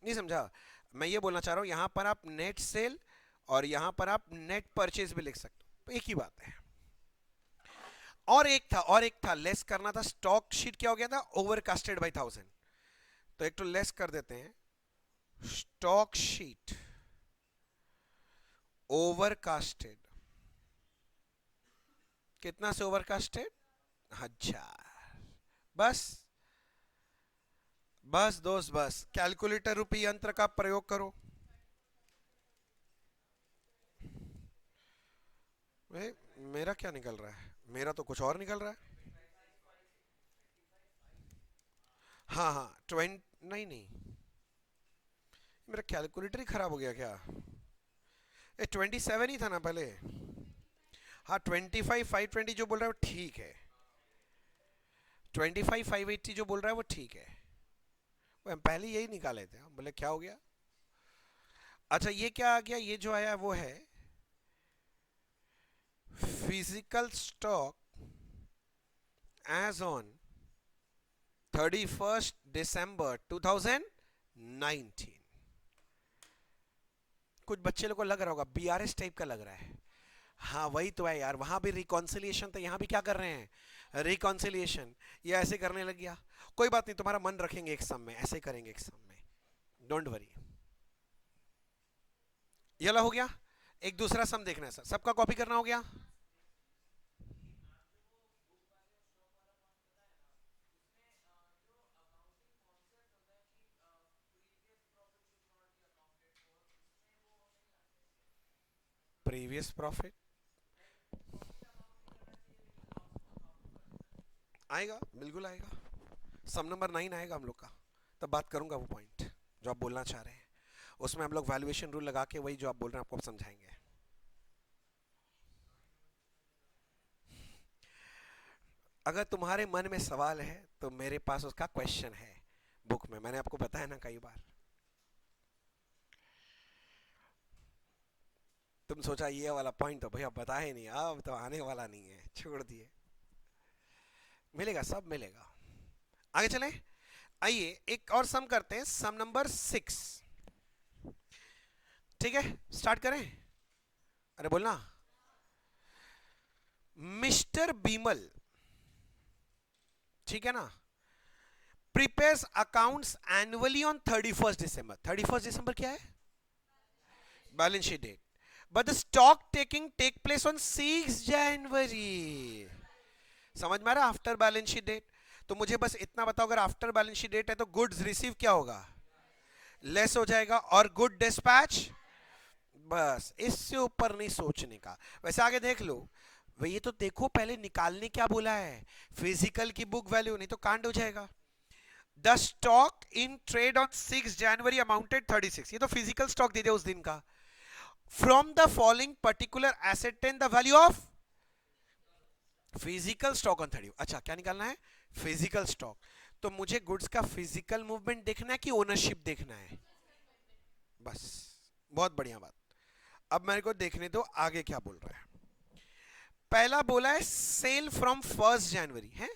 नहीं समझा, मैं ये बोलना चाह रहा हूं यहां पर आप नेट सेल और यहां पर आप नेट परचेज भी लिख सकते हो, तो एक ही बात है। और एक था लेस करना था, स्टॉक शीट क्या हो गया था ओवरकास्टेड बाय 1000, तो एक तो लेस कर देते हैं, स्टॉक शीट ओवरकास्टेड, कितना से ओवरकास्टेड 1000। बस बस दोस्त बस, कैलकुलेटर रूपी यंत्र का प्रयोग करो। मेरा क्या निकल रहा है, मेरा तो कुछ और निकल रहा है। हाँ हाँ 20, नहीं नहीं, मेरा कैलकुलेटर ही खराब हो गया क्या, ये 27 ही था ना पहले। हाँ 25,520 जो बोल रहा है वो ठीक है, 25,580 जो बोल रहा है वो ठीक है, वो हम पहले यही निकाले थे, हम बोले क्या हो गया। अच्छा ये क्या आ गया, ये जो आया वो है फिजिकल स्टॉक एज ऑन 31 दिसंबर 2019। कुछ बच्चे लोग को लग रहा होगा बीआरएस टाइप का लग रहा है। हाँ वही तो है यार, वहां भी रिकॉन्सिलिएशन था, यहां भी क्या कर रहे हैं रिकॉन्सिलिएशन, ये ऐसे करने लग गया। कोई बात नहीं, तुम्हारा मन रखेंगे एक सम में, ऐसे करेंगे एक सम में, डोंट वरी। ये वाला हो गया। एक दूसरा सम देखना है सर, सबका कॉपी करना हो गया। प्रीवियस प्रॉफिट आएगा, बिल्कुल आएगा, सम नंबर 9 आएगा हम लोग का, तब बात करूंगा वो पॉइंट जो आप बोलना चाह रहे हैं, उसमें हम लोग वैल्यूएशन रूल लगा के वही जो आप बोल रहे हैं आपको आप समझाएंगे। अगर तुम्हारे मन में सवाल है तो मेरे पास उसका क्वेश्चन है बुक में, मैंने आपको बताया ना कई बार। तुम सोचा ये वाला पॉइंट तो भैया बताया नहीं, अब तो आने वाला नहीं है, छोड़ दिए, मिलेगा सब मिलेगा। आगे चलें, आइए एक और सम करते हैं, सम नंबर 6। ठीक है स्टार्ट करें, अरे बोलना। मिस्टर बीमल, ठीक है ना, prepares accounts annually on 31 December. 31 December क्या है, balance sheet date, but the stock taking take place on 6 January. समझ में आ रहा, आफ्टर बैलेंस शीट डेट। तो मुझे बस इतना बताओ, अगर आफ्टर बैलेंस शीट डेट है तो गुड्स रिसीव क्या होगा, लेस हो जाएगा, और गुड डिस्पैच बस इससे ऊपर नहीं सोचने का। वैसे आगे देख लो, ये तो देखो पहले निकालने क्या बोला है, फिजिकल की बुक वैल्यू, नहीं तो कांड हो जाएगा। The stock in trade on 6 January amounted 36, ये तो फिजिकल स्टॉक दे दिया उस दिन का। From the following particular asset the value of physical stock on 30। अच्छा क्या निकालना है, फिजिकल स्टॉक। तो मुझे गुड्स का फिजिकल मूवमेंट देखना है कि ओनरशिप देखना है, बस बहुत बढ़िया बात। अब मेरे को देखने दो आगे क्या बोल रहा है। पहला बोला है सेल फ्रॉम 1 जनवरी है,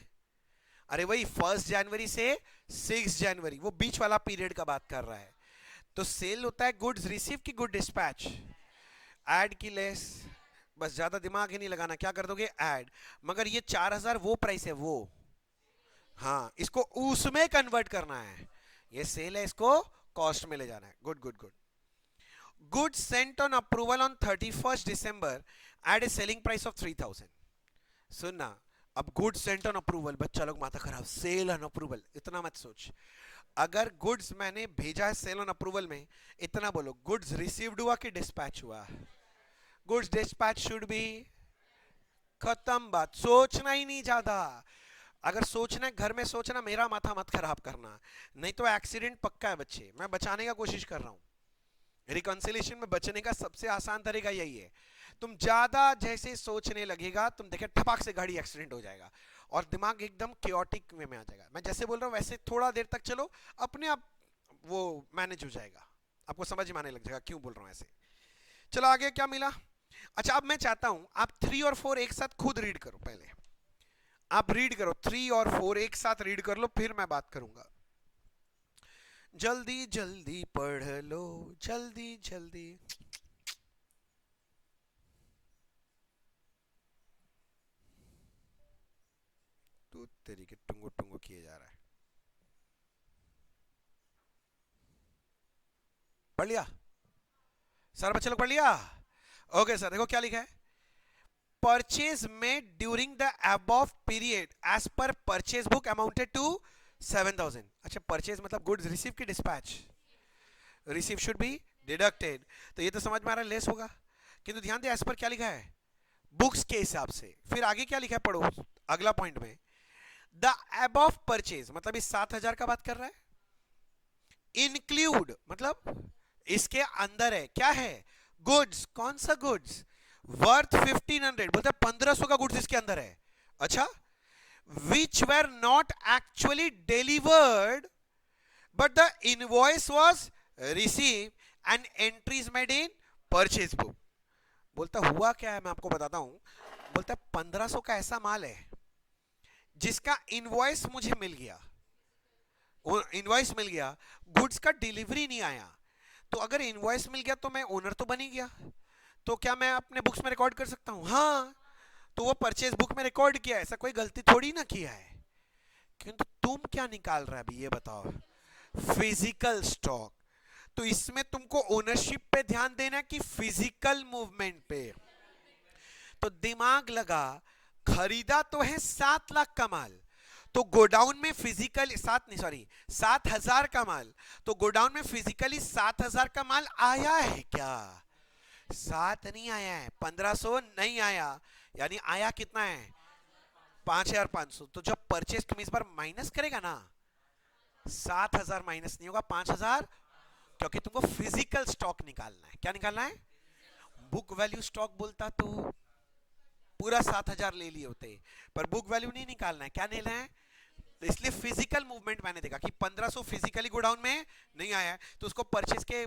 अरे वही 1 जनवरी से 6 जनवरी, वो बीच वाला पीरियड का बात कर रहा है। तो सेल होता है गुड्स रिसीव की गुड डिस्पैच, ऐड की लेस, बस ज्यादा दिमाग ही नहीं लगाना, क्या कर दोगे ऐड। मगर ये 4000 वो प्राइस है वो, हाँ इसको उसमें कन्वर्ट करना है, ये सेल है इसको कॉस्ट में ले जाना है। Good good good. Goods sent on approval on 31 December at a selling price of 3000। सुनना, अब गुड्स सेंट ऑन अप्रूवल, बच्चा लोग माथा खराब, सेल ऑन अप्रूवल इतना मत सोच। अगर गुड्स मैंने भेजा है सेल ऑन अप्रूवल में, इतना बोलो गुड्स रिसीव्ड हुआ कि डिस्पैच हुआ, गुड्स डिस्पैच शुड बी, खत्म बात, सोचना ही नहीं ज्यादा। अगर सोचना है घर में सोचना, मेरा माथा मत खराब करना, नहीं तो एक्सीडेंट पक्का है बच्चे। मैं बचाने का कोशिश कर रहा हूं, रिकॉन्सिलेशन में बचने का सबसे आसान तरीका यही है। तुम ज्यादा जैसे सोचने लगेगा, तुम देखे ठपाक से गाड़ी एक्सीडेंट हो जाएगा और दिमाग एकदम क्योटिक वे में आ जाएगा। मैं जैसे बोल रहा हूँ वैसे थोड़ा देर तक चलो, अपने आप वो मैनेज हो जाएगा, आपको समझ में आने लग जाएगा क्यों बोल रहा हूँ ऐसे। चलो आगे क्या मिला। अच्छा अब मैं चाहता हूं आप 3 और 4 एक साथ खुद रीड करो, पहले आप रीड करो 3 और 4 एक साथ रीड कर लो, फिर मैं बात करूंगा। जल्दी जल्दी पढ़ लो, जल्दी जल्दी। तू तेरी के टुंगो टुंगो किए जा रहा है। पढ़ लिया सर, बच्चे लोग पढ़ लिया? ओके सर, देखो क्या लिखा है, purchase made during the above period as per purchase book amounted to 7000। अच्छा परचेज मतलब गुड्स रिसीव की dispatch, receive should be deducted, तो ये तो समझ में आ रहा है लेस होगा, किंतु ध्यान दे एज पर क्या लिखा है, बुक्स के हिसाब से। फिर आगे क्या लिखा है पढ़ो, अगला पॉइंट में द अबव परचेज मतलब इस 7000 का बात कर रहा है, इंक्लूड मतलब इसके अंदर है, क्या है, गुड्स, कौन सा गुड्स, वर्थ 1500, बोलते 1500 का गुड्स इसके अंदर है। अच्छा, विच were not actually delivered but the invoice was receive and entries made in purchase book. बोलता हुआ क्या है मैं आपको बताता हूं, बोलता 1500 का ऐसा माल है जिसका इनवॉइस मुझे मिल गया, इनवॉइस मिल गया, गुड्स का डिलीवरी नहीं आया। तो अगर इनवॉइस मिल गया तो मैं ओनर तो बन ही गया, तो क्या मैं अपने बुक्स में रिकॉर्ड कर सकता हूं? हाँ, तो वो परचेज बुक में रिकॉर्ड किया, ऐसा कोई गलती थोड़ी ना किया है। किंतु तुम क्या निकाल रहा है अभी ये बताओ, फिजिकल स्टॉक। तो इसमें तुमको ओनरशिप पे ध्यान देना कि फिजिकल मूवमेंट पे। तो दिमाग लगा, खरीदा तो है 7 लाख का माल, तो गोडाउन में फिजिकली 7,000 का माल, तो गोडाउन में फिजिकली 7,000 का माल आया है क्या? 7 नहीं आया है, 1500 नहीं आया, यानी आया कितना है 5,500। तो जब परचेस तुम इस बार माइनस करेगा ना, 7,000 माइनस नहीं होगा 5,000, क्योंकि तुमको फिजिकल स्टॉक निकालना है। क्या निकालना है? बुक वैल्यू स्टॉक बोलता तो पूरा 7,000 ले लिए होते, पर बुक वैल्यू नहीं निकालना है, क्या लेना है, तो इसलिए फिजिकल मूवमेंट मैंने देखा कि 1500 फिजिकली गोडाउन में नहीं आया है, तो उसको परचेज के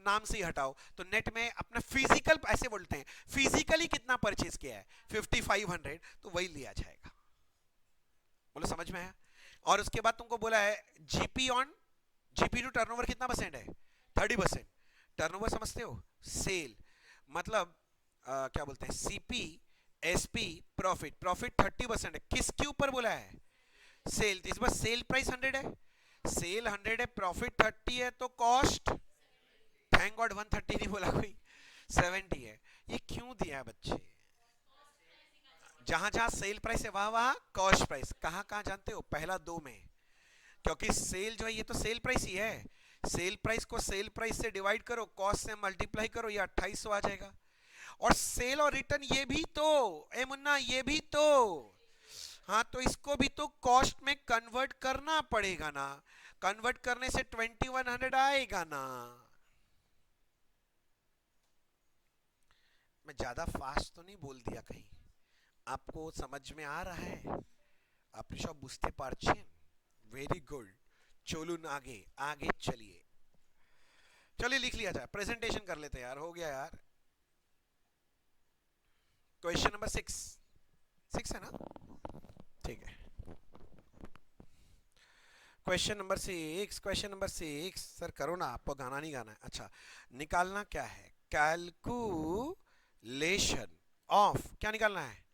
नाम से ही हटाओ, तो नेट में अपना फिजिकल ऐसे बोलते हैं, फिजिकली कितना परचेज किया है 5500, तो वही लिया जाएगा। बोलो समझ में आया? और उसके बाद तुमको बोला है GP on, GP to turnover कितना परसेंट है, 30%। टर्नओवर समझते हो, सेल मतलब क्या बोलते हैं, सीपी एसपी प्रॉफिट, प्रॉफिट 30% है, किसके ऊपर बोला है, सेल। तो इस बार सेल प्राइस 100 है, सेल 100 है, प्रॉफिट 30 है, तो कॉस्ट, थैंक गॉड 130 नहीं बोला कोई, 70 है। ये क्यों दिया है बच्चे, जहां जहां सेल प्राइस है वहां वहां कॉस्ट प्राइस, कहां कहां जानते हो, पहला 2 में, क्योंकि सेल जो है ये तो सेल प्राइस ही है, सेल प्राइस को सेल प्राइस से डिवाइड करो, कॉस्ट से मल्टीप्लाई करो, ये 2800 आ जाएगा। और सेल और रिटर्न ये भी तो, ए मुन्ना ये भी तो, हाँ तो इसको भी तो कॉस्ट में कन्वर्ट करना पड़ेगा ना, कन्वर्ट करने से 2100 आएगा ना। मैं ज्यादा फास्ट तो नहीं बोल दिया कहीं? आपको समझ में आ रहा है? আপনি সব বুঝতে পারছেন? Very good. चलून आगे, आगे चलिए। चलिए लिख लिया जाए, प्रेजेंटेशन कर लेते हैं यार, हो गया यार। क्वेश्चन नंबर 6 है ना? ठीक है। क्वेश्चन नंबर 6 सर करो ना, आपको गाना नहीं गाना है। अच्छा, निकालना क्या है? कैलकुलेशन ऑफ, क्या निकालना है?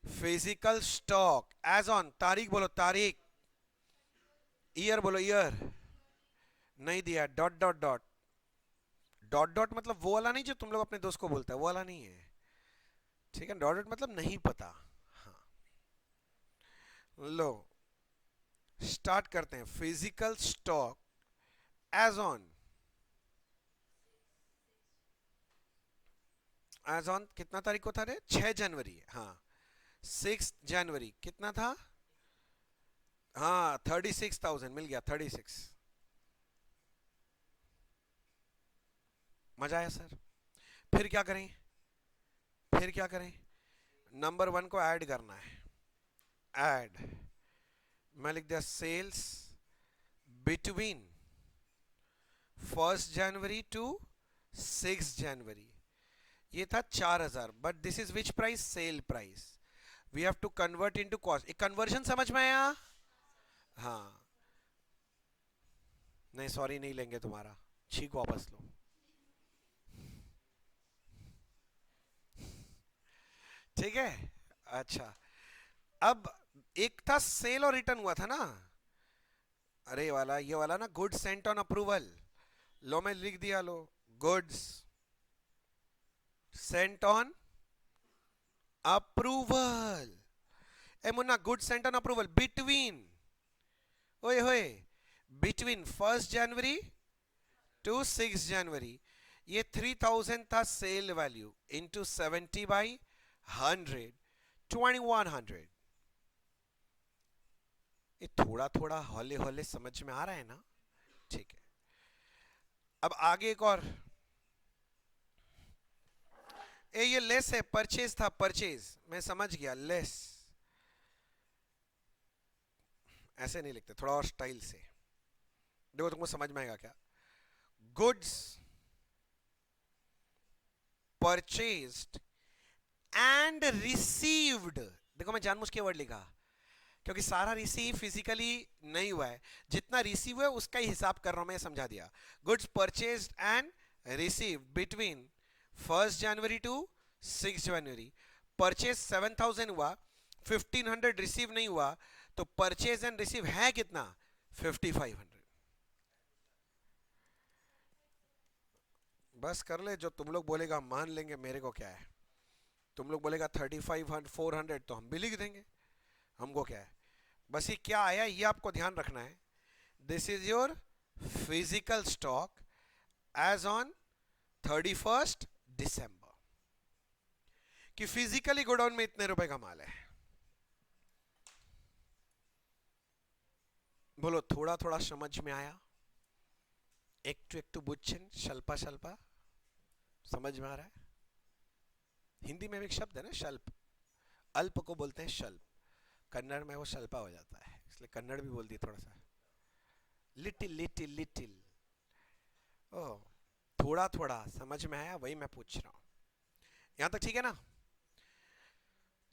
फिजिकल स्टॉक एज ऑन, तारीख बोलो तारीख, ईयर बोलो ईयर, नहीं दिया, dot dot dot, dot dot मतलब वो वाला नहीं जो तुम लोग अपने दोस्त को बोलते हैं, वो वाला नहीं है, ठीक है? डॉट डॉट मतलब नहीं पता। हाँ लो, स्टार्ट करते हैं। फिजिकल स्टॉक एज ऑन कितना तारीख को था रे? 6 जनवरी। हाँ 6 जनवरी कितना था? हाँ 36,000 मिल गया, 36। मजा आया सर? फिर क्या करें? फिर क्या करें? नंबर 1 को ऐड करना है। ऐड, मैं लिख दिया sales between 1 January to 6 January, ये था 4000, but this is which price? Sale price. We have to convert into cost. एक कन्वर्जन समझ में आया? हाँ नहीं सॉरी नहीं लेंगे तुम्हारा, छीक वापस लो। ठीक है। अच्छा, अब एक था सेल और रिटर्न हुआ था ना, अरे वाला ये वाला ना, गुड्स सेंट ऑन अप्रूवल। लो मैं लिख दिया, लो गुड्स सेंट ऑन अप्रूवल। ए मुन्ना, goods sent on approval between, ओए होए, बिटवीन 1 जनवरी टू 6 जनवरी, ये 3000 था सेल वैल्यू, इंटू 70 बाई 100, 2100। ये थोड़ा थोड़ा हौले हौले समझ में आ रहा है ना? ठीक है। अब आगे एक और, ये लेस है, परचेज था, परचेज मैं समझ गया, लेस ऐसे नहीं लिखते, थोड़ा और स्टाइल से देखो, तुमको समझ में आएगा क्या? गुड्स परचेज्ड एंड रिसीव्ड, देखो मैं जानबूझ के वर्ड लिखा क्योंकि सारा रिसीव फिजिकली नहीं हुआ है, जितना रिसीव हुआ है उसका ही हिसाब कर रहा हूं मैं, समझा दिया। Goods purchased and receive between 1 January to 6 January, purchase 7000 हुआ, 1500 रिसीव नहीं हुआ, तो परचेज एंड रिसीव है कितना? 5500। बस कर ले, जो तुम लोग बोलेगा हम मान लेंगे, मेरे को क्या है। तुम लोग बोलेगा 3500 400 तो हम भी लिख देंगे, हमको क्या है। बस ये क्या आया ये आपको ध्यान रखना है। This is your physical stock as on 31 December, कि फिजिकली गोडाउन में इतने रुपए का माल है। बोलो थोड़ा थोड़ा समझ में आया? एक टू बुच्छन, शल्पा शल्पा समझ में आ रहा है? हिंदी में भी एक शब्द है ना शल्प, अल्प को बोलते हैं शल्प, कन्नड़ में वो शल्पा हो जाता है, इसलिए कन्नड़ भी बोल दी थोड़ा सा, लिटिल लिटिल लिटिल। ओ थोड़ा थोड़ा समझ में आया, वही मैं पूछ रहा हूं। यहां तक ठीक है ना?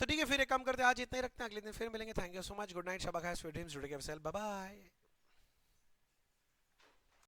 तो ठीक है, फिर एक काम करते हैं, आज इतना ही रखते हैं, अगले दिन फिर मिलेंगे। Thank you so much, good night, शबा खैर, स्वीट ड्रीम्स, जुड़े के बाय बाय।